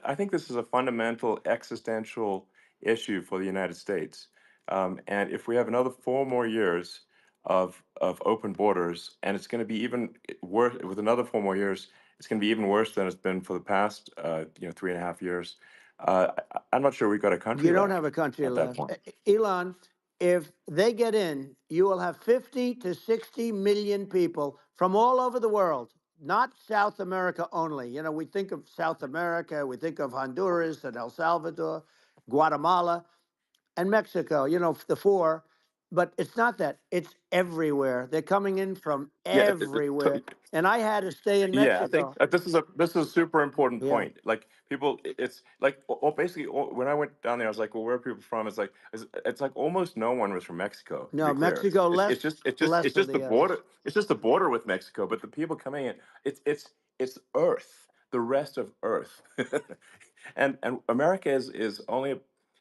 I think this is a fundamental existential issue for the United States. And if we have another 4 more years of open borders, and it's going to be even worse with another 4 more years, it's going to be even worse than it's been for the past, 3.5 years. I'm not sure we've got a country
You don't have
left
a country
at that
left.
point.
Elon, if they get in, you will have 50 to 60 million people from all over the world, not South America only. We think of South America, we think of Honduras and El Salvador, Guatemala, and Mexico, the four. But it's not that. It's everywhere. They're coming in from
Yeah,
everywhere. And I had to stay in
yeah, I think
Mexico.
this is a super important
Yeah.
point. Like people, it's like basically when I went down there, I was like, well, where are people from? It's like almost no one was from Mexico. To be
No,
clear,
Mexico
it's
less,
it's just it's just
less
it's
than
just the
the others.
border. It's just the border with Mexico. But the people coming in, it's Earth, the rest of Earth, and America is only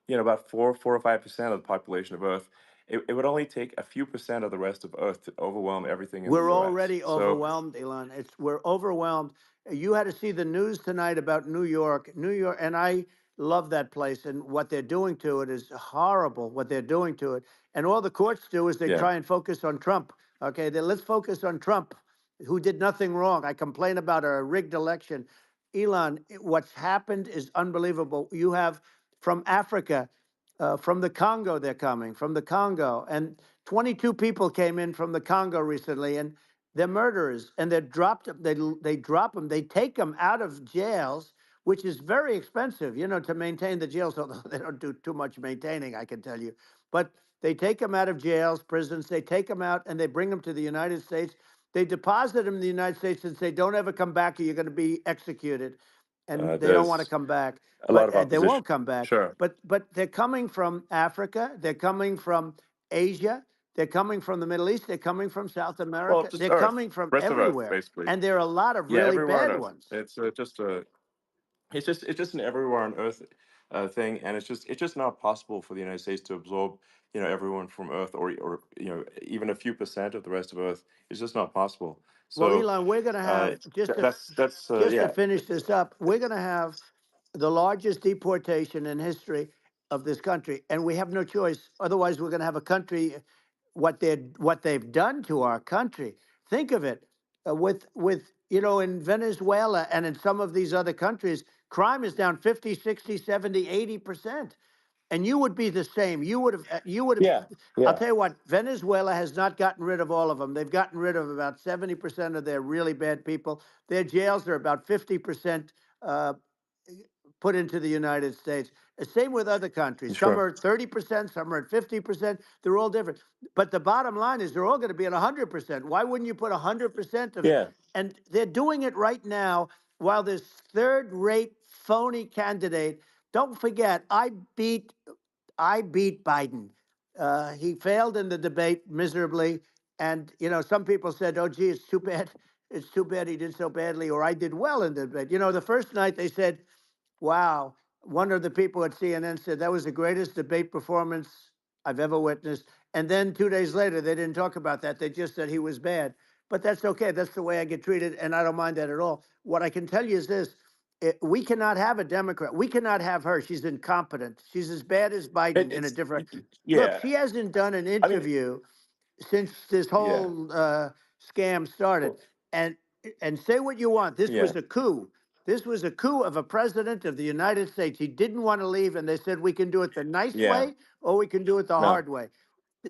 about 4 or 5% of the population of Earth. It would only take a few percent of the rest of Earth to overwhelm everything in the
We're
U.S.
already
So
overwhelmed, Elon. We're overwhelmed. You had to see the news tonight about New York. New York, and I love that place, and what they're doing to it is horrible, what they're doing to it. And all the courts do is they
yeah.
try and focus on Trump. Okay, let's focus on Trump, who did nothing wrong. I complain about a rigged election. Elon, what's happened is unbelievable. You have from Africa, from the Congo, they're coming, from the Congo. And 22 people came in from the Congo recently, and they're murderers, and they're dropped. They drop them. They take them out of jails, which is very expensive, to maintain the jails. Although they don't do too much maintaining, I can tell you. But they take them out of jails, prisons. They take them out, and they bring them to the United States. They deposit them in the United States and say, "Don't ever come back, or you're going to be executed." And they don't want to
There's
come back,
a lot
but
of
they
opposition.
won't come back.
Sure.
But they're coming from Africa. They're coming from Asia. They're coming from the Middle East. They're coming from South
Well,
America.
just
They're
Earth,
coming from
rest of Earth,
everywhere.
basically.
And there are a lot of
Yeah,
really
everywhere on
bad
Earth.
ones.
It's just an everywhere on Earth thing, and it's just not possible for the United States to absorb everyone from Earth, or even a few percent of the rest of Earth. It's just not possible.
Well,
So
Elon, we're going to have, just to
yeah.
finish this up, we're going to have the largest deportation in history of this country, and we have no choice. Otherwise, we're going to have a country, what they've done to our country. Think of it, with in Venezuela and in some of these other countries, Crime is down 50, 60, 70, 80%. And you would be the same. You would have,
Yeah,
I'll
yeah,
tell you what, Venezuela has not gotten rid of all of them. They've gotten rid of about 70% of their really bad people. Their jails are about 50% uh, put into the United States. Same with other countries. Some
sure.
are at 30%, some are at 50%. They're all different. But the bottom line is they're all going to be at 100%. Why wouldn't you put 100% of,
Yeah,
and they're doing it right now while this third-rate phony candidate, don't forget, I beat Biden. He failed in the debate miserably. And, you know, some people said, oh, gee, it's too bad. It's too bad he did so badly, or I did well in the debate. You know, the first night they said, wow, one of the people at CNN said that was the greatest debate performance I've ever witnessed. And then 2 days later, they didn't talk about that. They just said he was bad. But that's okay. That's the way I get treated, and I don't mind that at all. What I can tell you is this. We cannot have a Democrat. We cannot have her. She's incompetent. She's as bad as Biden in a
it's
different. Look,
yeah.
she hasn't done an
I mean,
interview since this
yeah,
whole scam started.
well,
And say what you want. This
yeah,
was a coup. This was a coup of a president of the United States. He didn't want to leave, and they said we can do it the nice
yeah.
way or we can do it the
No,
hard way.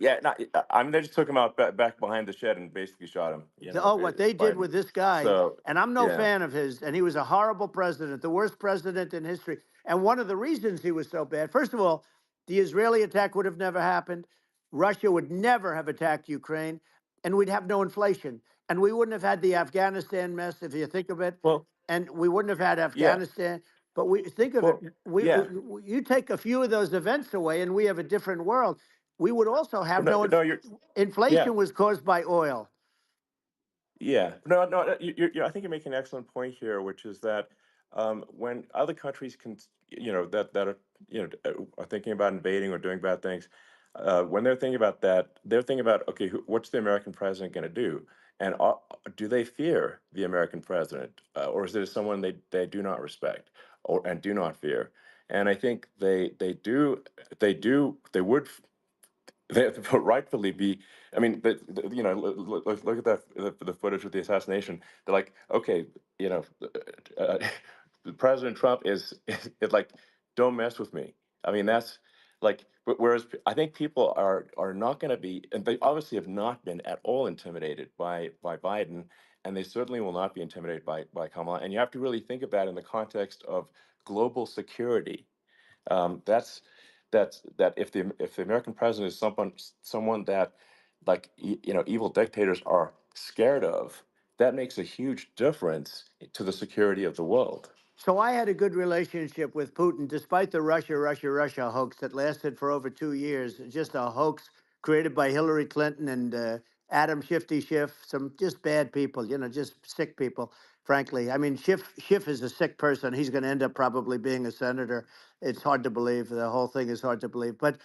yeah. Not, I mean, they just took him out back behind the shed and basically shot him. You know,
Oh, what they did
Biden.
with this guy,
So
and I'm no
yeah,
fan of his, and he was a horrible president, the worst president in history. And one of the reasons he was so bad, first of all, the Israeli attack would have never happened. Russia would never have attacked Ukraine, and we'd have no inflation. And we wouldn't have had the Afghanistan mess, if you think of it.
well,
And we wouldn't have had
yeah,
Afghanistan. But we think of it,
well, yeah.
you take a few of those events away, and we have a different world. We would also have
No,
no
no, you're yeah.
inflation was caused by oil.
Yeah, no, no. I think you're making an excellent point here, which is that when other countries can, that are, are thinking about invading or doing bad things, when they're thinking about that, they're thinking about, okay, what's the American president going to do, and do they fear the American president, or is it someone they do not respect or and do not fear? And I think they would they rightfully be. I mean, look at the footage of the assassination. They're like, okay, you know, uh, President Trump is like, don't mess with me. I mean, that's like, but whereas I think people are not going to be, and they obviously have not been at all intimidated by Biden, and they certainly will not be intimidated by Kamala. And you have to really think of that in the context of global security. That if the American president is someone that, like, evil dictators are scared of, that makes a huge difference to the security of the world.
So I had a good relationship with Putin, despite the Russia hoax that lasted for over 2 years. Just a hoax created by Hillary Clinton and Adam Shifty Schiff, some just bad people, just sick people, frankly. I mean, Schiff is a sick person. He's going to end up probably being a senator. It's hard to believe. The whole thing is hard to believe. But,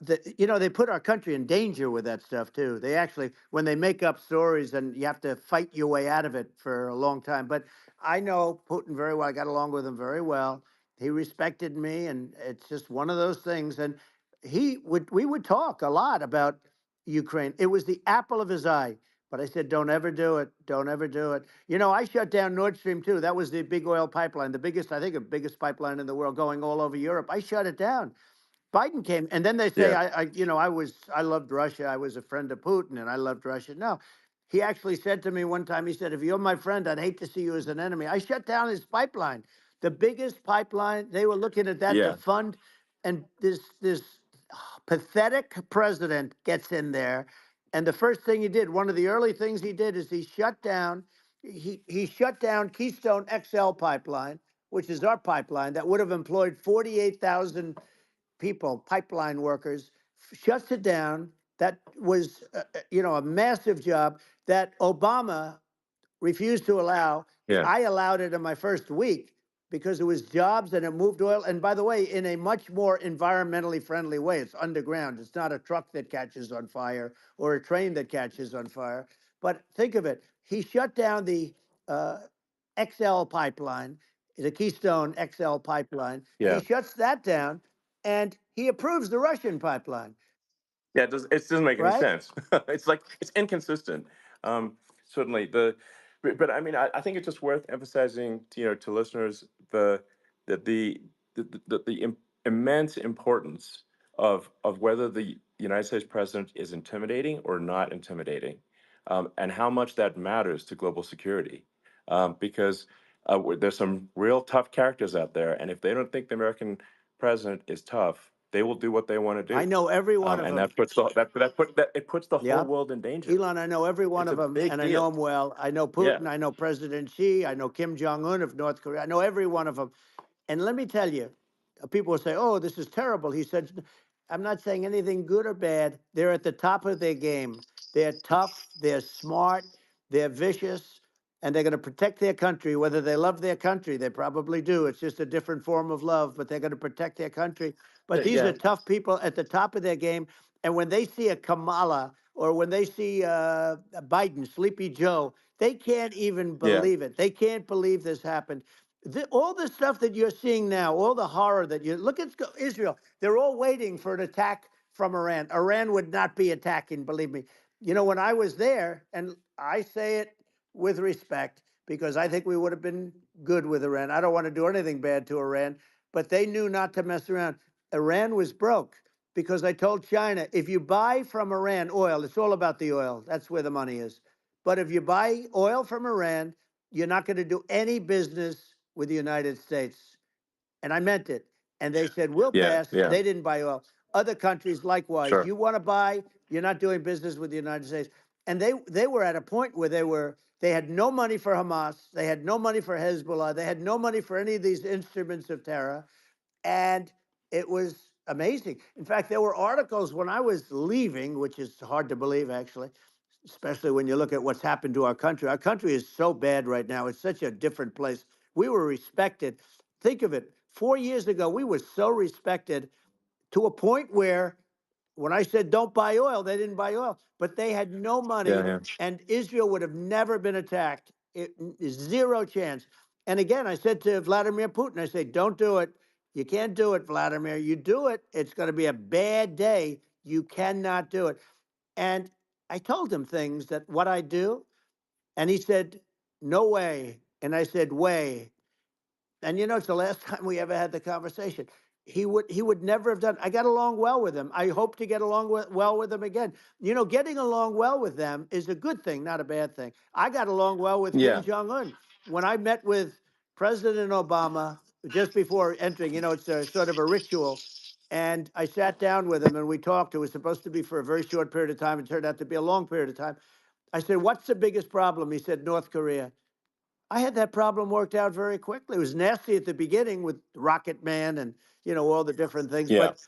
they put our country in danger with that stuff, too. They actually, when they make up stories, and you have to fight your way out of it for a long time. But I know Putin very well. I got along with him very well. He respected me, and it's just one of those things. And we would talk a lot about Ukraine. It was the apple of his eye. But I said, don't ever do it. Don't ever do it. I shut down Nord Stream 2. That was the big oil pipeline, the biggest, I think, the biggest pipeline in the world going all over Europe. I shut it down. Biden came, and then they say,
Yeah,
I loved Russia. I was a friend of Putin, and I loved Russia. No, he actually said to me one time, he said, if you're my friend, I'd hate to see you as an enemy. I shut down his pipeline, the biggest pipeline. They were looking at that to
yeah,
fund, and this pathetic president gets in there, and the first thing he did, one of the early things he did, is he shut down Keystone XL pipeline, which is our pipeline that would have employed 48,000 people, pipeline workers, shuts it down. That was, a massive job that Obama refused to allow.
yeah,
I allowed it in my first week because it was jobs and it moved oil. And by the way, in a much more environmentally friendly way. It's underground. It's not a truck that catches on fire or a train that catches on fire. But think of it. He shut down the XL pipeline, the Keystone XL pipeline. He
yeah,
shuts that down and he approves the Russian pipeline,
yeah. It doesn't make any
right?
sense. It's like it's inconsistent. Certainly but I mean, I think it's just worth emphasizing, to listeners, immense importance of whether the United States president is intimidating or not intimidating, and how much that matters to global security. Because there's some real tough characters out there, and if they don't think the American president is tough, they will do what they want to do.
I know every one of
and
them.
that puts it puts the whole world in danger.
Elon, I know every one
It's
of
a
them,
big
and I
deal.
know them well. I know
Yeah.
Putin. I know President Xi. I know Kim Jong-un of North Korea. I know every one of them. And let me tell you, people will say, oh, this is terrible. He said, I'm not saying anything good or bad. They're at the top of their game. They're tough. They're smart. They're vicious. And they're going to protect their country, whether they love their country. They probably do. It's just a different form of love, but they're going to protect their country. But these
Yeah.
are tough people at the top of their game. And when they see a Kamala or when they see Biden, Sleepy Joe, they can't even
Yeah.
believe it. They can't believe this happened. All the stuff that you're seeing now, all the horror that you look at Israel, they're all waiting for an attack from Iran. Iran would not be attacking, believe me. You know, when I was there, and I say it with respect because I think we would have been good with Iran. I don't want to do anything bad to Iran, but they knew not to mess around. Iran was broke because I told China, if you buy from Iran oil, it's all about the oil. That's where the money is. But if you buy oil from Iran, you're not going to do any business with the United States. And I meant it. And they said, we'll
Yeah.
pass.
Yeah.
They didn't buy oil. Other countries, likewise,
Sure.
you want to buy, you're not doing business with the United States. And they were at a point where they had no money for Hamas. They had no money for Hezbollah. They had no money for any of these instruments of terror. And it was amazing. In fact, there were articles when I was leaving, which is hard to believe, actually, especially when you look at what's happened to our country. Our country is so bad right now. It's such a different place. We were respected. Think of it. 4 years ago, we were so respected to a point where when I said don't buy oil, they didn't buy oil, but they had no money,
Yeah. Yeah.
and Israel would have never been attacked. It is zero chance. And again, I said to Vladimir Putin, I say, don't do it. You can't do it, Vladimir. You do it, it's going to be a bad day. You cannot do it. And I told him things that what I do, and he said, no way. And I said, way. And you know, it's the last time we ever had the conversation. He would never have done. I got along well with him. I hope to get along well with him again. You know, getting along well with them is a good thing, not a bad thing. I got along well with Kim
Yeah.
Jong-un. When I met with President Obama just before entering, you know, it's a sort of a ritual. And I sat down with him and we talked. It was supposed to be for a very short period of time. It turned out to be a long period of time. I said, what's the biggest problem? He said, North Korea. I had that problem worked out very quickly. It was nasty at the beginning with Rocket Man and, you know, all the different things.
Yeah.
But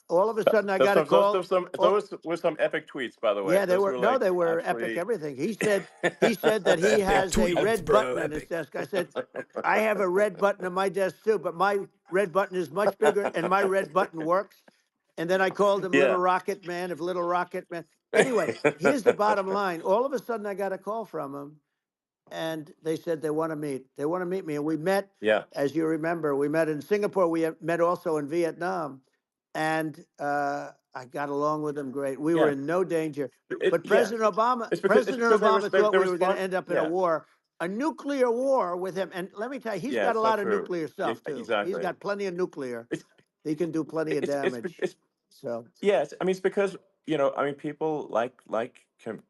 all of a sudden I got a call.
Those were some epic tweets, by the way.
Yeah, they
Those
were,
were
no,
like
they were epic
absolutely
everything. He said that he has a red button on his desk. I said, I have a red button on my desk too, but my red button is much bigger and my red button works. And then I called him Little
Yeah.
Rocket Man of Little Rocket Man. Anyway, here's the bottom line. All of a sudden I got a call from him and they said they want to meet. They want to meet me. And we met,
Yeah.
as you remember, we met in Singapore. We met also in Vietnam. And I got along with them great. We were
Yeah.
in no danger. But
Yeah.
President Obama
It's because
thought
they
we were going
respond.
to end up in a
Yeah.
war, a nuclear war with him. And let me tell you, he's
Yeah.
got a
It's not
lot of
true.
nuclear
Yeah,
stuff, too. He's
exactly.
got plenty of nuclear.
It's
He can do plenty of damage. So,
yes. I mean, it's because I mean, people like Kim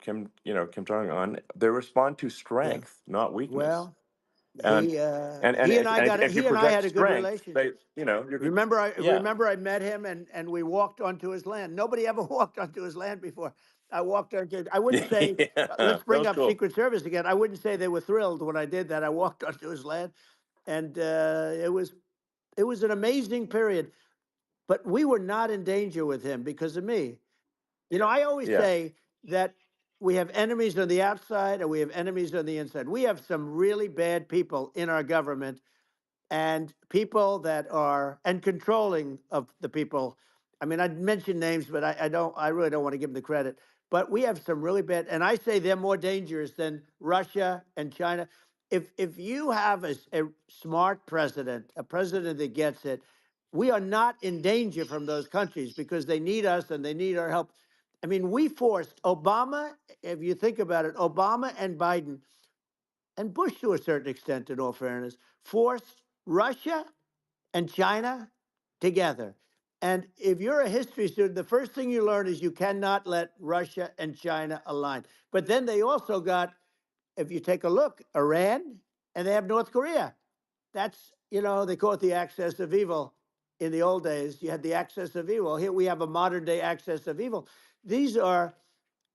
Jong Un, they respond to
yeah.
strength, not weakness.
Well,
And
he
and
and I got it.
if you
He and I
project
had a good
strength,
relationship.
you're good. Yeah.
Remember I met him and we walked onto his land. Nobody ever walked onto his land before. I walked onto. I wouldn't say.
Yeah.
Let's
That
bring
was
up
cool.
Secret Service again. I wouldn't say they were thrilled when I did that. I walked onto his land, and it was an amazing period. But we were not in danger with him because of me. You know, I always
Yeah.
say that we have enemies on the outside and we have enemies on the inside. We have some really bad people in our government and people that are and controlling of the people. I mean, I'd mention names, but I really don't want to give them the credit. But we have some really bad, and I say they're more dangerous than Russia and China. If you have a smart president, a president that gets it, we are not in danger from those countries because they need us and they need our help. I mean, we forced Obama, if you think about it, Obama and Biden and Bush to a certain extent, in all fairness, forced Russia and China together. And if you're a history student, the first thing you learn is you cannot let Russia and China align. But then they also got, if you take a look, Iran, and they have North Korea. That's, they call it the axis of evil. In the old days, you had the axis of evil. Here we have a modern day axis of evil. These are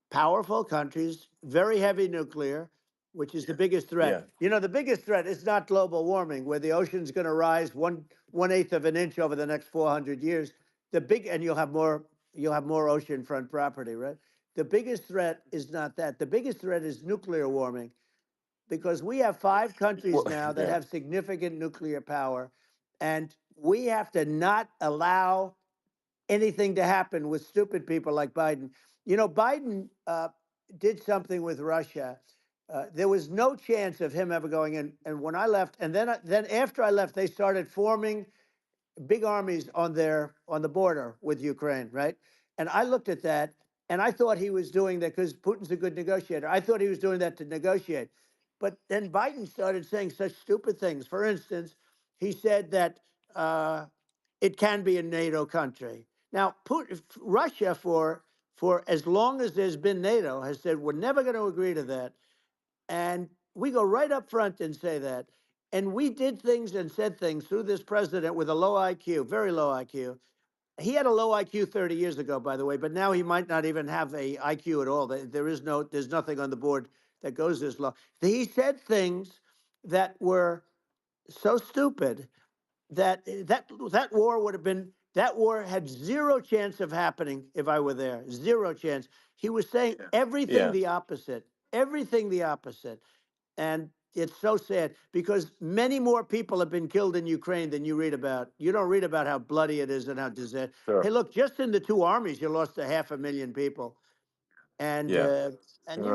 powerful countries, very heavy nuclear, which is the biggest threat. The biggest threat is not global warming, where the ocean's going to rise one eighth of an inch over the next 400 years. And you'll have more oceanfront property, right? The biggest threat is not that. The biggest threat is nuclear warming, because we have 5 countries now that have significant nuclear power, and we have to not allow anything to happen with stupid people like Biden. Biden did something with Russia. There was no chance of him ever going in. And when I left, and then after I left, they started forming big armies on the border with Ukraine, right? And I looked at that, and I thought he was doing that because Putin's a good negotiator. I thought he was doing that to negotiate. But then Biden started saying such stupid things. For instance, he said that it can be a NATO country. Now, Russia, for as long as there's been NATO, has said we're never going to agree to that. And we go right up front and say that. And we did things and said things through this president with a low IQ, very low IQ. He had a low IQ 30 years ago, by the way, but now he might not even have a IQ at all. There's nothing on the board that goes this low. He said things that were so stupid that war had zero chance of happening if I were there. Zero chance. He was saying everything the opposite. Everything the opposite. And it's so sad because many more people have been killed in Ukraine than you read about. You don't read about how bloody it is and how disaster.
Sure.
Hey, look, just in the 2 armies, you lost 500,000 people. And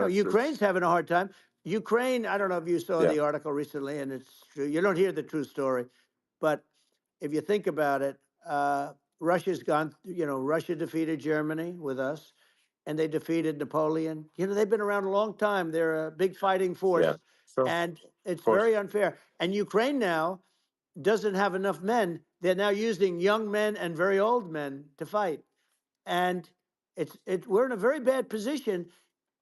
Ukraine's having a hard time. Ukraine, I don't know if you saw the article recently, and it's true. You don't hear the true story. But if you think about it, Russia's gone, Russia defeated Germany with us, and they defeated Napoleon. They've been around a long time. They're a big fighting force.
Yeah. Sure.
And it's very unfair. And Ukraine now doesn't have enough men. They're now using young men and very old men to fight. And we're in a very bad position.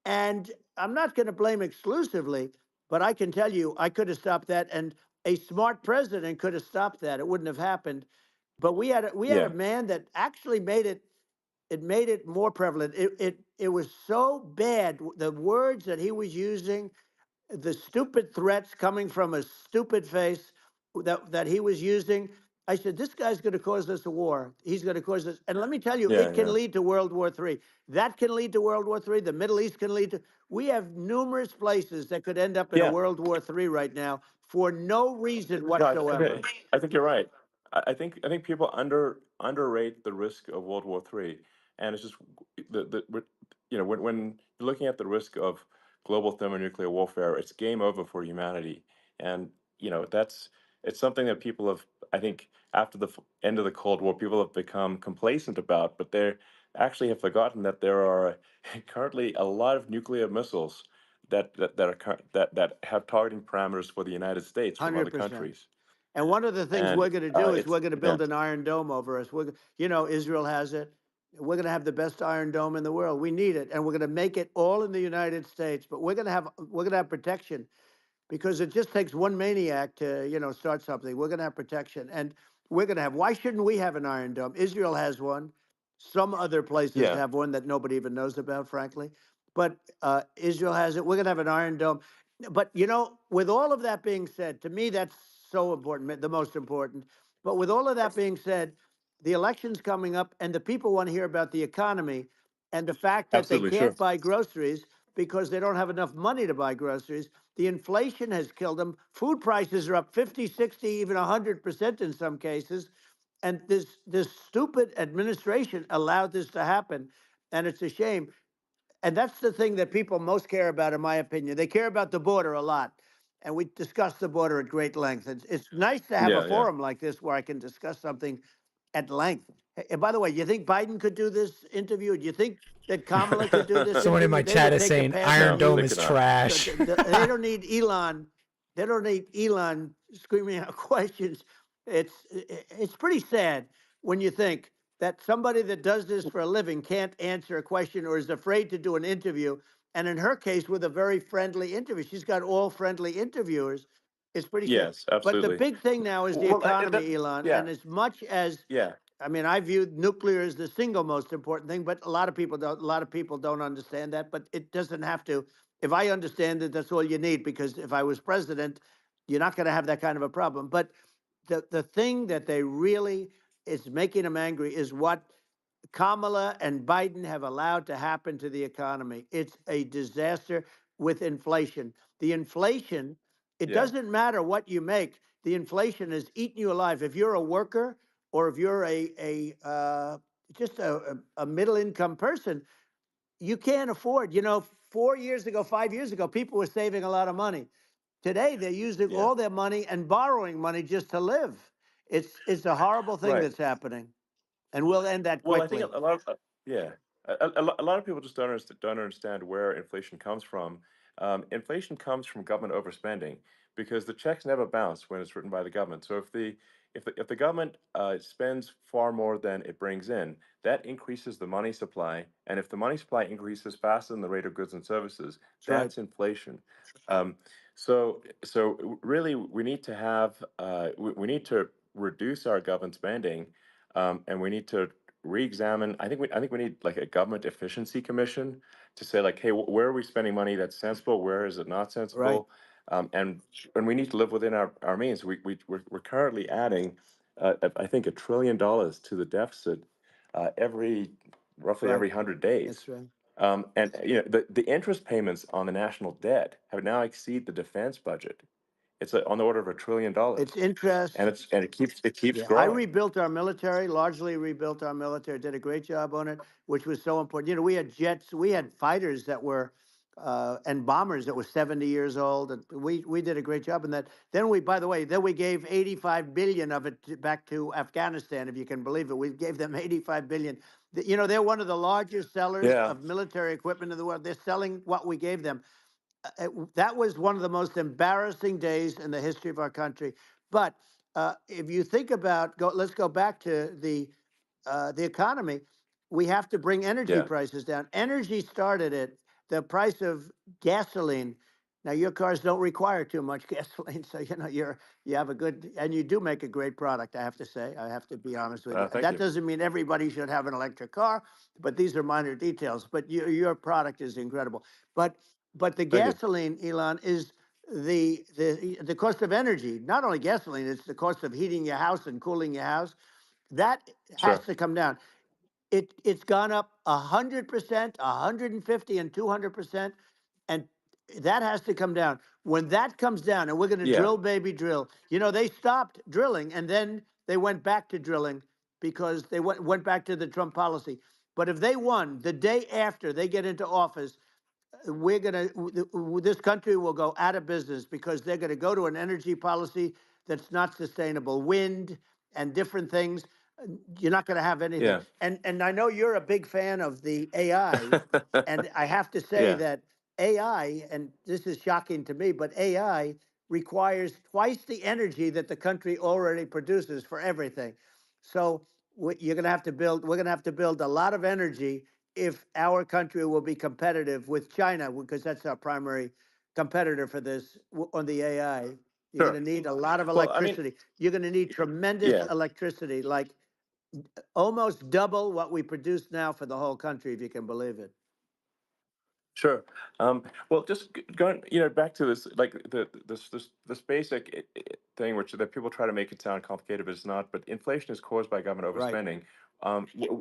And I'm not going to blame exclusively, but I can tell you I could have stopped that. And a smart president could have stopped that. It wouldn't have happened. But we had a man that actually made it more prevalent. It was so bad. The words that he was using, the stupid threats coming from a stupid face that he was using. I said, this guy's going to cause us a war. He's going to cause us. And let me tell you, it can lead to World War III. That can lead to World War III. The Middle East can lead to. We have numerous places that could end up in a World War III right now for no reason whatsoever.
I think you're right. I think people underrate the risk of World War III, and it's just when you're looking at the risk of global thermonuclear warfare, it's game over for humanity, and it's something that people have, I think, after the end of the Cold War, people have become complacent about, but they actually have forgotten that there are currently a lot of nuclear missiles that have targeting parameters for the United States from other
100%.
countries.
And one of the things we're going to do is we're going to build an Iron Dome over us. Israel has it. We're going to have the best Iron Dome in the world. We need it, and we're going to make it all in the United States. But we're going to have protection, because it just takes one maniac to start something. We're going to have protection, and we're going to have. Why shouldn't we have an Iron Dome? Israel has one. Some other places have one that nobody even knows about, frankly. But Israel has it. We're going to have an Iron Dome. But with all of that being said, to me that's so important, the most important. But with all of that being said, the election's coming up, and the people want to hear about the economy and the fact that they can't buy groceries because they don't have enough money to buy groceries. The inflation has killed them. Food prices are up 50, 60, even 100% in some cases. And this stupid administration allowed this to happen, and it's a shame. And that's the thing that people most care about, in my opinion. They care about the border a lot. And we discuss the border at great length. It's nice to have a forum like this where I can discuss something at length. And by the way, you think Biden could do this interview? Do you think that Kamala could do this?
Someone in my chat is saying Iron Dome is trash.
They don't need Elon. They don't need Elon screaming out questions. it's pretty sad when you think that somebody that does this for a living can't answer a question or is afraid to do an interview. And in her case, with a very friendly interview, she's got all friendly interviewers. It's pretty sad.
Yes,
But the
absolutely.
big thing now is the
Well,
economy, Elon.
yeah,
And as much as
yeah,
I mean, I view nuclear as the single most important thing, but a lot of people don't. A lot of people don't understand that. But it doesn't have to. If I understand it, that's all you need. Because if I was president, you're not going to have that kind of a problem. But the thing that they really is making them angry is what Kamala and Biden have allowed to happen to the economy. It's a disaster with inflation. The inflation, it
yeah,
doesn't matter what you make. The inflation is eating you alive. If you're a worker or if you're just a middle income person, you can't afford. 4 years ago, 5 years ago, people were saving a lot of money. Today, they're using
yeah.
all their money and borrowing money just to live. It's a horrible thing
Right.
that's happening, and we'll end that
Well, I think
quickly.
a lot of yeah, a lot of people just don't understand where inflation comes from. Inflation comes from government overspending because the checks never bounce when it's written by the government. So if the government spends far more than it brings in, that increases the money supply, and if the money supply increases faster than the rate of goods and services,
That's right.
that's inflation. So really, we need to have we need to reduce our government spending, and we need to re-examine. I think we need like a government efficiency commission to say like, hey, where are we spending money that's sensible? Where is it not
Right.
sensible? And we need to live within our means. We're currently adding, I think, $1 trillion to the deficit roughly
Right.
every 100 days.
That's right.
And the interest payments on the national debt have now exceed the defense budget. It's on the order of $1 trillion,
It's interest.
and it keeps
Yeah, I
growing.
rebuilt our military, largely rebuilt our military, did a great job on it, which was so important. We had jets, we had fighters that were, and bombers that were 70 years old. And we did a great job in that. Then by the way, then we gave 85 billion of it back to Afghanistan, if you can believe it. We gave them 85 billion. They're one of the largest sellers
Yeah,
of military equipment in the world. They're selling what we gave them. That was one of the most embarrassing days in the history of our country. But if you think about, let's go back to the economy. We have to bring energy
yeah.
prices down. Energy started at the price of gasoline. Now your cars don't require too much gasoline, so you have a good, and you do make a great product. I have to say, I have to be honest with you.
Thank
That
you.
doesn't mean everybody should have an electric car, but these are minor details. But your product is incredible. But the
Thank you.
gasoline, Elon, is the cost of energy. Not only gasoline, it's the cost of heating your house and cooling your house. That has
Sure.
to come down. It's gone up 100%, 150, and 200%, and that has to come down. When that comes down, and we're going to
Yeah.
drill, baby, drill. They stopped drilling, and then they went back to drilling because they went back to the Trump policy. But if they won the day after they get into office, this country will go out of business because they're going to go to an energy policy that's not sustainable, wind and different things. You're not going to have anything.
Yeah.
And I know you're a big fan of the AI, and I have to say
Yeah.
that AI, and this is shocking to me, but AI requires twice the energy that the country already produces for everything. So you're going to have to build. We're going to have to build a lot of energy if our country will be competitive with China, because that's our primary competitor for this on the AI. You're going
Sure.
to need a lot of
Well, I mean,
electricity. You're going to need tremendous
yeah.
electricity, like almost double what we produce now for the whole country, if you can believe it.
Sure. Well, just going, back to this, like this basic thing, which that people try to make it sound complicated, but it's not. But inflation is caused by government
Right.
overspending.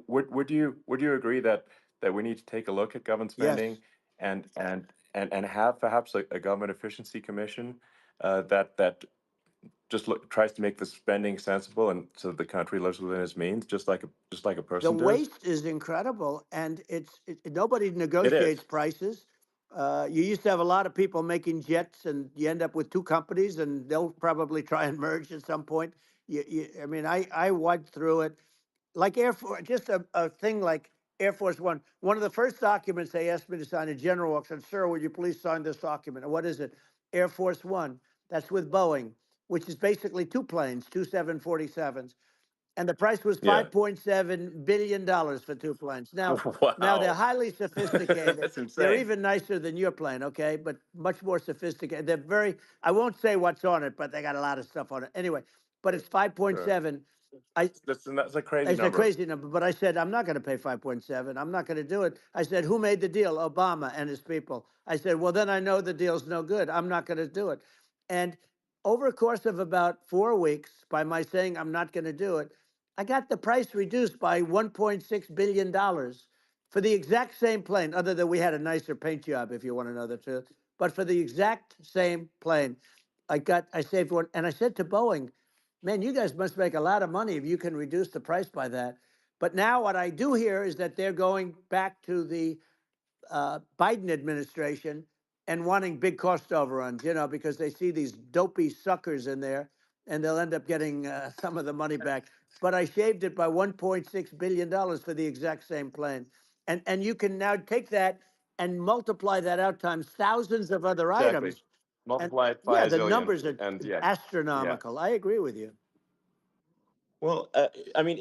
Would you agree that we need to take a look at government
Yes.
spending and have perhaps a government efficiency commission that just tries to make the spending sensible and so that the country lives within its means, just like a
The
person does?
waste is incredible, and nobody
It
negotiates
is.
prices. You used to have a lot of people making jets, and you end up with two companies, and they'll probably try and merge at some point. I mean, I went through it like Air Force, just a thing like Air Force One. One of the first documents they asked me to sign, a general said, "Sir, would you please sign this document?" And what is it? Air Force One. That's with Boeing. which is basically two planes, two 747s. And the price was
Yeah.
$5.7 billion for two planes. Now they're
Wow.
highly sophisticated.
That's
They're
insane.
even nicer than your plane, okay? But much more sophisticated. They're very, I won't say what's on it, but they got a lot of stuff on it. Anyway, but it's
Sure.
5.7. I
That's a crazy
It's a
number.
crazy number, but I said, I'm not going to pay 5.7. I'm not going to do it. I said, who made the deal? Obama and his people. I said, well, then I know the deal's no good. I'm not going to do it. And over a course of about 4 weeks, by my saying I'm not going to do it, I got the price reduced by $1.6 billion for the exact same plane, other than we had a nicer paint job, if you want to know the truth. But for the exact same plane, I saved one. And I said to Boeing, man, you guys must make a lot of money if you can reduce the price by that. But now what I do hear is that they're going back to the Biden administration and wanting big cost overruns, because they see these dopey suckers in there and they'll end up getting some of the money back. But I shaved it by $1.6 billion for the exact same plane. And you can now take that and multiply that out times thousands of other
Exactly.
items. And
Multiply it by
yeah,
a
the
zillion,
numbers are
and yeah.
astronomical. I agree with you.
Well, I mean,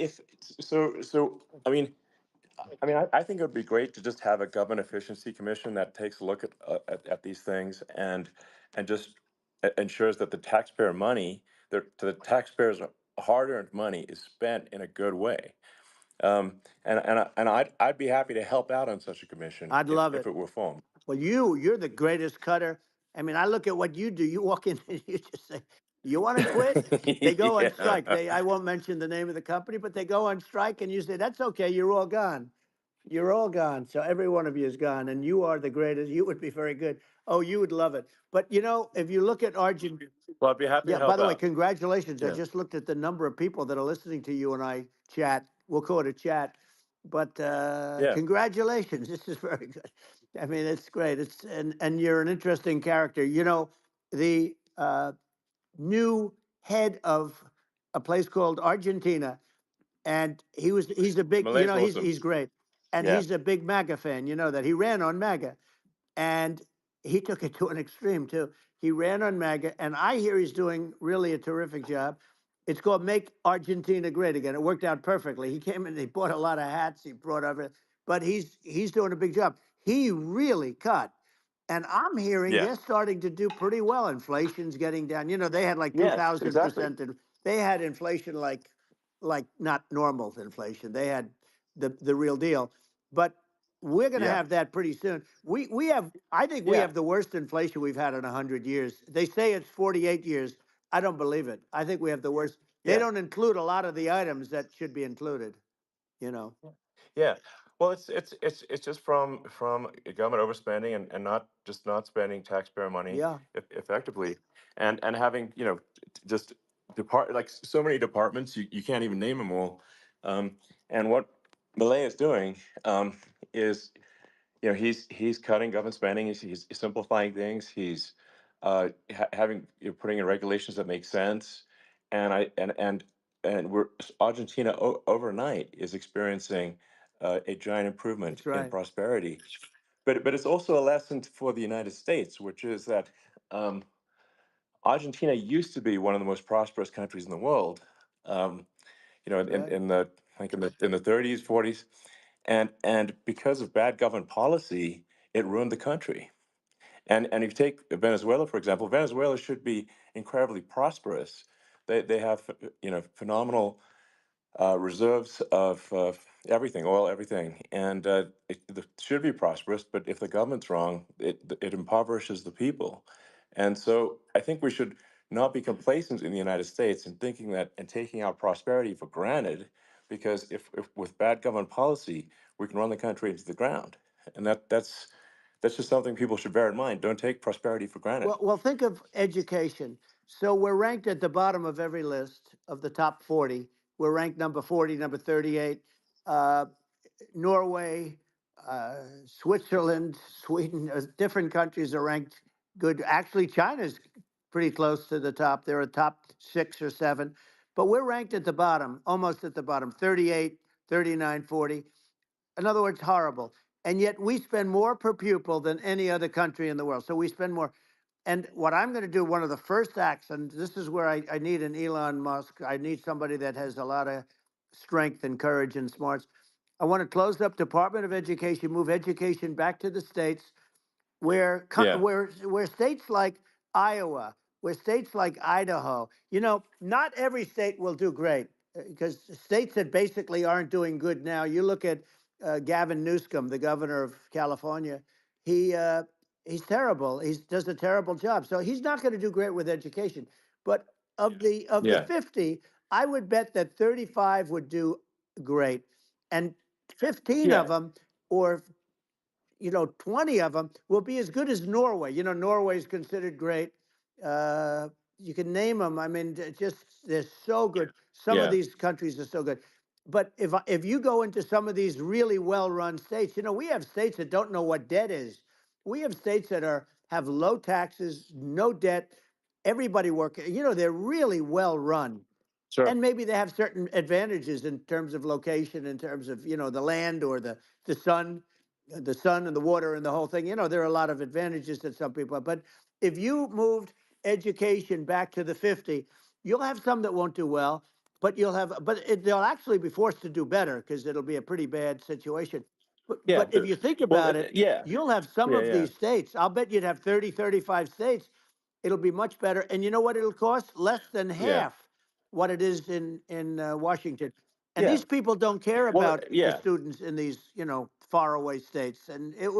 I think it would be great to just have a government efficiency commission that takes a look at these things and just ensures that the taxpayer money, the taxpayers' hard-earned money, is spent in a good way. I'd be happy to help out on such a commission
I'd love
if
it.
it were formed.
Well, you're the greatest cutter. I mean, I look at what you do. You walk in and you just say, "You want to quit?" They go on
Yeah.
strike. I won't mention the name of the company, but they go on strike, and you say, "That's okay. You're all gone. You're all gone." So every one of you is gone, and you are the greatest. You would be very good. Oh, you would love it. But if you look at Argentina.
Well, I'd be happy to
Yeah, by
help
the way,
out.
congratulations. I
Yeah.
just looked at the number of people that are listening to you and I chat. We'll call it a chat. But
Yeah.
congratulations. This is very good. I mean, it's great. And you're an interesting character. The new head of a place called Argentina, and he's a big,
Malay's
he's
awesome.
he's great. And
Yeah.
he's a big MAGA fan, that he ran on MAGA. And he took it to an extreme too. He ran on MAGA, and I hear he's doing really a terrific job. It's called Make Argentina Great Again. It worked out perfectly. He came in, he bought a lot of hats, he brought everything, but he's doing a big job. He really cut. And I'm hearing
Yeah.
they're starting to do pretty well. Inflation's getting down. They had like
Yes, exactly.
2,000%. They had inflation like not normal inflation. They had the real deal. But we're going to
Yeah.
have that pretty soon. I think we
Yeah.
have the worst inflation we've had in 100 years. They say it's 48 years. I don't believe it. I think we have the worst. They
Yeah.
don't include a lot of the items that should be included,
Yeah. Well, it's just from government overspending and not spending taxpayer money
Yeah.
effectively, and having just so many departments you can't even name them all. And what Malay is doing is he's cutting government spending. He's simplifying things. He's putting in regulations that make sense, and Argentina overnight is experiencing a giant improvement
That's
in
right.
prosperity. But it's also a lesson for the United States, which is that um, Argentina used to be one of the most prosperous countries in the world. Um,
Right.
in the like in the 30s, 40s, and because of bad government policy, it ruined the country. And if you take Venezuela, for example, Venezuela should be incredibly prosperous. They have phenomenal reserves of everything, oil, everything, and it should be prosperous. But if the government's wrong, it impoverishes the people. And so I think we should not be complacent in the United States and thinking that and taking our prosperity for granted, because if with bad government policy we can run the country into the ground, and that's just something people should bear in mind. Don't take prosperity for granted.
Well, think of education. So we're ranked at the bottom of every list of the top 40. We're ranked number 40, number 38. Uh, Norway, Switzerland, Sweden, different countries are ranked good. Actually, China's pretty close to the top. They're a top 6 or 7. But we're ranked at the bottom, almost at the bottom, 38, 39, 40. In other words, horrible. And yet we spend more per pupil than any other country in the world. So we spend more. And what I'm going to do, one of the first acts, and this is where I need an Elon Musk. I need somebody that has a lot of strength and courage and smarts. I want to close up Department of Education, move education back to the states, where
Yeah.
where states like Iowa, where states like Idaho, not every state will do great because states that basically aren't doing good now. You look at Gavin Newsom, the governor of California. He he's terrible. He does a terrible job. So he's not going to do great with education. But of the
Yeah.
50, I would bet that 35 would do great, and 15 of
Yeah.
them, or 20 of them will be as good as Norway. Norway is considered great. You can name them. I mean, they're so good. Some of
Yeah.
these countries are so good. But if you go into some of these really well-run states, we have states that don't know what debt is. We have states that have low taxes, no debt, everybody working. They're really well run.
Sure.
And maybe they have certain advantages in terms of location, in terms of the land or the sun, and the water and the whole thing. There are a lot of advantages that some people have. But if you moved education back to the 50, you'll have some that won't do well, but they'll actually be forced to do better because it'll be a pretty bad situation. But,
Yeah.
but if you think
Well,
about it,
yeah.
you'll have some
Yeah.
of
Yeah.
these states. I'll bet you'd have 30, 35 states. It'll be much better. And you know what it'll cost? Less than
Yeah.
half what it is in Washington. And
Yeah.
these people don't care
Well,
about the
yeah.
students in these, faraway states. And it'd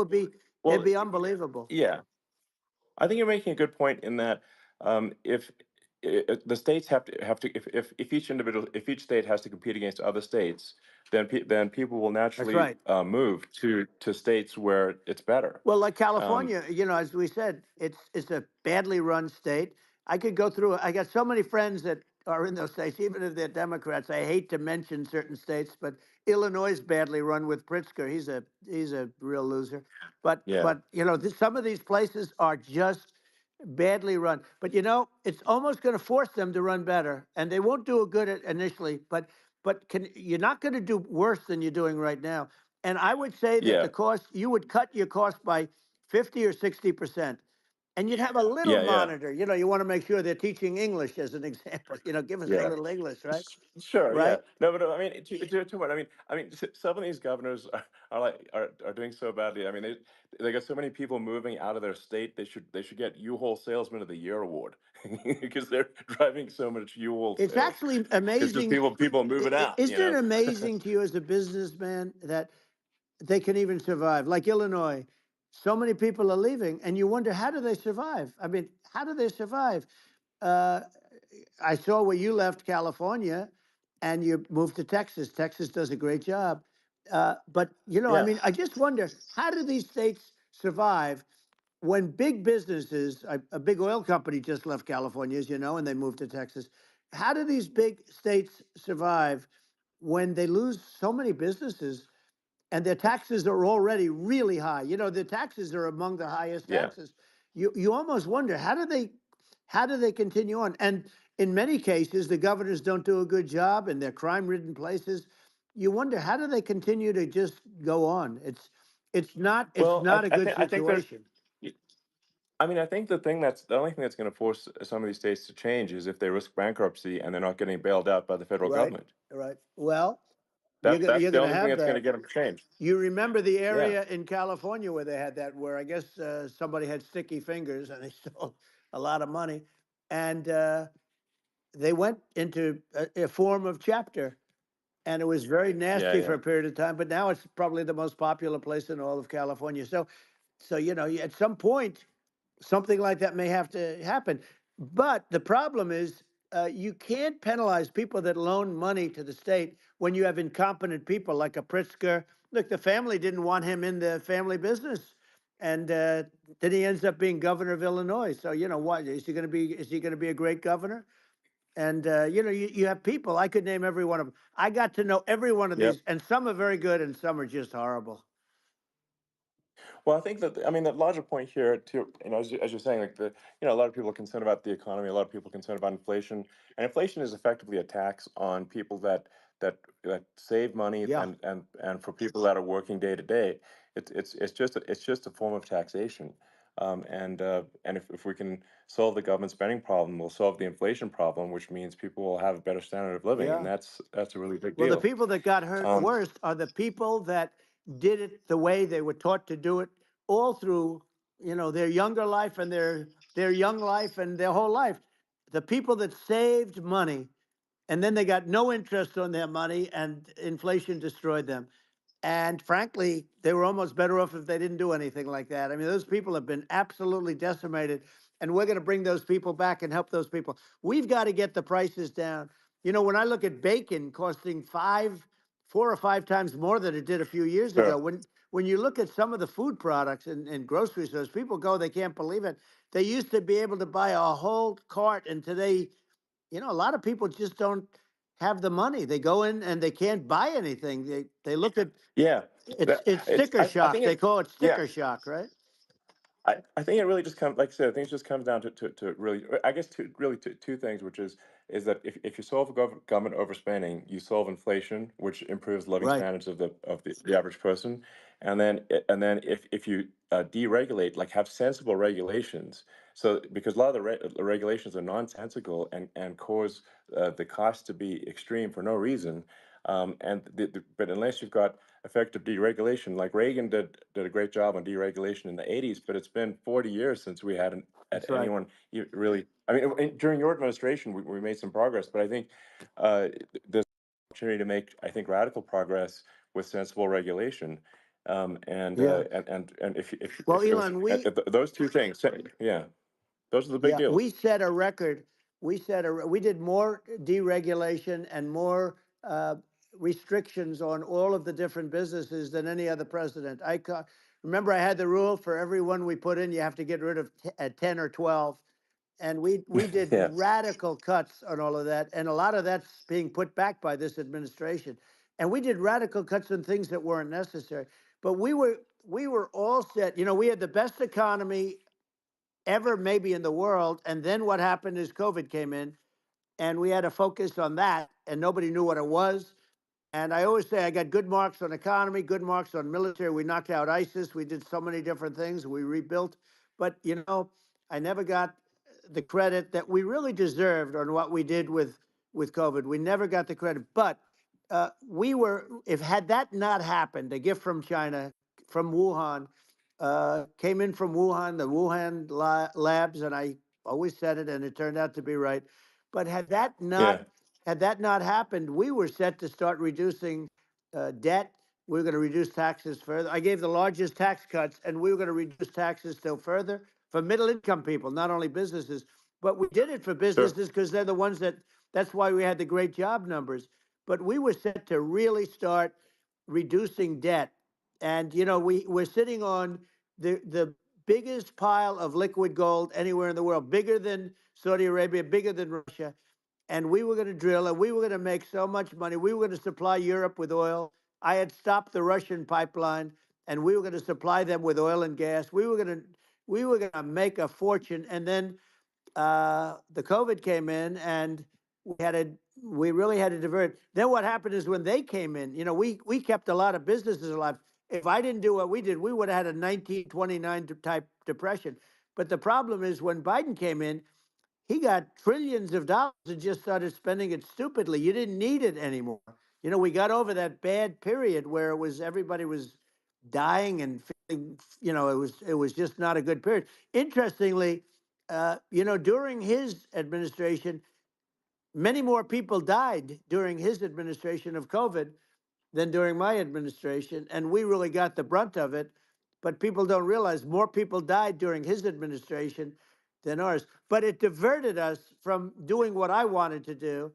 Well,
be unbelievable.
yeah. I think you're making a good point in that if the states have to if each state has to compete against other states, then people will
That's
naturally
right.
move to states where it's better.
Well, like
Um,
California, as we said, it's a badly run state. I could go through it. I got so many friends that are in those states, even if they're Democrats. I hate to mention certain states, but Illinois is badly run with Pritzker. He's a real loser. But
yeah.
but some of these places are just badly run. But it's almost going to force them to run better, and they won't do a good at initially. But you're not going to do worse than you're doing right now. And I would say that
Yeah.
the cost, you would cut your cost by 50 or 60%. And you'd have a little
Yeah. Yeah.
monitor. You want to make sure they're teaching English as an example. Give us a
Yeah.
little English, right?
Sure, yeah.
Right?
No, but I mean, to what some of these governors are doing so badly. I mean, they got so many people moving out of their state. They should get U-Haul Salesman of the Year award because they're driving so much U-Haul
It's
sales.
actually
It's just
amazing.
people moving out.
Isn't it amazing to you as a businessman that they can even survive? Like Illinois, so many people are leaving, and you wonder, how do they survive? I mean, how do they survive? Uh, I saw where you left California and you moved to Texas. Texas does a great job. But, I
Yeah,
mean, I just wonder, how do these states survive when big businesses, a big oil company just left California, as you know, and they moved to Texas. How do these big states survive when they lose so many businesses and their taxes are already really high? The taxes are among the highest
yeah.
taxes. You almost wonder, how do they continue on? And in many cases, the governors don't do a good job in their crime-ridden places. You wonder, how do they continue to just go on? It's
Well,
not a good
I think there's.
situation.
I mean, I think the only thing that's going to force some of these states to change is if they risk bankruptcy and they're not getting bailed out by the federal
Right,
government.
right. Well, you're
That's
gonna
that's
you're
the
gonna
only thing
have
that's going to
that.
get them to change.
You remember the
Yeah.
area in California where they had that, where I guess somebody had sticky fingers and they stole a lot of money, and they went into a form of chapter, and it was very
Yeah.
nasty for
Yeah.
a period of time. But now it's probably the most popular place in all of California. So at some point, something like that may have to happen. But the problem is, you can't penalize people that loan money to the state when you have incompetent people like a Pritzker. Look, the family didn't want him in the family business, and then he ends up being governor of Illinois. So what is he going to be? Is he going to be a great governor? And you have people. I could name every one of them. I got to know every one of
Yep.
these, and some are very good, and some are just horrible.
Well, I think that, I mean, the larger point here, too, as you're saying, like a lot of people are concerned about the economy, a lot of people are concerned about inflation, and inflation is effectively a tax on people that save money,
Yeah.
and for people that are working day to day, it's just a form of taxation. And if we can solve the government spending problem, we'll solve the inflation problem, which means people will have a better standard of living, and
Yeah.
that's a really big
Well, the
deal.
people that got hurt worst are the people that did it the way they were taught to do it all through, their younger life and their young life and their whole life. The people that saved money and then they got no interest on their money and inflation destroyed them. And frankly, they were almost better off if they didn't do anything like that. I mean, those people have been absolutely decimated, and we're going to bring those people back and help those people. We've got to get the prices down. When I look at bacon costing 4 or 5 times more than it did a few years ago,
Sure.
when you look at some of the food products in grocery stores, people go, they can't believe it. They used to be able to buy a whole cart, and today, a lot of people just don't have the money. They go in and they can't buy anything. They look at
Yeah,
it's sticker
I
shock.
think
They
it.
call it
Yeah,
sticker shock, right?
I think it really just comes, like I said, I think it just comes down to really, I guess, two things, which is that if you solve government overspending, you solve inflation, which improves living
Right.
standards of the average person, and then if you deregulate, like have sensible regulations, so because a lot of the regulations are nonsensical and cause the cost to be extreme for no reason. But unless you've got effective deregulation, like Reagan did a great job on deregulation in the 80s, but it's been 40 years since we had
That's right.
anyone really. I mean, during your administration, we made some progress, but I think there's an opportunity to make, I think, radical progress with sensible regulation.
Yeah.
And
Well,
if it was
Elon, we
those two things, yeah, those are the big
yeah,
deals.
we set a record. We did more deregulation and more restrictions on all of the different businesses than any other president. Remember, I had the rule for everyone we put in, you have to get rid of 10 or 12. And we did
Yeah,
radical cuts on all of that. And a lot of that's being put back by this administration. And we did radical cuts on things that weren't necessary. But we were all set. We had the best economy ever maybe in the world. And then what happened is COVID came in and we had to focus on that and nobody knew what it was. And I always say I got good marks on economy, good marks on military. We knocked out ISIS. We did so many different things. We rebuilt. But, I never got the credit that we really deserved on what we did with COVID. We never got the credit. But if had that not happened, a gift from China, from Wuhan, came in from Wuhan, the Wuhan labs, and I always said it, and it turned out to be right. But
yeah,
had that not happened, we were set to start reducing debt. We were going to reduce taxes further. I gave the largest tax cuts, and we were going to reduce taxes still further for middle income people, not only businesses. But we did it for
sure.
businesses because they're the ones that's why we had the great job numbers. But we were set to really start reducing debt. And, we're sitting on the biggest pile of liquid gold anywhere in the world, bigger than Saudi Arabia, bigger than Russia. And we were going to drill and we were going to make so much money. We were going to supply Europe with oil. I had stopped the Russian pipeline and we were going to supply them with oil and gas. We were going to make a fortune. And then the COVID came in and we really had to divert. Then what happened is when they came in, we kept a lot of businesses alive. If I didn't do what we did, we would have had a 1929 type depression. But the problem is when Biden came in, he got trillions of dollars and just started spending it stupidly. You didn't need it anymore. We got over that bad period where everybody was dying and feeling, it was just not a good period. Interestingly, during his administration, many more people died during his administration of COVID than during my administration, and we really got the brunt of it. But people don't realize more people died during his administration than ours. But it diverted us from doing what I wanted to do.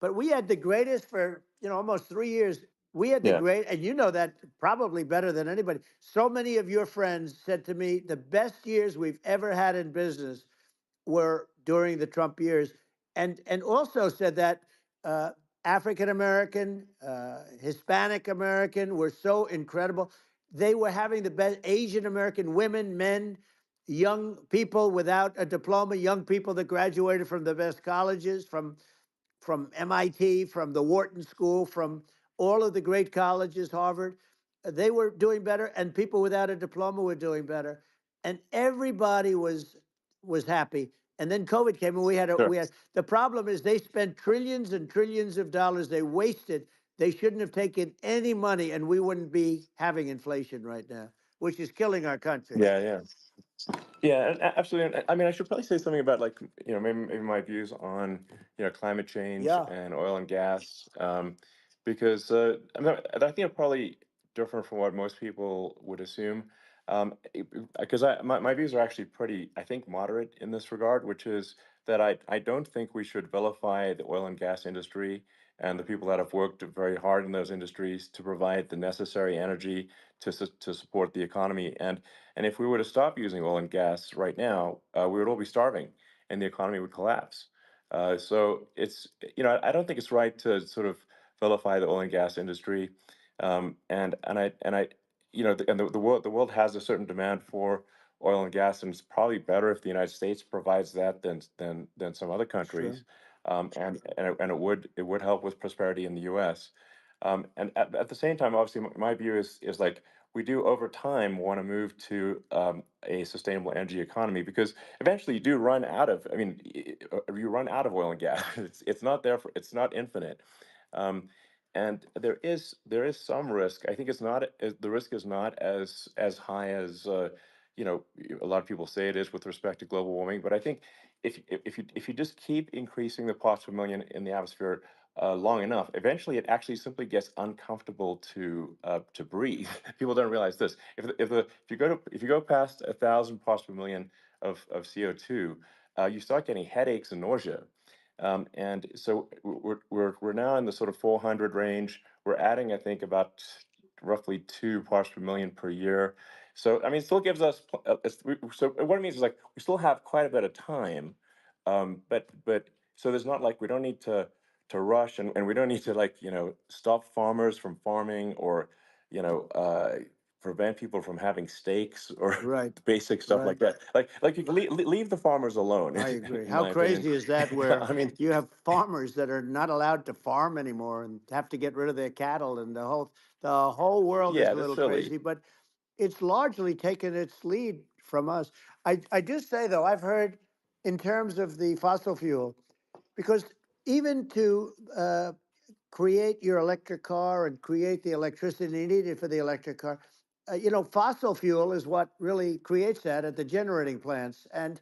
But we had the greatest for almost 3 years. We had the
Yeah,
great, and you know that probably better than anybody. So many of your friends said to me, the best years we've ever had in business were during the Trump years, and also said that African American, Hispanic American were so incredible. They were having the best Asian American women, men, young people without a diploma, young people that graduated from the best colleges, from MIT, from the Wharton School, from all of the great colleges, Harvard. They were doing better, and people without a diploma were doing better. and everybody was happy. And then COVID came, and
Sure.
we had the problem is they spent trillions and trillions of dollars. They wasted. They shouldn't have taken any money, and we wouldn't be having inflation right now, which is killing our country.
Yeah, yeah. Yeah, absolutely. I mean, I should probably say something about like, maybe my views on, climate change
Yeah,
and oil and gas, because I think I'm probably different from what most people would assume. Because my views are actually pretty, I think, moderate in this regard, which is that I don't think we should vilify the oil and gas industry and the people that have worked very hard in those industries to provide the necessary energy to support the economy. And if we were to stop using oil and gas right now, we would all be starving, and the economy would collapse. So it's I don't think it's right to sort of vilify the oil and gas industry, and I the world has a certain demand for oil and gas, and it's probably better if the United States provides that than some other
sure.
countries, and it would help with prosperity in the U.S. And at the same time, obviously, my view is like we do over time want to move to a sustainable energy economy because eventually you do run out of. I mean, you run out of oil and gas. It's not there for. It's not infinite. Um, and there is some risk. I think the risk is not as high as a lot of people say it is with respect to global warming. But I think if you just keep increasing the parts per million in the atmosphere long enough, eventually it actually simply gets uncomfortable to breathe. People don't realize this. If you go past 1,000 parts per million of CO2, you start getting headaches and nausea. And so we're now in the sort of 400 range. We're adding, I think, about roughly 2 parts per million per year. So I mean, it still gives us. So what it means is like we still have quite a bit of time, but so there's not like we don't need to rush, and we don't need to like stop farmers from farming or you know uh, prevent people from having steaks or
Right,
basic stuff
right.
like that. Like you can leave the farmers alone,
I agree.
in
How
my opinion.
crazy is that where
I mean,
you have farmers that are not allowed to farm anymore and have to get rid of their cattle and the whole world is
yeah,
a
that's
little
silly.
crazy, but it's largely taken its lead from us. I do say though, I've heard in terms of the fossil fuel, because even to create your electric car and create the electricity needed for the electric car. Fossil fuel is what really creates that at the generating plants. And,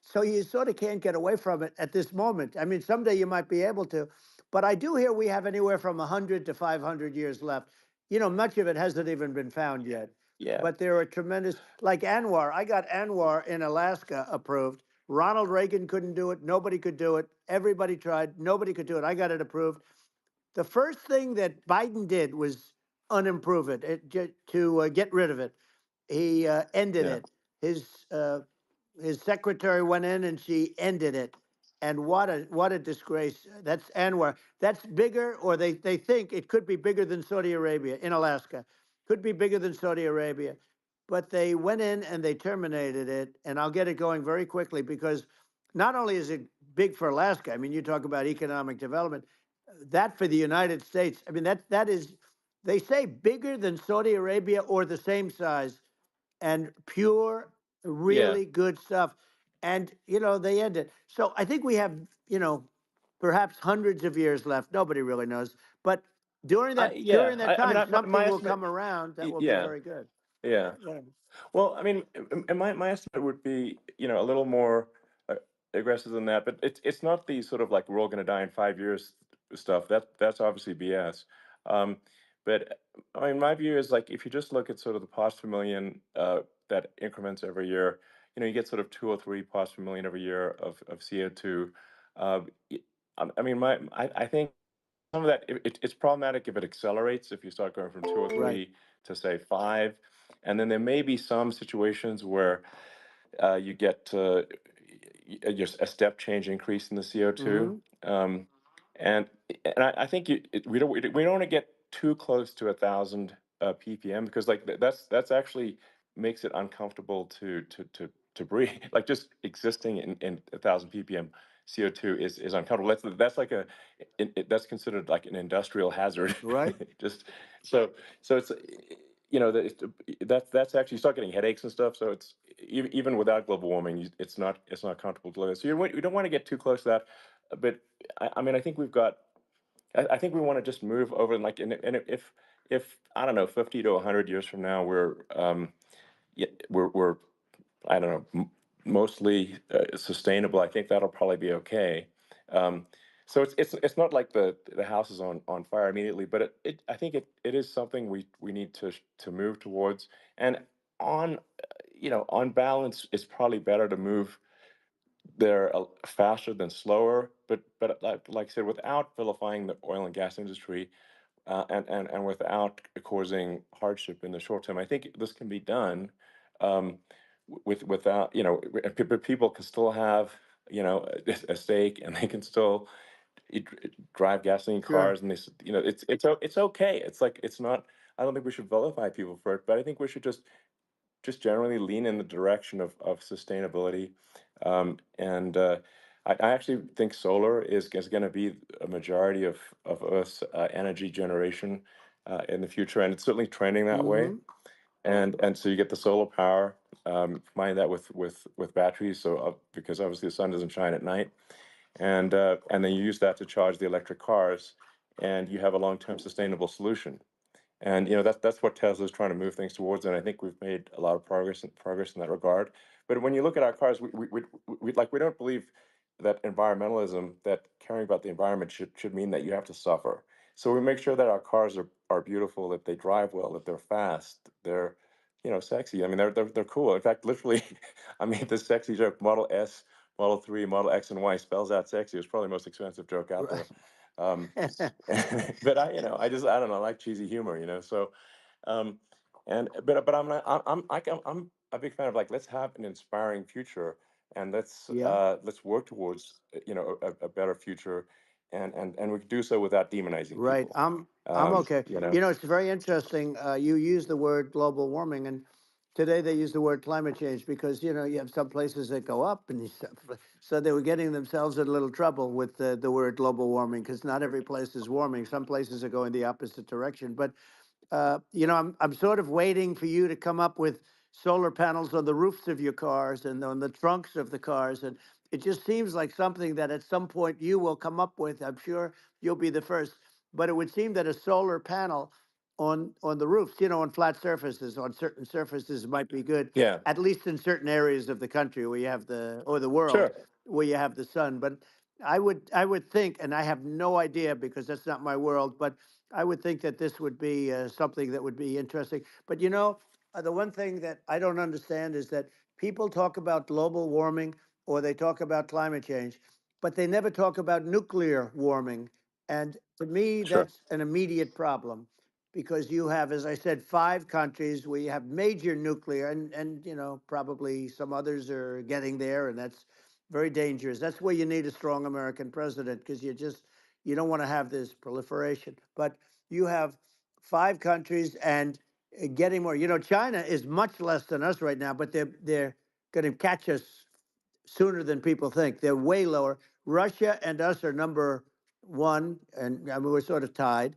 so you sort of can't get away from it at this moment. I mean, someday you might be able to, but I do hear we have anywhere from 100 to 500 years left. Much of it hasn't even been found yet.
Yeah.
But there are tremendous, like Anwar. I got Anwar in Alaska approved. Ronald Reagan couldn't do it. Nobody could do it. Everybody tried. Nobody could do it. I got it approved. The first thing that Biden did was unimprove to get rid of it. He ended
Yeah.
it. His secretary went in and she ended it. And what a disgrace. That's Anwar. That's bigger, or they think it could be bigger than Saudi Arabia in Alaska. Could be bigger than Saudi Arabia. But they went in and they terminated it. And I'll get it going very quickly because not only is it big for Alaska, I mean, you talk about economic development, that for the United States, I mean, that is, they say bigger than Saudi Arabia or the same size, and pure,
Yeah.
really good stuff. And, they end it. So I think we have, perhaps hundreds of years left. Nobody really knows. But during that
Yeah.
during that
I mean,
time,
my
something will
estimate.
come around that will be
Yeah.
very good.
Yeah.
Yeah.
Well, I mean, and my estimate would be, a little more aggressive than that, but it's not the sort of like we're all going to die in 5 years stuff. That's obviously BS. Um, but I mean, my view is like if you just look at sort of the parts per million that increments every year, you get sort of 2 or 3 parts per million every year of CO2. Uh, y- I mean, I think some of that it's problematic if it accelerates if you start going from 2 or
Right.
3 to say 5, and then there may be some situations where you get just a step change increase in the CO2,
Hmm.
and I think we don't want to get too close to 1,000 ppm because like that's actually makes it uncomfortable to breathe. Like just existing in 1,000 ppm CO2 is uncomfortable. That's like that's considered like an industrial hazard.
Right.
Just so it's you know, that's actually, you start getting headaches and stuff. So it's even without global warming, it's not comfortable to live in. So you don't want to get too close to that. But I mean, I think we've got. I think we want to just move over and like, and if I don't know, 50 to 100 years from now, yeah, we're I don't know, mostly sustainable. I think that'll probably be okay. Um, so it's not like the house is on fire immediately, but I think it is something we need to move towards. And on on balance, it's probably better to move there faster than slower. But like I said, without vilifying the oil and gas industry, and without causing hardship in the short term. I think this can be done without, but people can still have, a stake, and they can still drive gasoline
Sure.
cars, and it's okay. It's like, it's not. I don't think we should vilify people for it, but I think we should just generally lean in the direction of sustainability. And I actually think solar is going to be a majority of Earth's energy generation in the future, and it's certainly trending that way.
Mm-hmm.
And so you get the solar power, combine that with batteries, so because obviously the sun doesn't shine at night, and then you use that to charge the electric cars, and you have a long-term sustainable solution. And that's what Tesla's trying to move things towards, and I think we've made a lot of progress in that regard. But when you look at our cars, we don't believe that environmentalism, that caring about the environment should mean that you have to suffer. So we make sure that our cars are beautiful, that they drive well, that they're fast, they're sexy. I mean, they're cool. In fact, literally, I mean, this sexy joke, Model S, Model 3, Model X, and Y spells out sexy. It's probably the most expensive joke out there. Um, but I don't know, I like cheesy humor, So, um, but I'm a big fan of, like, let's have an inspiring future, and
Yeah.
let's work towards a better future, and we can do so without demonizing
Right.
people.
I'm okay.
You know.
It's very interesting. You use the word global warming, and today they use the word climate change because you have some places that go up, and so they were getting themselves in a little trouble with the word global warming because not every place is warming. Some places are going the opposite direction. But I'm sort of waiting for you to come up with solar panels on the roofs of your cars and on the trunks of the cars, and it just seems like something that at some point you will come up with. I'm sure you'll be the first, but it would seem that a solar panel on the roofs, on flat surfaces, on certain surfaces might be good,
Yeah.
at least in certain areas of the country where you have the world
Sure.
where you have the sun. But I would think, and I have no idea because that's not my world, but I would think that this would be something that would be interesting. But the one thing that I don't understand is that people talk about global warming or they talk about climate change, but they never talk about nuclear warming. And to me,
Sure.
that's an immediate problem because you have, as I said, 5 countries where you have major nuclear, and probably some others are getting there, and that's very dangerous. That's where you need a strong American president because you don't want to have this proliferation. But you have 5 countries and getting more. China is much less than us right now, but they're going to catch us sooner than people think. They're way lower. Russia and us are number one, and I mean, we're sort of tied.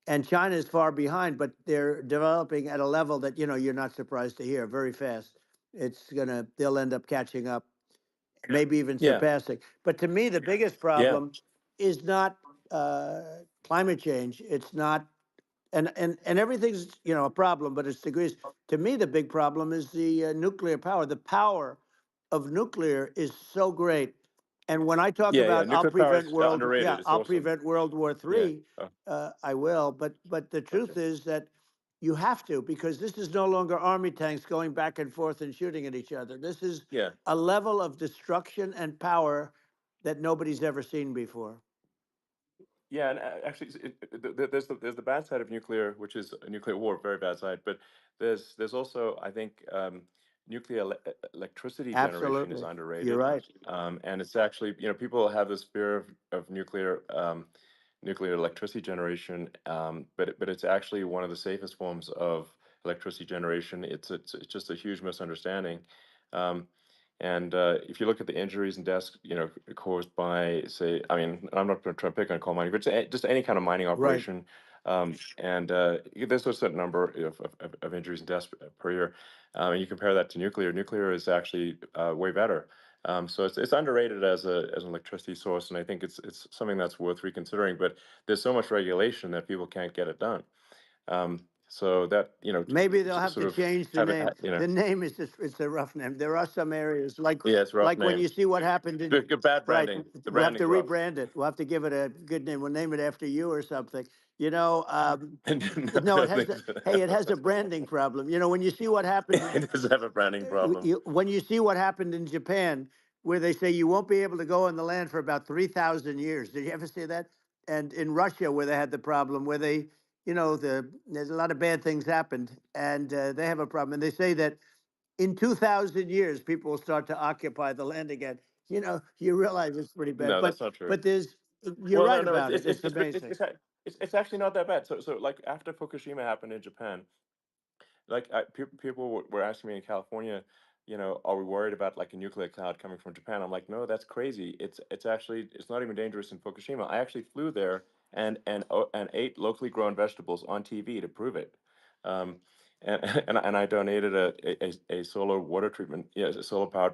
And China is far behind, but they're developing at a level that you're not surprised to hear very fast. They'll end up catching up, maybe even
Yeah.
surpassing. But to me, the biggest
Yeah.
problem is not climate change. It's not, and everything's a problem, but it's degrees. To me, the big problem is the nuclear power. The power of nuclear is so great. And when I talk
Yeah. Yeah.
about
Nuclear power is underrated. It's
I'll
awesome.
prevent World War
Yeah.
III, I will. But the
Okay.
truth is that you have to, because this is no longer army tanks going back and forth and shooting at each other. This is
Yeah.
a level of destruction and power that nobody's ever seen before.
Yeah, and actually, there's the bad side of nuclear, which is a nuclear war, very bad side. But there's also, I think, nuclear electricity generation is
Absolutely. You're
underrated,
right.
and it's actually, people have this fear of nuclear electricity generation, but it's actually one of the safest forms of electricity generation. It's just a huge misunderstanding. Um, and if you look at the injuries and deaths, caused by, say, I mean, I'm not going to try to pick on coal mining, but just any kind of mining
Right.
operation, And there's a certain number of injuries and deaths per year. And you compare that to nuclear. Nuclear is actually way better. So it's underrated as an electricity source, and I think it's something that's worth reconsidering. But there's so much regulation that people can't get it done. So that
Maybe they'll have
sort
to
of
change the
have it,
name. The name is just, it's a rough name. There are some areas
yeah, it's a rough
like when
name.
you see what happened in
Good bad
right.
branding. The
We'll have to
branding's rough.
rebrand it. We'll have to give it a good name. We'll name it after you or something. You know,
No,
no, it has. Hey, it has a branding problem. You know, when you see what happened in
it does have a branding problem.
when you see what happened in Japan, where they say you won't be able to go on the land for about 3,000 years. Did you ever see that? And in Russia, where they had the problem, where they, there's a lot of bad things happened, and they have a problem. And they say that in 2,000 years, people will start to occupy the land again. You know, you realize it's pretty bad,
No, that's not true.
but you're
Well, no,
right
no,
about it. It's amazing.
it's actually not that bad. So like after Fukushima happened in Japan, like people were asking me in California, are we worried about like a nuclear cloud coming from Japan? I'm like, no, that's crazy. It's not even dangerous in Fukushima. I actually flew there and ate locally grown vegetables on TV to prove it. Um, and and I donated a solar water treatment, a solar powered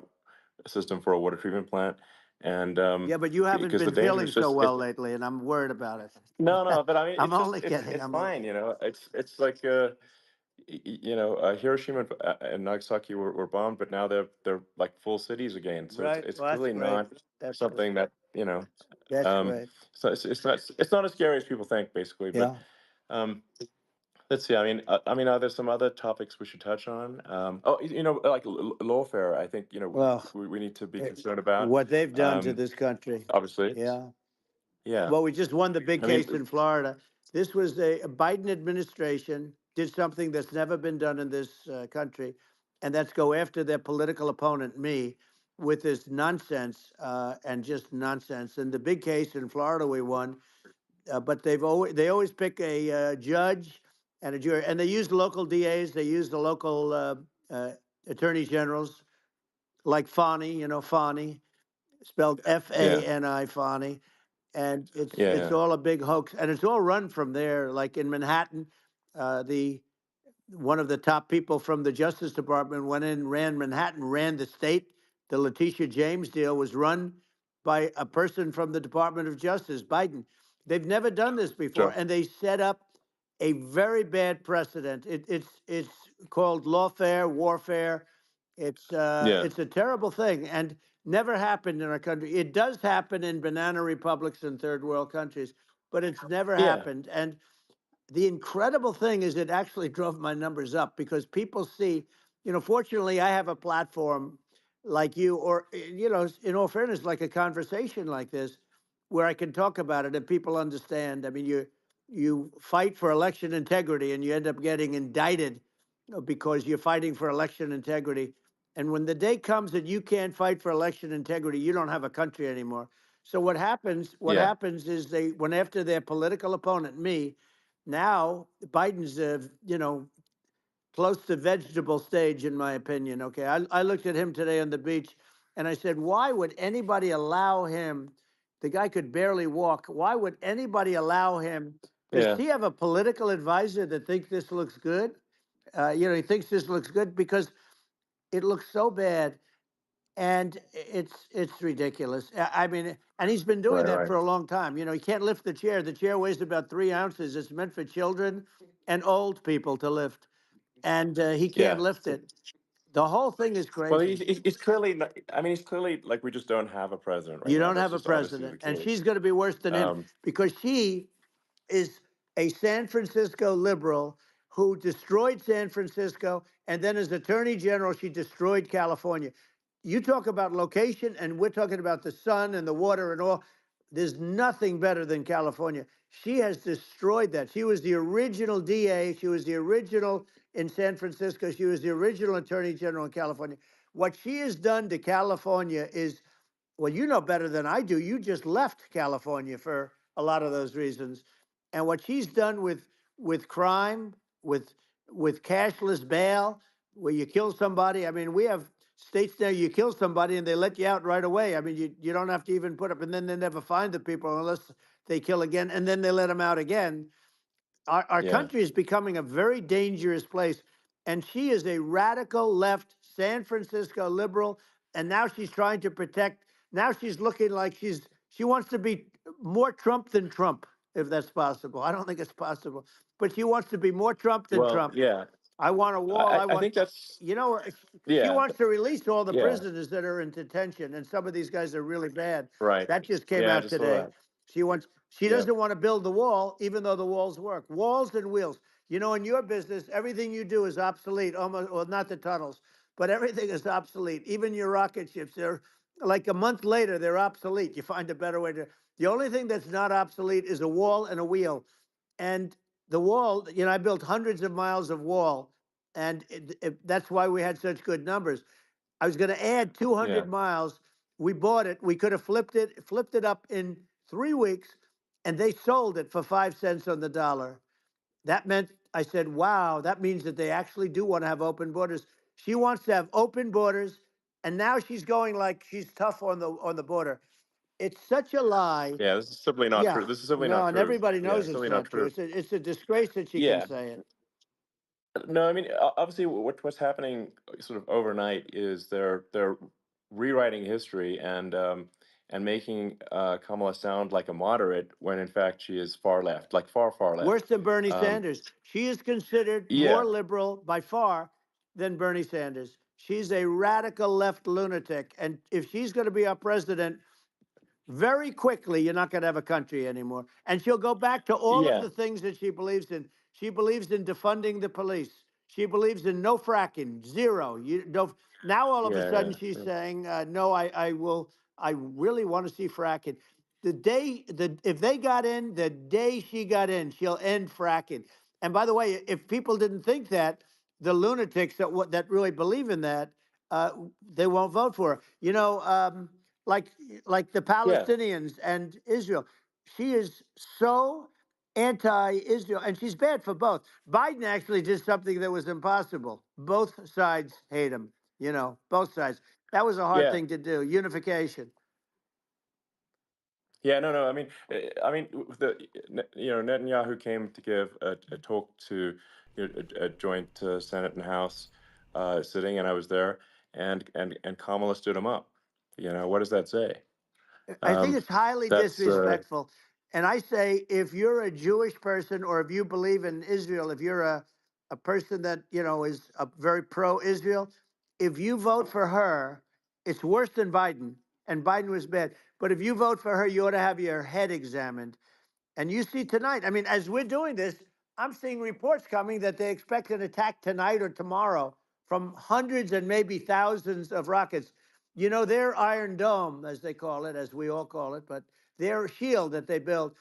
system for a water treatment plant, and
Yeah, but you haven't
because the
been
danger
feeling
is
so
just
well lately, and I'm worried about it.
no, but I mean,
I'm
it's just
only kidding.
it's
I'm only
fine,
kidding.
It's like Hiroshima and Nagasaki were bombed, but now they're like full cities again. So
Right.
it's
Well, that's
clearly
great.
not
That's great.
something that
That's
um,
great.
so it's not as scary as people think, basically. But
Yeah.
um, let's see. I mean, are there some other topics we should touch on? Oh, like lawfare. I think
Well,
we need to be concerned about.
what they've done to
Um,
this country.
obviously,
Yeah.
yeah.
Well, we just won the big
I mean,
case in Florida. This was a Biden administration did something that's never been done in this country, and that's go after their political opponent, me, with this nonsense and just nonsense. And the big case in Florida we won, but they always pick a judge and a jury, and they use local DAs, they use the local attorney generals like Fani, Fani, spelled
yeah,
Fani, Fani, and it's
yeah,
all a big hoax, and it's all run from there. Like in Manhattan, the one of the top people from the Justice Department went in, ran Manhattan, ran the state. The Letitia James deal was run by a person from the Department of Justice, Biden. They've never done this before,
sure,
and they set up a very bad precedent. It's called lawfare, warfare.
yeah,
It's a terrible thing, and never happened in our country. It does happen in banana republics and third world countries, but it's never
yeah,
happened. And the incredible thing is it actually drove my numbers up because people see, fortunately I have a platform like you or, in all fairness, like a conversation like this where I can talk about it and people understand. I mean, you fight for election integrity and you end up getting indicted because you're fighting for election integrity. And when the day comes that you can't fight for election integrity, you don't have a country anymore. So what happens? What
yeah,
happens is they went after their political opponent, me. Now Biden's, close to vegetable stage, in my opinion. Okay, I looked at him today on the beach, and I said, why would anybody allow him? The guy could barely walk. Why would anybody allow him? Does
yeah,
he have a political advisor that thinks this looks good? He thinks this looks good because it looks so bad, and it's ridiculous. I mean, and he's been doing
right,
that
right,
for a long time. He can't lift the chair. The chair weighs about 3 ounces. It's meant for children and old people to lift, and he can't
yeah.
lift it. The whole thing is
Well,
crazy.
he's clearly not, I mean, he's clearly like we just don't have a president right
You
now.
don't
That's
have a
just obviously the
president, and
case.
she's going to be worse than him
Um,
because she is a San Francisco liberal who destroyed San Francisco, and then as Attorney General, she destroyed California. You talk about location, and we're talking about the sun and the water and all. There's nothing better than California. She has destroyed that. She was the original DA. She was the original in San Francisco. She was the original Attorney General in California. What she has done to California is, well, you know better than I do. You just left California for a lot of those reasons. And what she's done with crime, with cashless bail, where you kill somebody. I mean, we have states there you kill somebody and they let you out right away. I mean, you don't have to even put up, and then they never find the people unless they kill again, and then they let them out again. our
Yeah.
country is becoming a very dangerous place. And she is a radical left San Francisco liberal. And now she's trying to protect. Now she's looking like she wants to be more Trump than Trump, if that's possible. I don't think it's possible, but she wants to be more Trump than
Well,
Trump.
yeah.
I want a wall. I
I
want,
think that's
you know, she
yeah.
wants to release all the
Yeah.
prisoners that are in detention, and some of these guys are really bad.
Right.
That just came
Yeah, I
out
just saw
today.
that.
She
Yeah.
doesn't want to build the wall, even though the walls work. Walls and wheels. You know, in your business, everything you do is obsolete, almost, well, not the tunnels, but everything is obsolete. Even your rocket ships, they're like a month later, they're obsolete. You find a better way to. The only thing that's not obsolete is a wall and a wheel. And the wall, you know, I built hundreds of miles of wall, and that's why we had such good numbers. I was going to add 200
Yeah.
miles. We bought it. We could have flipped it up in 3 weeks, and they sold it for 5 cents on the dollar. That meant I said, "Wow, that means that they actually do want to have open borders." She wants to have open borders, and now she's going like she's tough on the border. It's such a lie.
Yeah, this is simply not true.
Yeah,
This is simply
no,
not
and
true.
everybody
Yeah,
knows it's
simply not
not true.
true.
It's a disgrace that she can
Yeah.
say it.
No, I mean, obviously, what's happening sort of overnight is they're rewriting history and making Kamala sound like a moderate when in fact she is far left, like far
Worse
left.
than Bernie
Um,
Sanders. She is considered more
yeah,
liberal by far than Bernie Sanders. She's a radical left lunatic. And if she's going to be our president, very quickly, you're not going to have a country anymore. And she'll go back to all of
yeah,
the things that she believes in. She believes in defunding the police. She believes in no fracking, zero. You don't. Now all of a
yeah,
sudden
yeah,
she's
yeah.
saying, "No, I will. I really want to see fracking." If they got in, the day she got in, she'll end fracking. And by the way, if people didn't think that, the lunatics that really believe in that, uh, they won't vote for her. You know, like like the
Yeah.
Palestinians and Israel. She is so anti-Israel, and she's bad for both. Biden actually did something that was impossible. Both sides hate him. You know, both sides. That was a hard
Yeah.
thing to do. Unification.
Yeah, no, no. I mean, Netanyahu came to give a talk to a joint Senate and House sitting, and I was there, and Kamala stood him up. What does that say?
I think it's highly
That's
disrespectful. And I say, if you're a Jewish person or if you believe in Israel, if you're a person that, you know, is very pro-Israel, if you vote for her, it's worse than Biden. And Biden was bad. But if you vote for her, you ought to have your head examined. And you see tonight, I mean, as we're doing this, I'm seeing reports coming that they expect an attack tonight or tomorrow from hundreds and maybe thousands of rockets. You know, their Iron Dome, as they call it, as we all call it, but their shield that they build,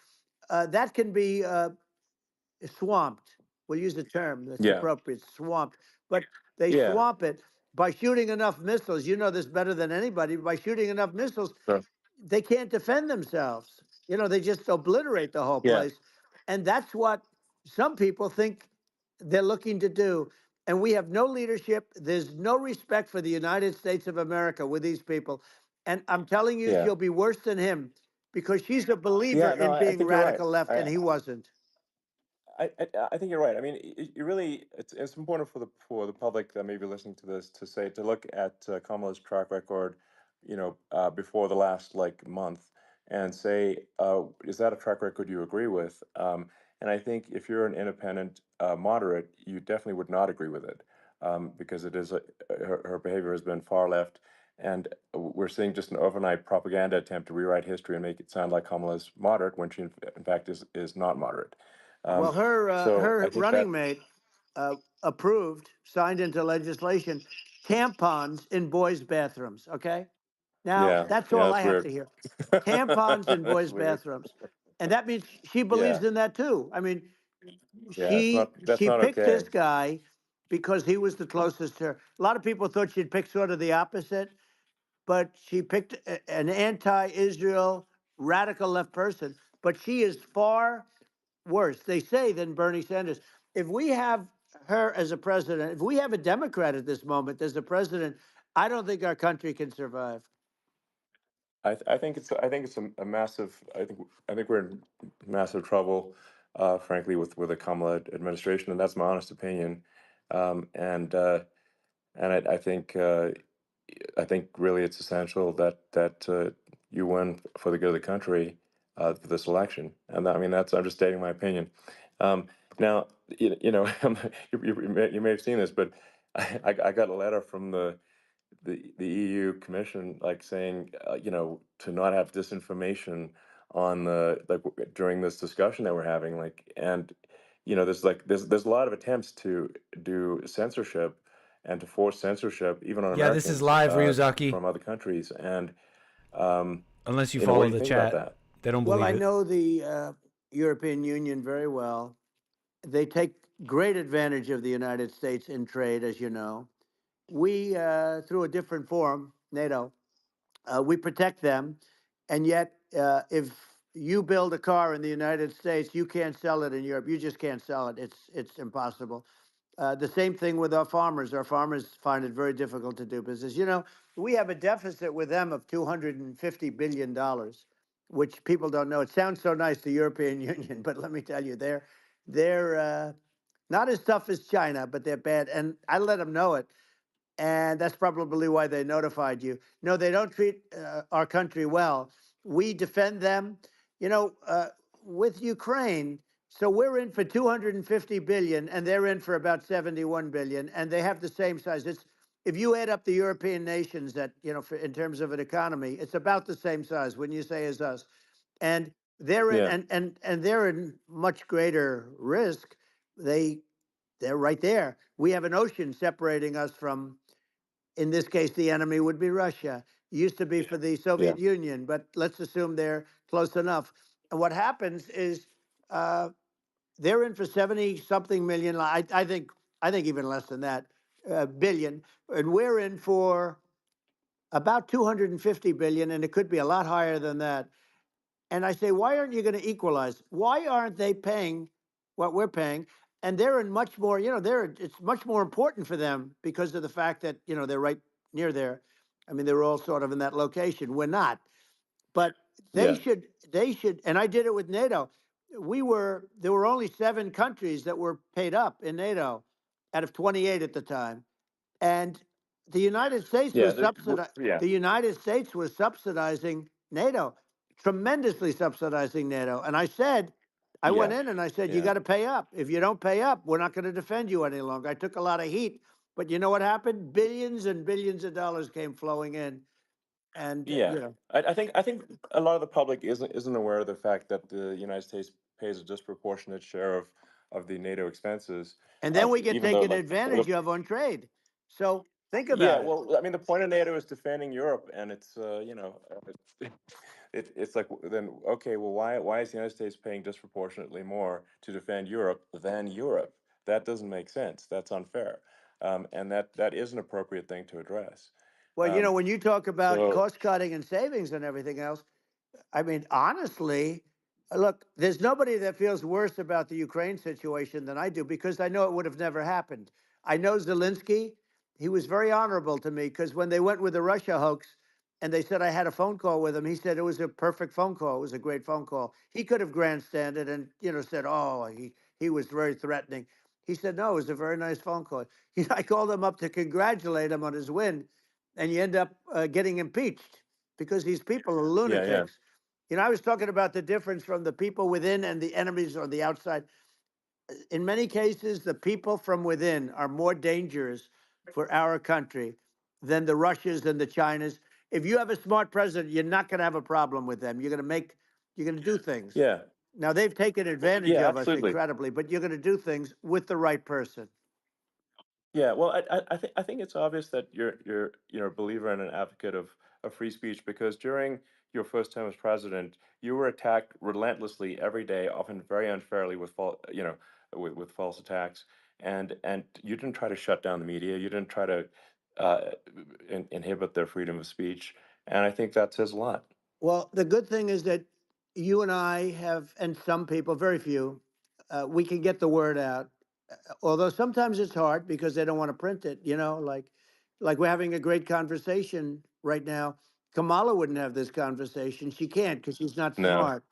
that can be swamped. We'll use the term that's
yeah,
appropriate, swamped. But they
yeah.
swamp it by shooting enough missiles. You know this better than anybody. By shooting enough missiles,
Sure.
they can't defend themselves. You know, they just obliterate the whole
Yeah,
place. And that's what some people think they're looking to do. And we have no leadership. There's no respect for the United States of America with these people. And I'm telling you,
yeah,
she'll be worse than him because she's a believer
yeah. No,
in
I
being
think you're right.
radical left, and he wasn't.
I think you're right. I mean, you really, it's important for the public that may be listening to this to look at Kamala's track record, before the last like month, and say, is that a track record you agree with? And I think if you're an independent moderate, you definitely would not agree with it, because it is her behavior has been far left, and we're seeing just an overnight propaganda attempt to rewrite history and make it sound like Kamala's moderate when she in fact is not moderate.
Well,
So I
her
think that,
running mate approved, signed into legislation, tampons in boys' bathrooms. Okay, now
yeah,
that's
yeah,
all I
that's
have
weird.
to hear. Tampons in
That's
boys'
weird.
bathrooms, and that means she
Yeah,
believes in that too. I mean,
yeah, that's
she
not
picked
okay.
this guy because he was the closest to her. A lot of people thought she'd pick sort of the opposite, but she picked an anti-Israel radical left person. But she is far worse, they say, than Bernie Sanders. If we have her as a president, if we have a Democrat at this moment as a president, I don't think our country can survive.
I think it's a massive. I think we're in massive trouble. frankly, with the Kamala administration, and that's my honest opinion. And I think really it's essential that you win for the good of the country for this election. And I mean, I'm just stating my opinion. Now, you may have seen this, but I got a letter from the EU Commission, like saying, to not have disinformation on during this discussion that we're having, and there's a lot of attempts to do censorship and to force censorship even on
Yeah, this is
Americans
live, Ryuzaki.
from other countries, and
unless you
what
follow
do you
the
think about
chat,
that?
they don't
Well,
believe
I
it.
know the European Union very well. They take great advantage of the United States in trade, as you know. We, through a different forum, NATO, we protect them. And yet, if you build a car in the United States, you can't sell it in Europe. You just can't sell it. It's impossible. The same thing with our farmers. Our farmers find it very difficult to do business. You know, we have a deficit with them of $250 billion, which people don't know. It sounds so nice, the European Union, but let me tell you, they're not as tough as China, but they're bad. And I let them know it. And that's probably why they notified you. No, they don't treat our country well. We defend them, with Ukraine. So we're in for 250 billion, and they're in for about 71 billion, and they have the same size. If you add up the European nations that in terms of an economy, it's about the same size. When you say as us, and they're in,
Yeah,
and they're in much greater risk. They're right there. We have an ocean separating us from, in this case, the enemy would be Russia. Used to be for the
yeah,
Soviet Union, but let's assume they're close enough. And what happens is uh, they're in for 70 something million. I think even less than that, billion, and we're in for about 250 billion, and it could be a lot higher than that. And I say, why aren't you going to equalize? Why aren't they paying what we're paying? And they're in much more, it's much more important for them because of the fact that, they're right near there. I mean, they're all sort of in that location. We're not. But they
yeah,
should, and I did it with NATO. There were only 7 countries that were paid up in NATO out of 28 at the time. And the United States
yeah,
was the United States was subsidizing NATO, tremendously subsidizing NATO. And I went
yeah,
in and I said, you
yeah,
got to pay up. If you don't pay up, we're not going to defend you any longer. I took a lot of heat, but you know what happened? Billions and billions of dollars came flowing in, and
yeah. I think a lot of the public isn't aware of the fact that the United States pays a disproportionate share of the NATO expenses,
and then we get
even though
taken advantage of on trade. So think
yeah,
about it.
well, I mean, the point of NATO is defending Europe, and it's it's like, then okay, well, why is the United States paying disproportionately more to defend Europe than Europe? That doesn't make sense. That's unfair, and that is an appropriate thing to address.
Well,
Um,
when you talk about
so
cost cutting and savings and everything else, I mean, honestly, look, there's nobody that feels worse about the Ukraine situation than I do because I know it would have never happened. I know Zelensky. He was very honorable to me because when they went with the Russia hoax and they said I had a phone call with him, he said it was a perfect phone call. It was a great phone call. He could have grandstanded and, said, oh, he was very threatening. He said, no, it was a very nice phone call. I called him up to congratulate him on his win, and you end up getting impeached because these people are
yeah, yeah,
lunatics. I was talking about the difference from the people within and the enemies on the outside. In many cases, the people from within are more dangerous for our country than the Russias and the Chinas. If you have a smart president, you're not going to have a problem with them. You're going to do things.
yeah,
Now, they've taken advantage
yeah,
of us
absolutely.
incredibly, but you're going to do things with the right person.
Yeah, well, I think it's obvious that you're a believer and an advocate of free speech, because during your first term as president, you were attacked relentlessly every day, often very unfairly with false attacks, and you didn't try to shut down the media. You didn't try to uh, inhibit their freedom of speech, and I think that says a lot.
Well, the good thing is that you and I have, and some people, very few, we can get the word out. Although sometimes it's hard because they don't want to print it. Like we're having a great conversation right now, Kamala wouldn't have this conversation. She can't because she's not
No.
smart.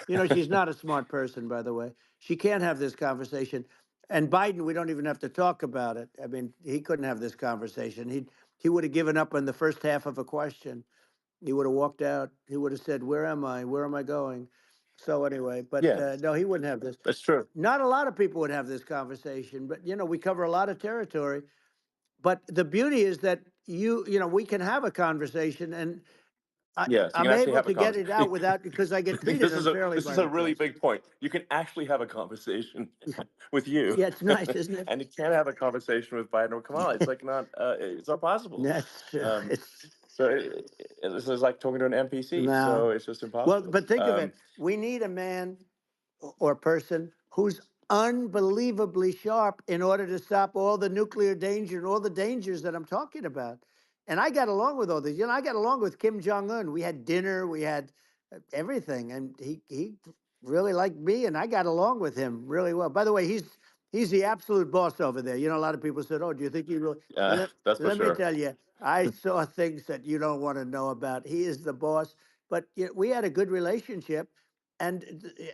You know, she's not a smart person, by the way. She can't have this conversation. And Biden, we don't even have to talk about it. I mean, he couldn't have this conversation. He would have given up on the first half of a question. He would have walked out. He would have said, "Where am I? Where am I going?" So anyway, but
Yeah,
no, he wouldn't have this.
that's true.
Not a lot of people would have this conversation, but you know, we cover a lot of territory. But the beauty is that you know, we can have a conversation, and
Yes, you
I'm
can actually
able
have a
to get it out
conversation.
without because I get
I think
treated unfairly
this
by
is
the
a really
press.
big point. You can actually have a conversation with you,
Yeah, it's nice, isn't it?
and you can't have a conversation with Biden or Kamala. It's like not. It's not possible.
That's true.
Um,
It's
so this is like talking to an NPC.
no.
So it's just
Well,
impossible.
but think of it. We need a man or person who's unbelievably sharp in order to stop all the nuclear danger and all the dangers that I'm talking about. And I got along with all these. You know, I got along with Kim Jong Un. We had dinner. We had everything, and he really liked me, and I got along with him really well. By the way, he's the absolute boss over there. You know, a lot of people said, "Oh, do you think he really?"
That's for
Let me
sure.
tell you, I saw things that you don't want to know about. He is the boss. But we had a good relationship, and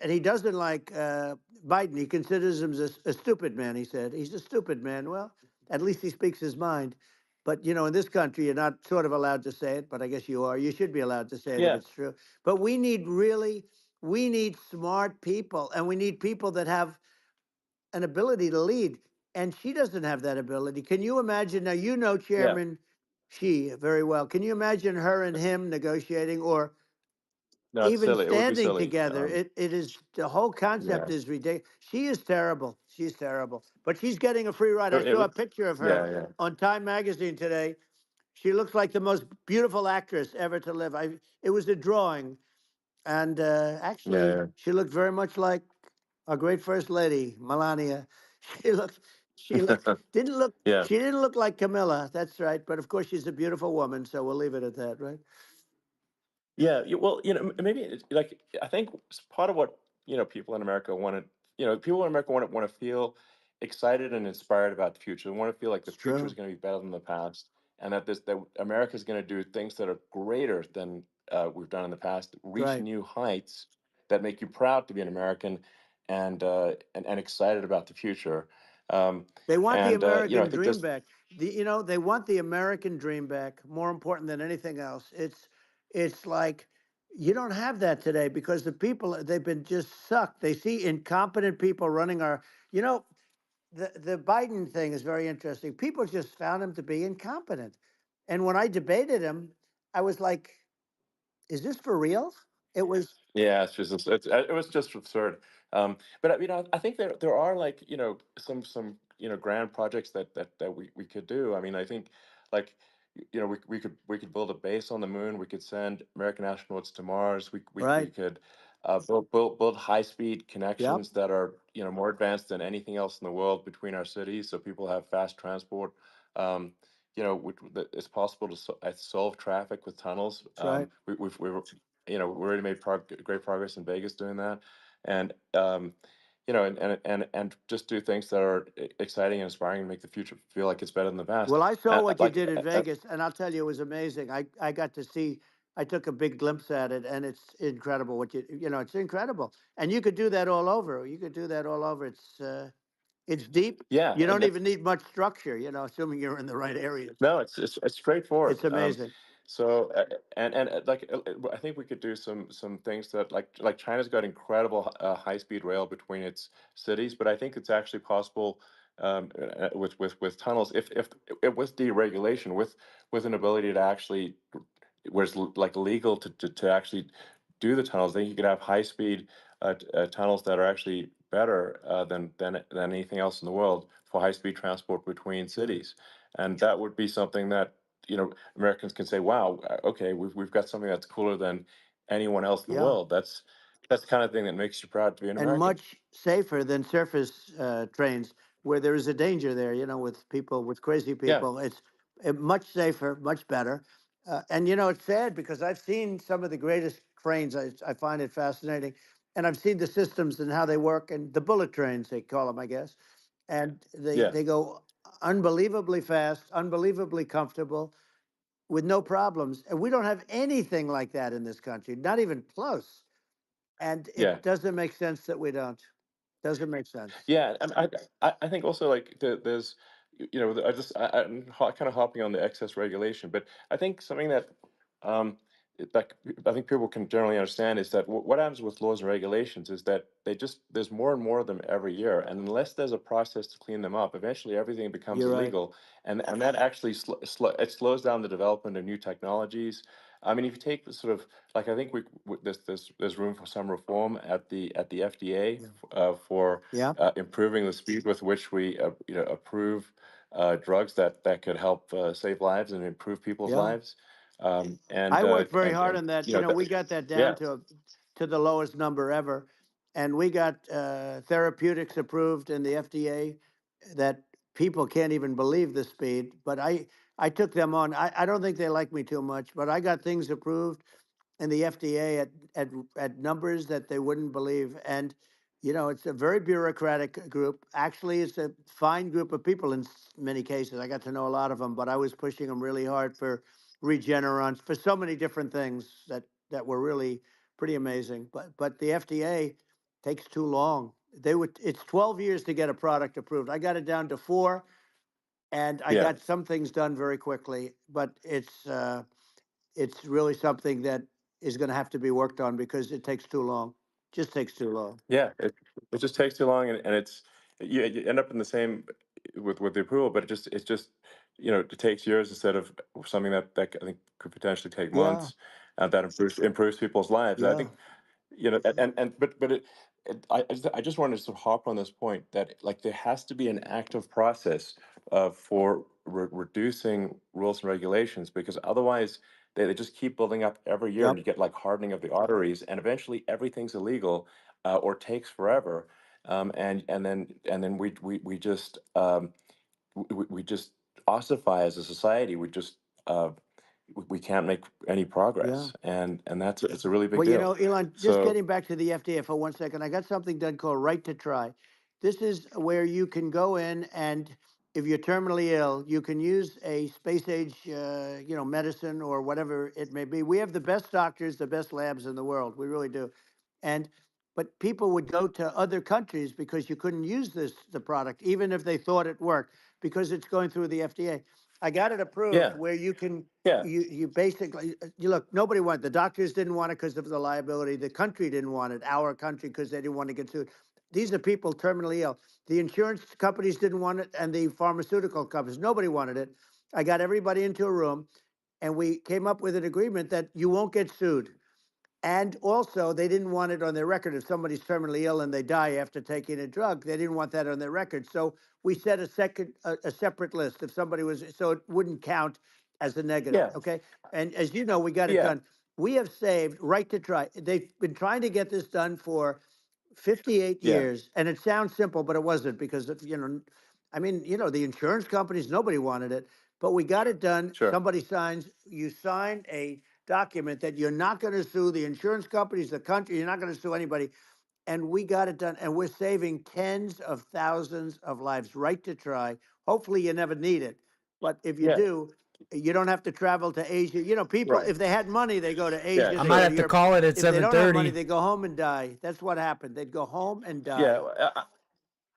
he doesn't like Biden. He considers him a stupid man. He said he's a stupid man. Well, at least he speaks his mind. But you know, in this country, you're not sort of allowed to say it, but I guess you are. You should be allowed to say it if
Yeah.
it's true. But we need smart people, and we need people that have an ability to lead. And she doesn't have that ability. Can you imagine? Now, you know
Yeah.
Chairman Xi very well. Can you imagine her and him negotiating or
No, it's
even
silly. It would be
standing
silly.
together? It is, the whole
Yeah.
concept is ridiculous. She is terrible. She's terrible. But she's getting a free ride. I
It
saw a
would.
picture of her
Yeah. Yeah.
on Time Magazine today. She looks like the most beautiful actress ever to live. It was a drawing, and
Yeah.
actually,
Yeah.
she looked very much like our great first lady, Melania. She looked, she looked, didn't look,
Yeah.
she didn't look like Camilla. That's right. But of course, she's a beautiful woman, so we'll leave it at that, right?
Yeah, well, maybe like I think part of what people in America want to, people in America want to feel excited and inspired about the future. They want to feel like the
It's
future is
true.
going to be better than the past, and that America is going to do things that are greater than we've done in the past, reach
Right.
new heights that make you proud to be an American, and excited about the future. Um,
They want the
and I
American
think
dream
this,
back. You know, they want the American dream back. More important than anything else. It's like you don't have that today because the people they've been just sucked. They see incompetent people running our. You know, the Biden thing is very interesting. People just found him to be incompetent, and when I debated him, I was like, "Is this for real?" It was
Yeah, it was just absurd. But I think there are like some grand projects that we could do. I mean, I think like we could build a base on the moon. We could send American astronauts to Mars. We
right.
could build high speed
Yep.
connections that are more advanced than anything else in the world between our cities, so people have fast transport. Um, that it's possible to solve traffic with tunnels.
That's right.
We already made great progress in Vegas doing that, and and just do things that are exciting and inspiring and make the future feel like it's better than the past.
Well, I saw
And
what you did in Vegas, and I'll tell you, it was amazing. I got to see. I took a big glimpse at it, and it's incredible. What you know, it's incredible, and you could do that all over. You could do that all over. It's deep.
yeah,
You
and
don't
that's
even need much structure. You know, assuming you're in the right areas.
no, it's straightforward.
It's amazing.
So like I think we could do some things that like China's got incredible high speed rail between its cities, but I think it's actually possible with tunnels if with deregulation with an ability to actually where it's like legal to actually do the tunnels. Then you could have high speed tunnels that are actually better than anything else in the world for high speed transport between
Yeah.
cities, and that would be something that Americans can say, "Wow, okay, we've got something that's cooler than anyone else in the
Yeah.
world." That's the kind of thing that makes you proud to be an
And
American.
much safer than surface trains where there is a danger there, you know, with people, with crazy
Yeah,
people. It's much safer, much better. And, you know, it's sad because I've seen some of the greatest trains. I find it fascinating. And I've seen the systems and how they work, and the bullet trains, they call them, I guess. And
yeah,
they go unbelievably fast, unbelievably comfortable, with no problems. And we don't have anything like that in this country, not even close. And
Yeah.
it doesn't make sense that we don't. Doesn't make sense.
Yeah, and I think also like there's I'm kind of hopping on the excess regulation, but I think something that that I think people can generally understand is that what happens with laws and regulations is that there's more and more of them every year, and unless there's a process to clean them up, eventually everything becomes
You're right.
illegal, and that actually it slows down the development of new technologies. I mean, if you take the sort of like I think there's room for some reform at the FDA for
Yeah.
improving the speed with which we approve drugs that could help save lives and improve people's
Yeah.
lives. And
I worked very
and
hard on that. We got that down
yeah,
to the lowest number ever, and we got therapeutics approved in the FDA that people can't even believe the speed. But I took them on. I don't think they like me too much, but I got things approved in the FDA at numbers that they wouldn't believe. And it's a very bureaucratic group. Actually, it's a fine group of people in many cases. I got to know a lot of them, but I was pushing them really hard for Regeneron, for so many different things that were really pretty amazing. But the FDA takes too long. It's 12 years to get a product approved. I got it down to 4, and I
yeah.
got some things done very quickly. But it's really something that is going to have to be worked on because it takes too long. Just takes too long.
Yeah, it just takes too long, and it's you end up in the same with the approval, but it's just it takes years instead of something that I think could potentially take
Yeah.
months, that improves people's lives. And I
Yeah.
think I just wanted to sort of hop on this point that like there has to be an active process for reducing rules and regulations, because otherwise they just keep building up every year, and
Yep.
you get like hardening of the arteries, and eventually everything's illegal or takes forever, and then we just we just ossify as a society. We can't make any
Yeah.
progress, and that's it's a really big
Well,
deal.
Elon, just
So
getting back to the FDA for 1 second, I got something done called Right to Try. This is where you can go in and if you're terminally ill, you can use a space age, medicine or whatever it may be. We have the best doctors, the best labs in the world. We really do. And but people would go to other countries because you couldn't use the product, even if they thought it worked, because it's going through the FDA. I got it approved
yeah,
where you can
yeah,
you basically you look, nobody wanted, the doctors didn't want it because of the liability, the country didn't want it, our country, because they didn't want to get sued. These are people terminally ill. The insurance companies didn't want it, and the pharmaceutical companies, nobody wanted it. I got everybody into a room, and we came up with an agreement that you won't get sued. And also, they didn't want it on their record. If somebody's terminally ill and they die after taking a drug, they didn't want that on their record. So we set a separate list. If somebody was, so it wouldn't count as a negative.
yeah,
Okay. And as you know, we got it
yeah,
done. We have saved Right to Try. They've been trying to get this done for 58
yeah,
years. And it sounds simple, but it wasn't because, the insurance companies, nobody wanted it, but we got it done.
sure,
Somebody signs, you sign a document that you're not going to sue the insurance companies, the country, you're not going to sue anybody. And we got it done. And we're saving tens of thousands of lives. Right to Try. Hopefully you never need it. But if you
yeah,
do, you don't have to travel to Asia. People,
right,
if they had money, they go to
yeah,
Asia,
I
they
might
go
sure,
to
have to
Europe.
call it at
If they don't have money,
7:30.
they go home and die. That's what happened. They'd go home and
yeah.
die.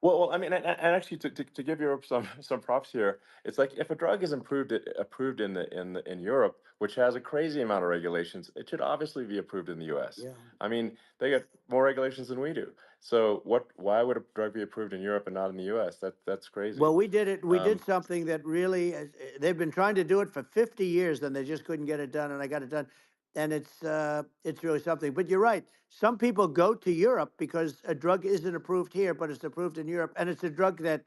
Well, I mean, and actually, to give Europe some props here, it's like if a drug is approved in Europe, which has a crazy amount of regulations, it should obviously be approved in the U.S.
Yeah.
I mean, they got more regulations than we do. So why would a drug be approved in Europe and not in the U.S.? That's crazy.
Well, we did it. We did
Um,
something that really, they've been trying to do it for 50 years, and they just couldn't get it done, and I got it done. And it's really something. But you're right. Some people go to Europe because a drug isn't approved here, but it's approved in Europe, and it's a drug that,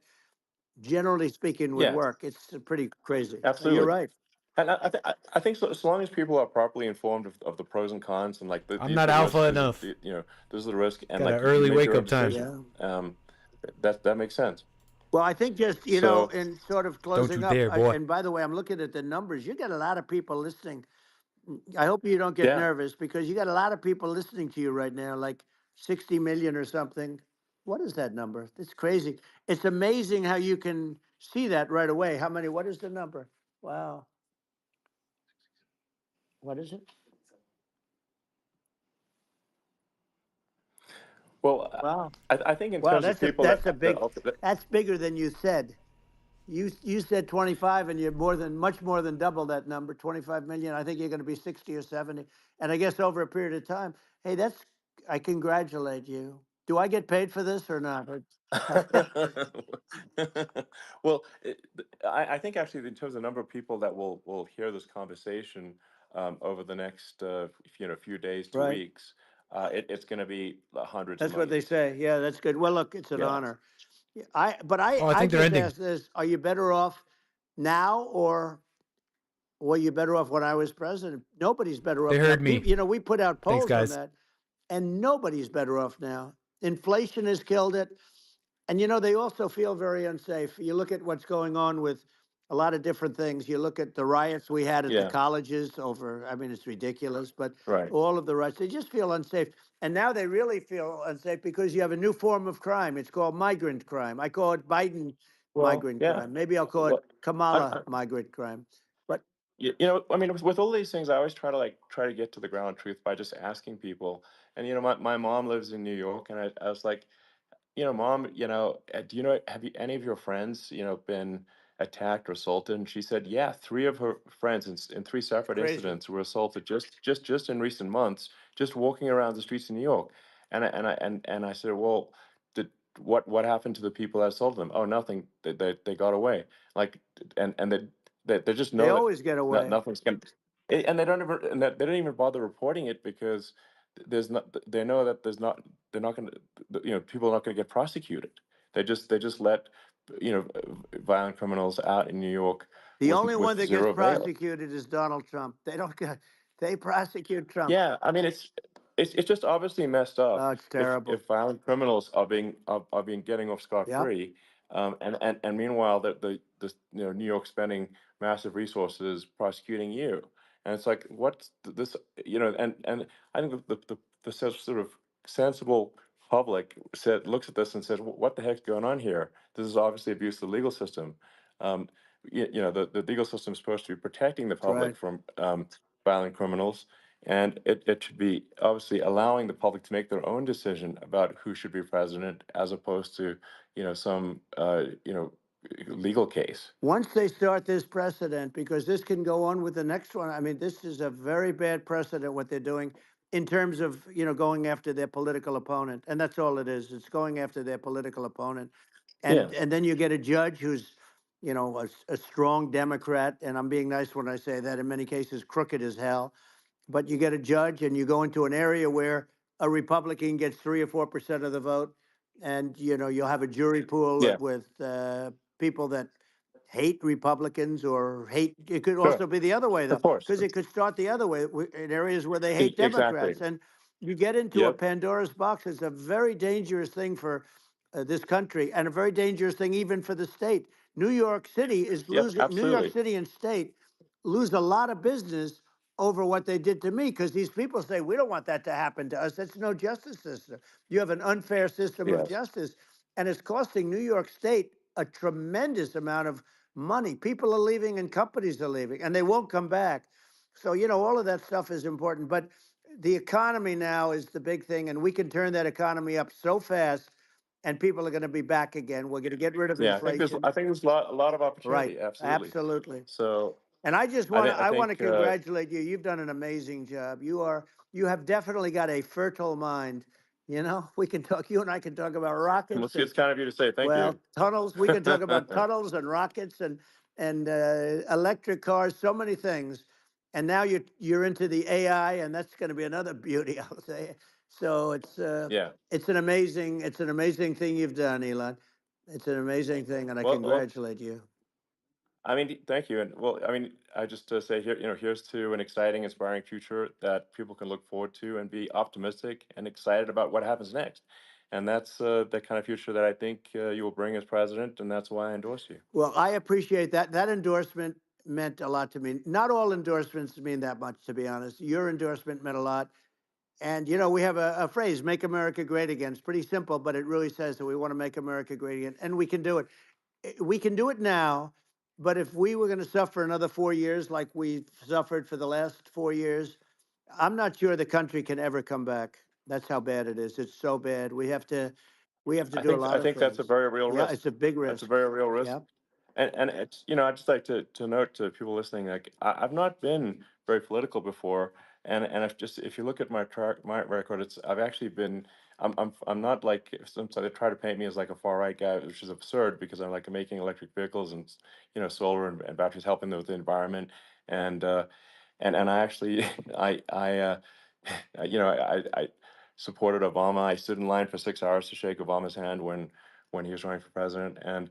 generally speaking, would
yeah,
work. It's pretty crazy. You're
absolutely.
right.
And I think so long as people are properly informed of the pros and cons, and like
I'm not
the
alpha
risk,
enough.
this is the risk, and
Got an
like you
early
make
wake
your own
up time.
decision.
Yeah.
That makes sense.
Well, I think just,
So
in sort of
Don't you
closing up,
dare, boy.
and by the way, I'm looking at the numbers. You got a lot of people listening. I hope you don't get
yeah,
nervous because you got a lot of people listening to you right now, like 60 million or something. What is that number? It's crazy. It's amazing how you can see that right away. What is the number? Wow. What is it?
Well,
Wow.
I think in
Wow,
terms of people that,
that's bigger than you said. You said 25 and you're much more than double that number, 25 million. I think you're going to be 60 or 70. And I guess over a period of time, hey, I congratulate you. Do I get paid for this or not?
well, I think actually in terms of the number of people that will hear this conversation over the next few days to
Right.
weeks, it's going to be hundreds of
That's what they
millions.
say. Yeah, that's good. Well, look, it's an
Yeah.
honor. But
Oh, I
I
think they're
just
ending.
asked this, are you better off now or were you better off when I was president? Nobody's better
They
off now.
heard me.
People, we put out
Thanks,
polls on
guys.
that, and nobody's better off now. Inflation has killed it. And they also feel very unsafe. You look at what's going on with a lot of different things. You look at the riots we had at the
Yeah.
colleges over, I mean, it's ridiculous, but
Right.
all of the riots, they just feel unsafe. And now they really feel unsafe because you have a new form of crime. It's called migrant crime. I call it Biden
Well,
migrant
yeah.
crime. Maybe I'll call it
Well,
Kamala migrant crime. But
I mean, with all these things, I always try to get to the ground truth by just asking people. And my mom lives in New York, and I was like, Mom, do have any of your friends, been attacked or assaulted? And she said, yeah, three of her friends in three separate
crazy.
incidents were assaulted just in recent months, just walking around the streets in New York. And I said, well, what happened to the people that assaulted them? Oh, nothing. They got away. Like, and they just
They
know that
always get away.
nothing's going. And they don't even they don't even bother reporting it because there's not. They know that there's not. They're not going to. People are not going to get prosecuted. They just let violent criminals out in New York
The only one
with
that gets
zero bail.
prosecuted is Donald Trump. They don't get, they prosecute Trump.
Yeah, I mean it's just obviously messed up
Oh, it's terrible.
if violent criminals are being getting off scot
Yep.
free, and meanwhile the New York spending massive resources prosecuting you, and it's like what's this and I think the sort of sensible public looks at this and says what the heck's going on here? This is obviously abuse of the legal system. Um, the legal system is supposed to be protecting the
That's right.
public from violent criminals, and it should be obviously allowing the public to make their own decision about who should be president, as opposed to some legal case.
Once they start this precedent, because this can go on with the next one, I mean, this is a very bad precedent what they're doing in terms of, going after their political opponent. And that's all it is. It's going after their political opponent.
Yeah.
And then you get a judge who's, a strong Democrat. And I'm being nice when I say that, in many cases, crooked as hell. But you get a judge and you go into an area where a Republican gets 3 or 4% of the vote, and you'll have a jury pool
Yeah.
with people that hate Republicans or hate. It could
Sure.
also be the other way
Of
though,
course.
because it could start the other way in areas where they hate
Exactly.
Democrats, and you get into a
Yep.
Pandora's box. It's a very dangerous thing for this country, and a very dangerous thing even for the state. New York City is
Yep.
losing. New York
Absolutely.
City and state lose a lot of business over what they did to me, because these people say we don't want that to happen to us. That's no justice system. You have an unfair system of
Yes.
justice, and it's costing New York State a tremendous amount of money. People are leaving and companies are leaving, and they won't come back. So all of that stuff is important, but the economy now is the big thing, and we can turn that economy up so fast, and people are going to be back again. We're going to get rid of
Yeah. I think
inflation.
there's a lot of
Right.
opportunity. Absolutely.
Absolutely.
So
And I just
I
want to
think I
I want to
think
congratulate you. You've done an amazing job. You have definitely got a fertile mind. We can talk. You and I can talk about rockets and
it's kind of you to say. Thank you.
tunnels. We can talk about tunnels and rockets and electric cars. So many things. And now you're into the AI, and that's going to be another beauty, I'll say. So
Yeah.
it's an amazing thing you've done, Elon. It's an amazing thing, and I
Well,
congratulate you.
I mean, thank you. And well, I mean, I just say here, here's to an exciting, inspiring future that people can look forward to and be optimistic and excited about what happens next. And that's the kind of future that I think you will bring as president, and that's why I endorse you.
Well, I appreciate that. That endorsement meant a lot to me. Not all endorsements mean that much, to be honest. Your endorsement meant a lot. And, we have a phrase, make America great again. It's pretty simple, but it really says that we want to make America great again. And we can do it. We can do it now. But if we were going to suffer another 4 years like we've suffered for the last 4 years, I'm not sure the country can ever come back. That's how bad it is. It's so bad. We have to do a lot
I
of
think that's a
things.
very real
Yeah,
risk.
it's a big
That's a
risk.
very real risk.
Yeah.
And it's, I'd just like to note to people listening, like I've not been very political before, and if you look at my record, I've actually been I'm not like some, so they try to paint me as like a far right guy, which is absurd because I'm like making electric vehicles and solar and batteries, helping with the environment, and and I actually I supported Obama. I stood in line for 6 hours to shake Obama's hand when he was running for president, and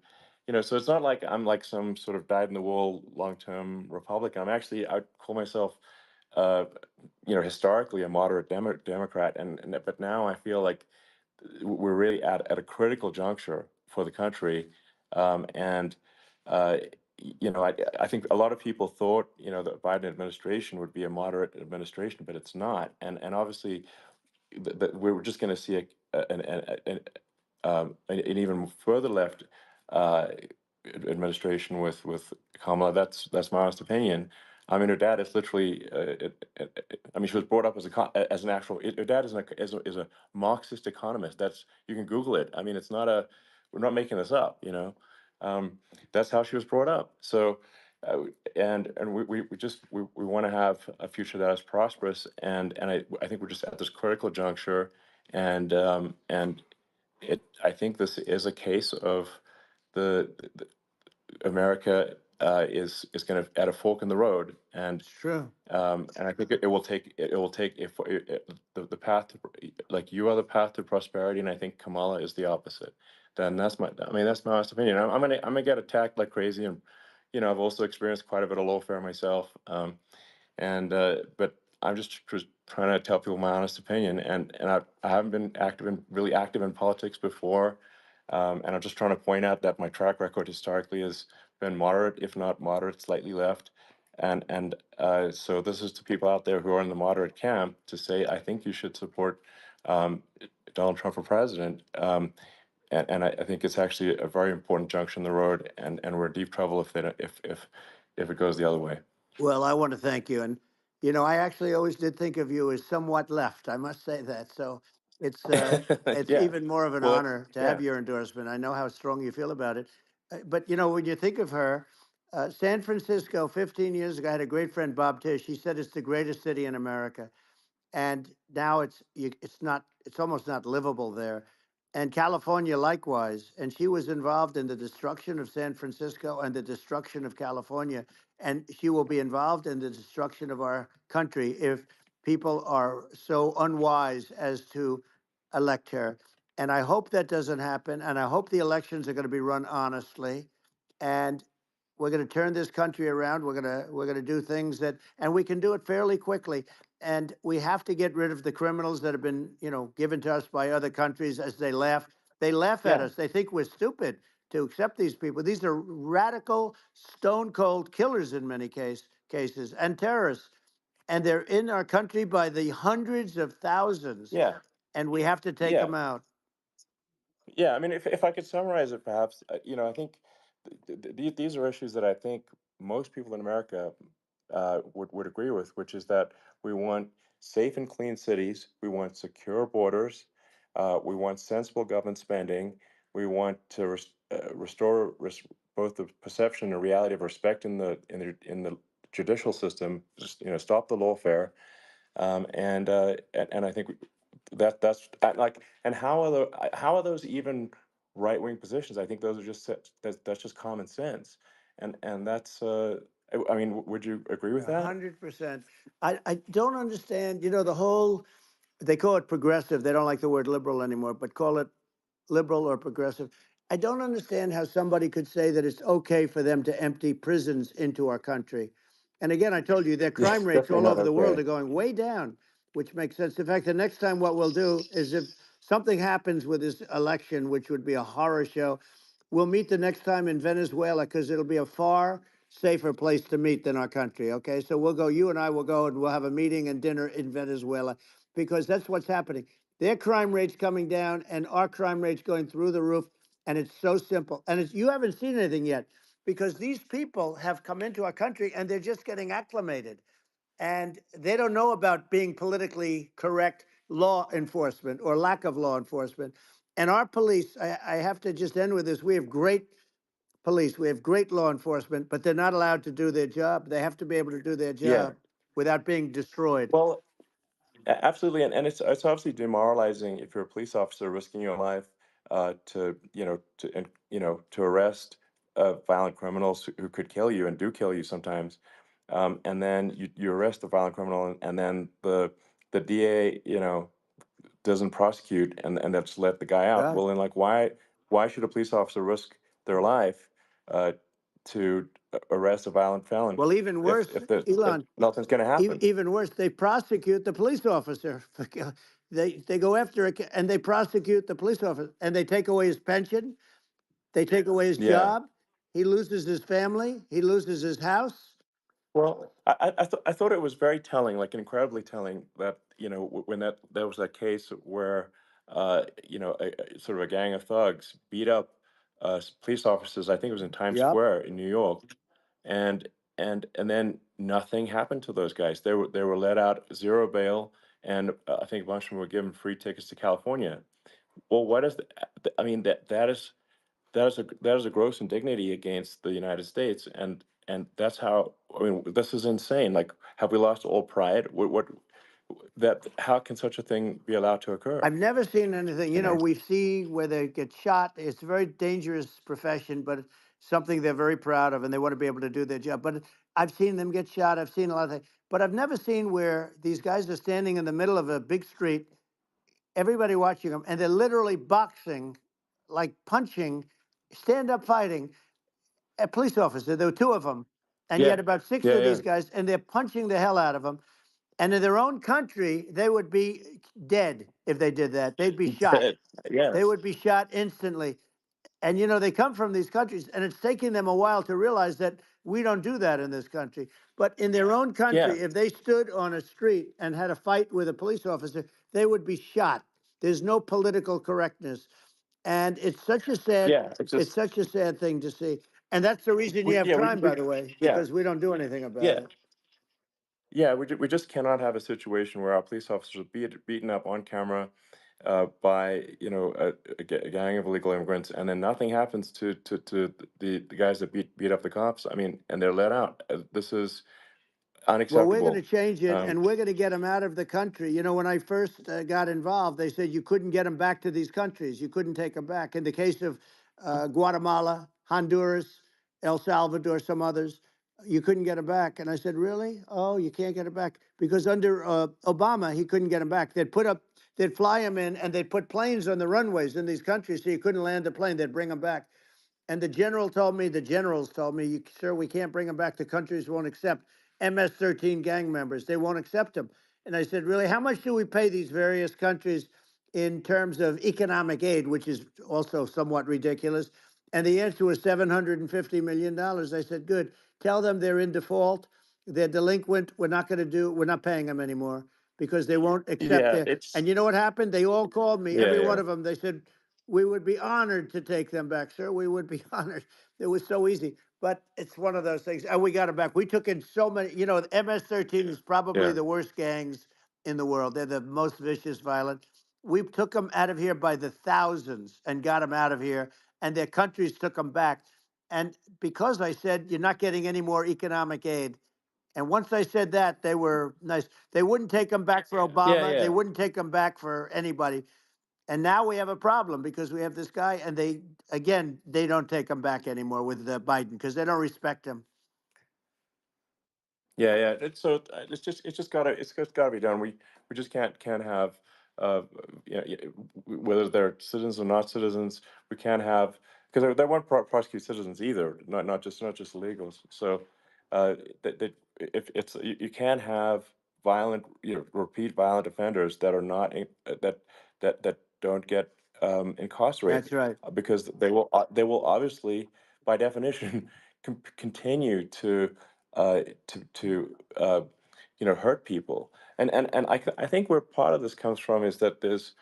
so it's not like I'm like some sort of dyed-in-the-wool long-term Republican. I'd call myself, uh, historically a moderate Democrat, but now I feel like we're really at a critical juncture for the country, and uh, I think a lot of people thought the Biden administration would be a moderate administration, but it's not, and obviously we're just going to see an even further left uh, administration with Kamala. That's my honest opinion. I mean, her dad is literally. I mean, she was brought up as an actual. Her dad is a Marxist economist. You can Google it. I mean, it's not a. We're not making this up. That's how she was brought up. So. And we want to have a future that is prosperous, and I think we're just at this critical juncture, and I think this is a case of the America is going to at a fork in the road,
True.
and I think it will take if the path to, like you are the path to prosperity, and I think Kamala is the opposite. Then that's my honest opinion. I'm gonna get attacked like crazy, and I've also experienced quite a bit of lawfare myself, and but I'm just trying to tell people my honest opinion, and I haven't been really active in politics before, and I'm just trying to point out that my track record historically has been moderate, if not moderate, slightly left, and so this is to people out there who are in the moderate camp to say I think you should support um, Donald Trump for president. And I think it's actually a very important junction in the road, and we're in deep trouble if it goes the other way.
Well, I want to thank you. And, I actually always did think of you as somewhat left. I must say that. So it's
Yeah.
even more of an
Well,
honor to have
yeah.
your endorsement. I know how strong you feel about it. But, when you think of her, San Francisco, 15 years ago, I had a great friend, Bob Tish. He said it's the greatest city in America, and now it's almost not livable there. And California likewise. And she was involved in the destruction of San Francisco and the destruction of California, and she will be involved in the destruction of our country if people are so unwise as to elect her. And I hope that doesn't happen, and I hope the elections are going to be run honestly, and we're going to turn this country around. We're going to do things and we can do it fairly quickly. And we have to get rid of the criminals that have been, given to us by other countries as they laugh. They laugh at
Yeah.
us. They think we're stupid to accept these people. These are radical, stone cold killers in many cases and terrorists. And they're in our country by the hundreds of thousands.
Yeah.
And we have to take
Yeah.
them out.
Yeah, I mean, if I could summarize it, perhaps, I think these are issues that I think most people in America would agree with, which is that we want safe and clean cities, we want secure borders, we want sensible government spending, we want to restore both the perception and reality of respect in the judicial system, just stop the lawfare, and I think that's like, and how are those even right wing positions? I think those are that's just common sense, and that's I mean, would you agree with that?
100%. I don't understand, the whole, they call it progressive. They don't like the word liberal anymore, but call it liberal or progressive. I don't understand how somebody could say that it's okay for them to empty prisons into our country. And again, I told you their
Yeah,
crime
it's
rates
definitely
all
not
over the world
okay.
are going way down, which makes sense. In fact, the next time what we'll do is if something happens with this election, which would be a horror show, we'll meet the next time in Venezuela because it'll be a far safer place to meet than our country. Okay. So you and I will go and we'll have a meeting and dinner in Venezuela because that's what's happening. Their crime rate's coming down and our crime rate's going through the roof. And it's so simple. And you haven't seen anything yet. because these people have come into our country and they're just getting acclimated. And they don't know about being politically correct law enforcement or lack of law enforcement. And our police, I have to just end with this. We have great police. We have great law enforcement, but they're not allowed to do their job. They have to be able to do their
Yeah.
job without being destroyed.
Well, absolutely, and it's obviously demoralizing if you're a police officer risking your life to arrest violent criminals who could kill you and do kill you sometimes, and then you arrest the violent criminal and then the DA doesn't prosecute and that's let the guy out.
Right.
Well, then like why should a police officer risk their life to arrest a violent felon
Well, even worse,
if
Elon,
nothing's going to happen?
even worse, they prosecute the police officer. They go after it and they prosecute the police officer and they take away his pension. They take away his
Yeah.
job. He loses his family. He loses his house.
Well, I thought it was very telling, like incredibly telling, that when there was that case where sort of a gang of thugs beat up police officers. I think it was in Times
Yep.
Square in New York, and and then nothing happened to those guys. They were let out, zero bail, and I think a bunch of them were given free tickets to California. Well, what is I mean, that is a gross indignity against the United States, and that's how, I mean, this is insane. Like, have we lost all pride? How can such a thing be allowed to occur?
I've never seen anything.
You know?
We see where they get shot. It's a very dangerous profession, but it's something they're very proud of, and they want to be able to do their job. But I've seen them get shot. I've seen a lot of things. But I've never seen where these guys are standing in the middle of a big street, everybody watching them, and they're literally boxing, like punching, stand-up fighting a police officer. There were two of them, and
Yeah,
yet about six
yeah,
of
yeah.
these guys, and they're punching the hell out of them. And in their own country, they would be dead if they did that. They'd be shot.
Yes.
They would be shot instantly. And they come from these countries, and it's taking them a while to realize that we don't do that in this country. But in their own country,
Yeah.
if they stood on a street and had a fight with a police officer, they would be shot. There's no political correctness. And it's such a sad
Yeah,
it's such a sad thing to see. And that's the reason you have crime, by the way,
yeah.
because we don't do anything about
Yeah.
it.
Yeah, we just cannot have a situation where our police officers are beaten up on camera by a gang of illegal immigrants, and then nothing happens to the guys that beat up the cops. I mean, and they're let out. This is
Well, we're going to
unacceptable.
change it, and we're going to get them out of the country. When I first got involved, they said you couldn't get them back to these countries. You couldn't take them back. In the case of Guatemala, Honduras, El Salvador, some others, you couldn't get them back. And I said, really? Oh, you can't get them back? Because under Obama, he couldn't get them back. They'd fly them in, and they'd put planes on the runways in these countries so you couldn't land a plane. They'd bring them back. And the generals told me, sir, we can't bring them back. The countries won't accept MS-13 gang members. They won't accept them. And I said, really, how much do we pay these various countries in terms of economic aid, which is also somewhat ridiculous? And the answer was $750 million. I said, good. Tell them they're in default. They're delinquent. We're not paying them anymore because they won't accept
Yeah,
it. And you know what happened? They all called me,
yeah,
every
yeah.
one of them. They said, we would be honored to take them back, sir. We would be honored. It was so easy. But it's one of those things. And we got them back. We took in so many, the MS-13 is probably
Yeah.
the worst gangs in the world. They're the most vicious, violent. We took them out of here by the thousands and got them out of here. And their countries took them back. And because I said, you're not getting any more economic aid. And once I said that, they were nice. They wouldn't take them back for Obama.
Yeah.
They wouldn't take them back for anybody. And now we have a problem because we have this guy, and they don't take him back anymore with Biden because they don't respect him.
Yeah. It's just gotta be done. We just can't have whether they're citizens or not citizens. We can't have, because they won't prosecute citizens either, not just illegals. So if you can't have violent, repeat violent offenders that are not that don't get incarcerated.
That's right.
Because they will obviously, by definition, continue to hurt people. And I think where part of this comes from is that there's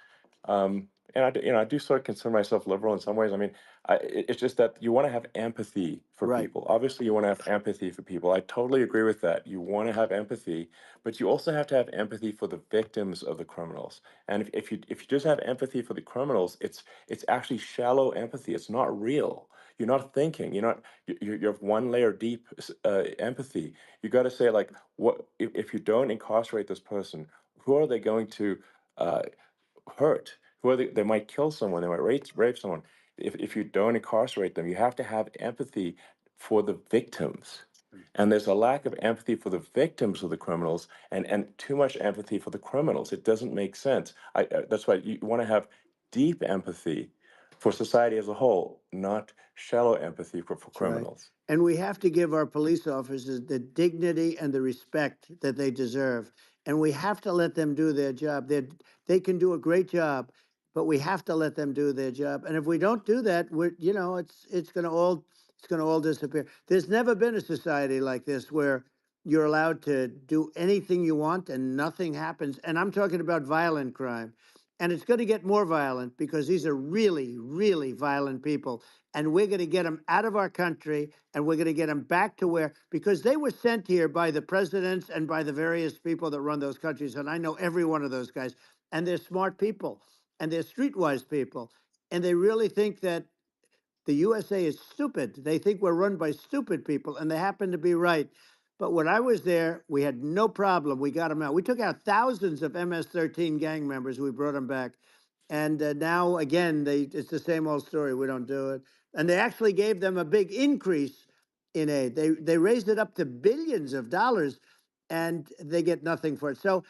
I do sort of consider myself liberal in some ways. I mean, it's just that you want to have empathy for
Right.
people. Obviously, you want to have empathy for people. I totally agree with that. You want to have empathy, but you also have to have empathy for the victims of the criminals. And if you just have empathy for the criminals, it's actually shallow empathy. It's not real. You're not thinking. You're one layer deep empathy. You got to say, like, what if you don't incarcerate this person? Who are they going to hurt? Who are they might kill someone. They might rape someone. If you don't incarcerate them, you have to have empathy for the victims. And there's a lack of empathy for the victims of the criminals, and too much empathy for the criminals. It doesn't make sense. That's why you want to have deep empathy for society as a whole, not shallow empathy for
That's right.
criminals.
And we have to give our police officers the dignity and the respect that they deserve. And we have to let them do their job. They can do a great job, but we have to let them do their job. And if we don't do that, it's going to all disappear. There's never been a society like this where you're allowed to do anything you want and nothing happens. And I'm talking about violent crime. And it's going to get more violent because these are really, really violent people. And we're going to get them out of our country, and we're going to get them back to because they were sent here by the presidents and by the various people that run those countries. And I know every one of those guys. And they're smart people, and they're streetwise people. And they really think that the USA is stupid. They think we're run by stupid people, and they happen to be right. But when I was there, we had no problem. We got them out. We took out thousands of MS-13 gang members. We brought them back. And now, again, it's the same old story. We don't do it. And they actually gave them a big increase in aid. They raised it up to billions of dollars, and they get nothing for it. So,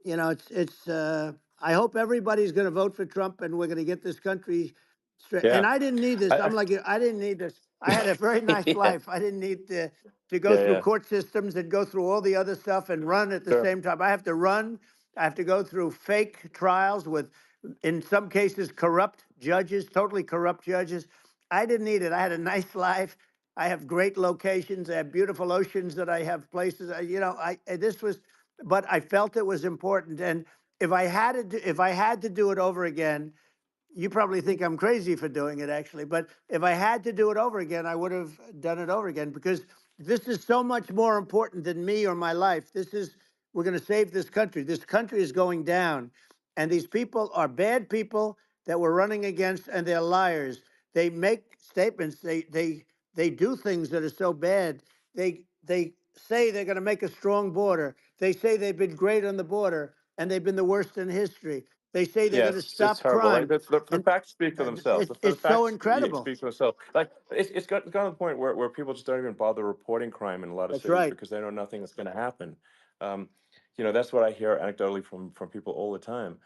I hope everybody's going to vote for Trump, and we're going to get this country straight.
Yeah.
And I didn't need this. I'm like, I didn't need this. I had a very nice
Yeah.
life. I didn't need to go through
Yeah.
court systems and go through all the other stuff and run at the
Sure.
same time. I have to run. I have to go through fake trials with, in some cases, corrupt judges, totally corrupt judges. I didn't need it. I had a nice life. I have great locations. I have beautiful oceans that I have places. But I felt it was important. And if I had to do it over again, you probably think I'm crazy for doing it, actually. But if I had to do it over again, I would have done it over again, because this is so much more important than me or my life. We're going to save this country. This country is going down. And these people are bad people that we're running against, and they're liars. They make statements. They do things that are so bad. They say they're going to make a strong border. They say they've been great on the border, and they've been the worst in history. They say they're going to
It's
stop
horrible. Like
crime.
the facts speak for themselves. The
It's so
facts
incredible.
speak for themselves. Like it's gotten to the point where people just don't even bother reporting crime in a lot of
That's
cities
right.
because they know nothing is going to happen. That's what I hear anecdotally from people all the time.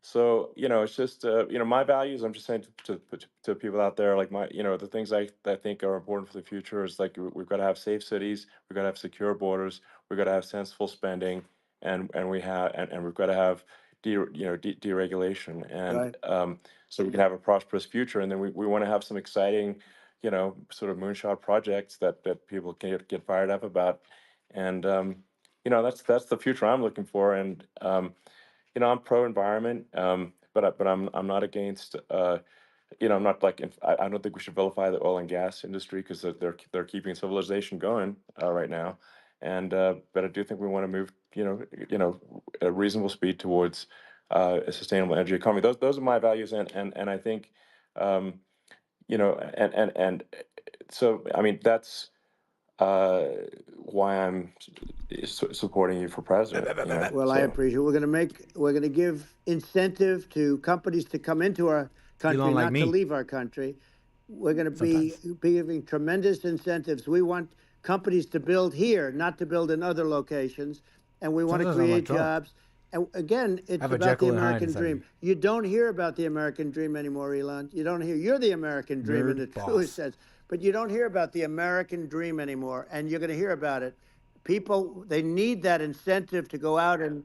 So it's just my values. I'm just saying to people out there, like the things I think are important for the future is like we've got to have safe cities, we've got to have secure borders, we've got to have sensible spending, and we've got to have deregulation, and
Right.
so we can have a prosperous future. And then we want to have some exciting, sort of moonshot projects that people can get fired up about. And that's the future I'm looking for. And I'm pro environment, but I'm not against. I'm not like I don't think we should vilify the oil and gas industry because they're keeping civilization going right now. And but I do think we want to move at a reasonable speed towards a sustainable energy economy. Those are my values, and I think and so I mean that's why I'm supporting you for president.
Well, I appreciate it. We're going to give incentive to companies to come into our country,
Elon like
not
me.
to leave our country. We're going to be giving tremendous incentives. We want companies to build here, not to build in other locations. And we want to
Sometimes I'm
create
like Trump.
jobs. And again, it's
Have a
about the
Jekyll and Hyde
American
inside
dream.
me.
You don't hear about the American dream anymore, Elon. You don't hear. You're the American dream in the
Nerd boss.
truest sense. But you don't hear about the American dream anymore. And you're going to hear about it. People, they need that incentive to go out and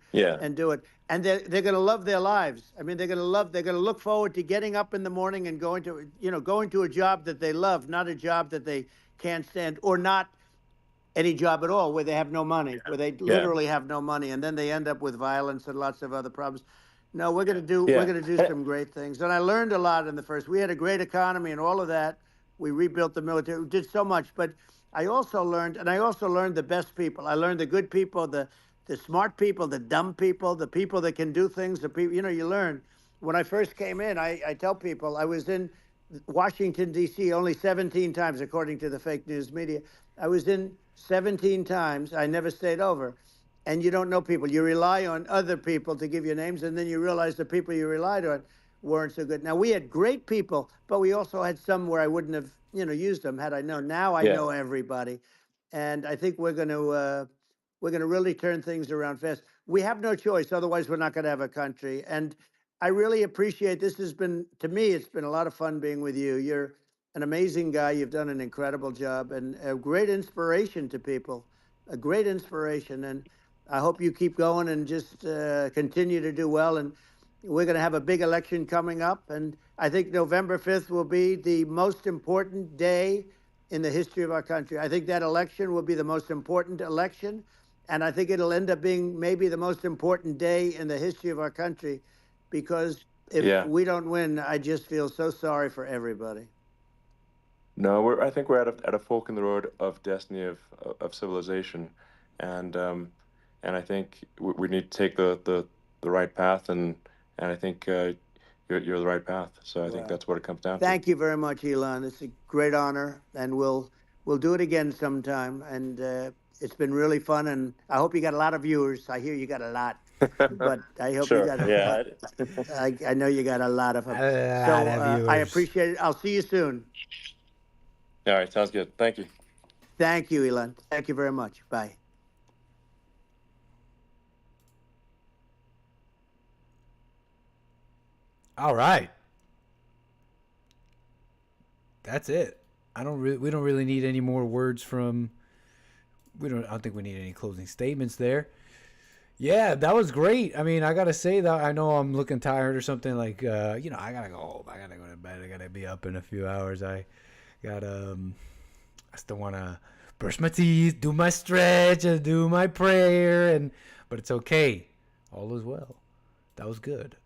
do it. And they're going to love their lives. I mean, they're going to look forward to getting up in the morning and going to a job that they love, not a job that they can't stand, or not any job at all where they have no money, where they literally have no money. And then they end up with violence and lots of other problems. No, we're gonna do some great things. And I learned a lot in the first. We had a great economy and all of that. We rebuilt the military. We did so much, but I also learned the best people. I learned the good people, the smart people, the dumb people, the people that can do things. The people, you learn. When I first came in, I tell people I was in Washington D.C. only 17 times, according to the fake news media. I was in 17 times. I never stayed over. And you don't know people. You rely on other people to give you names, and then you realize the people you relied on weren't so good. Now, we had great people, but we also had some where I wouldn't have, used them had I known. Now I know everybody, and I think we're going to really turn things around fast. We have no choice, otherwise we're not going to have a country. And I really appreciate this. Has been, to me, it's been a lot of fun being with you. You're an amazing guy. You've done an incredible job and a great inspiration to people. A great inspiration, and I hope you keep going and just continue to do well. And we're going to have a big election coming up. And I think November 5th will be the most important day in the history of our country. I think that election will be the most important election. And I think it'll end up being maybe the most important day in the history of our country, because if we don't win, I just feel so sorry for everybody.
No, I think we're at a fork in the road of destiny of civilization, and I think we need to take the right path, and I think you're the right path. So I think that's what it comes down to.
Thank you very much, Elon. It's a great honor, and we'll do it again sometime. And it's been really fun, and I hope you got a lot of viewers. I hear you got a lot, but I hope you got a lot. I know you got a lot of them. I appreciate it. I'll see you soon.
All right, sounds good. Thank you.
Thank you, Elon. Thank you very much. Bye.
All right. That's it. We don't really need any more words from. I don't think we need any closing statements there. Yeah, that was great. I mean, I gotta say that I know I'm looking tired or something. Like, I gotta go home. I gotta go to bed. I gotta be up in a few hours. I still wanna brush my teeth, do my stretch, and do my prayer, but it's okay. All is well. That was good.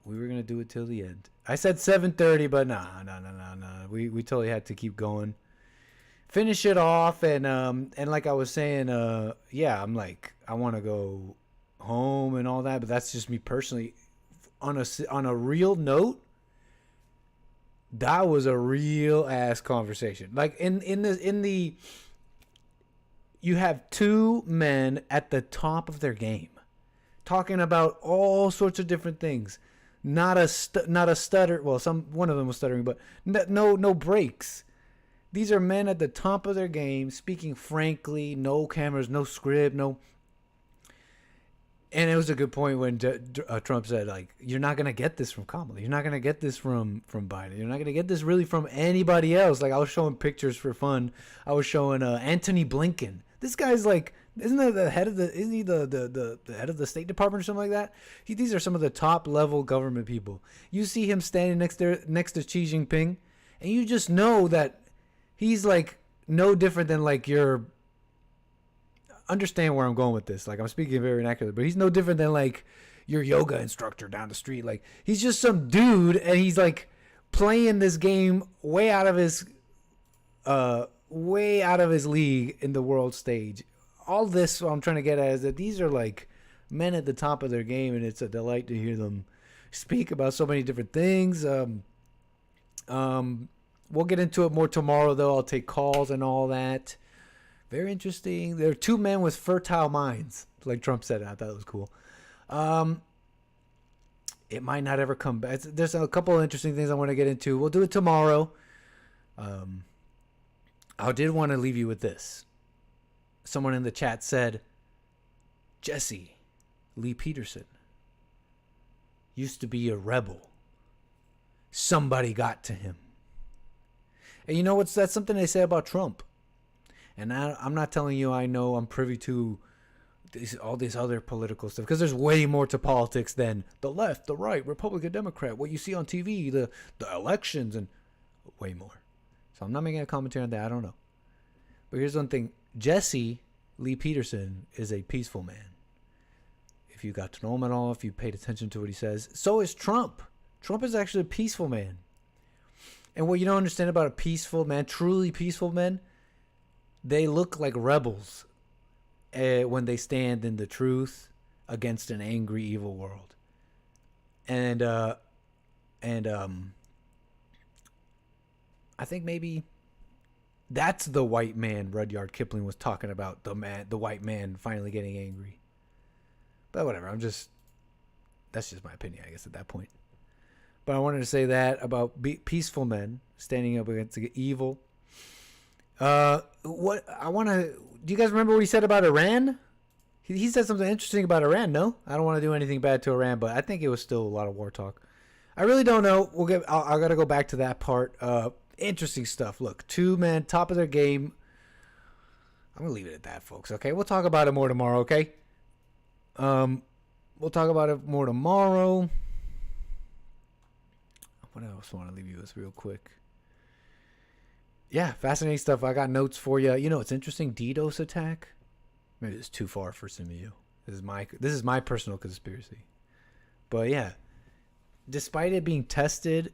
We were gonna do it till the end. I said 7:30, but nah. We totally had to keep going. Finish it off, and like I was saying, I'm like, I want to go home and all that, but that's just me personally. On a real note, that was a real ass conversation. Like in the you have two men at the top of their game, talking about all sorts of different things. Not a stutter. Well, one of them was stuttering, but no breaks. These are men at the top of their game, speaking frankly, no cameras, no script, no. And it was a good point when Trump said, like, you're not going to get this from Kamala. You're not going to get this from Biden. You're not going to get this really from anybody else. Like, I was showing pictures for fun. I was showing Antony Blinken. This guy's like, isn't he the head of the head of the State Department or something like that? These are some of the top level government people. You see him standing next to Xi Jinping, and you just know that he's like no different than like your. Understand where I'm going with this. Like, I'm speaking very inaccurately, but he's no different than like your yoga instructor down the street. Like, he's just some dude, and he's like playing this game way out of his league in the world stage. All this, what I'm trying to get at is that these are like men at the top of their game, and it's a delight to hear them speak about so many different things. We'll get into it more tomorrow, though. I'll take calls and all that. Very interesting. There are two men with fertile minds, like Trump said. I thought it was cool. It might not ever come back. There's a couple of interesting things I want to get into. We'll do it tomorrow. I did want to leave you with this. Someone in the chat said, Jesse Lee Peterson used to be a rebel. Somebody got to him. And you know what's that's something they say about Trump. And I'm not telling you I know I'm privy to all this other political stuff, because there's way more to politics than the left, the right, Republican, Democrat, what you see on TV, the elections, and way more. So I'm not making a commentary on that. I don't know. But here's one thing. Jesse Lee Peterson is a peaceful man. if you got to know him at all, if you paid attention to what he says. So is Trump. Trump is actually a peaceful man. And what you don't understand about a peaceful man, truly peaceful men, they look like rebels when they stand in the truth against an angry, evil world. And I think maybe that's the white man Rudyard Kipling was talking about, the white man finally getting angry. But whatever, that's just my opinion, I guess, at that point. But I wanted to say that about peaceful men standing up against the evil. Do you guys remember what he said about Iran? He said something interesting about Iran, no? I don't want to do anything bad to Iran, but I think it was still a lot of war talk. I really don't know. I got to go back to that part. Interesting stuff. Look, 2 men, top of their game. I'm going to leave it at that, folks, okay? We'll talk about it more tomorrow, okay? We'll talk about it more tomorrow. What else I want to leave you with real quick? Yeah, fascinating stuff. I got notes for you. You know, it's interesting. DDoS attack. Maybe it's too far for some of you. This is my personal conspiracy. But yeah, despite it being tested,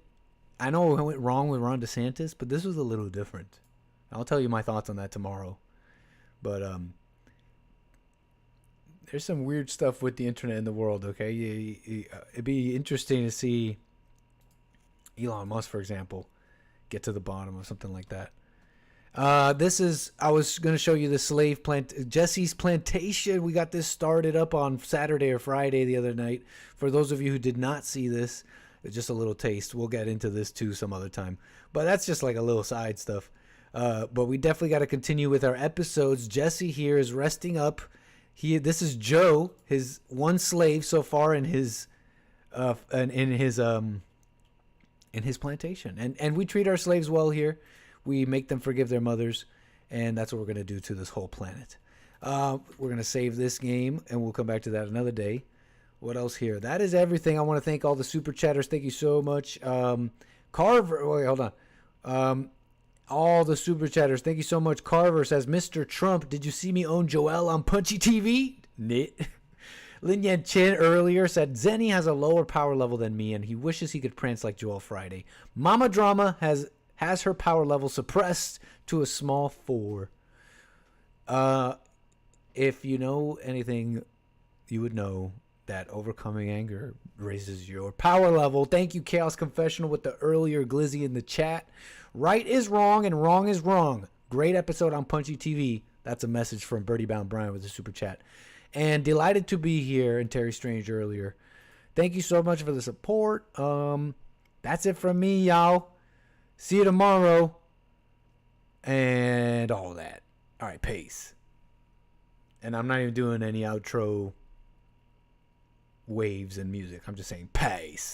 I know it went wrong with Ron DeSantis, but this was a little different. I'll tell you my thoughts on that tomorrow. But there's some weird stuff with the internet in the world, okay? It'd be interesting to see Elon Musk, for example, get to the bottom of something like that. I was going to show you the Jesse's Plantation. We got this started up on Saturday or Friday the other night. For those of you who did not see this, it's just a little taste. We'll get into this too some other time. But that's just like a little side stuff. But we definitely got to continue with our episodes. Jesse here is resting up. This is Joe, his one slave so far in his plantation. And we treat our slaves well here. We make them forgive their mothers, and that's what we're going to do to this whole planet. We're going to save this game, and we'll come back to that another day. What else here? That is everything. I want to thank all the super chatters. Thank you so much. Carver, wait, hold on. All the super chatters. Thank you so much. Carver says, Mr. Trump, did you see me own Joel on Punchy TV? Nit. Lin Yan Chin earlier said, Zenny has a lower power level than me, and he wishes he could prance like Joel Friday. Mama Drama has her power level suppressed to a small 4. If you know anything, you would know that overcoming anger raises your power level. Thank you, Chaos Confessional, with the earlier glizzy in the chat. Right is wrong and wrong is wrong. Great episode on Punchy TV. That's a message from Birdie Bound Brian with the super chat. And delighted to be here, and Terry Strange earlier. Thank you so much for the support. That's it from me, y'all. See you tomorrow. And all that. All right, peace. And I'm not even doing any outro waves and music. I'm just saying peace.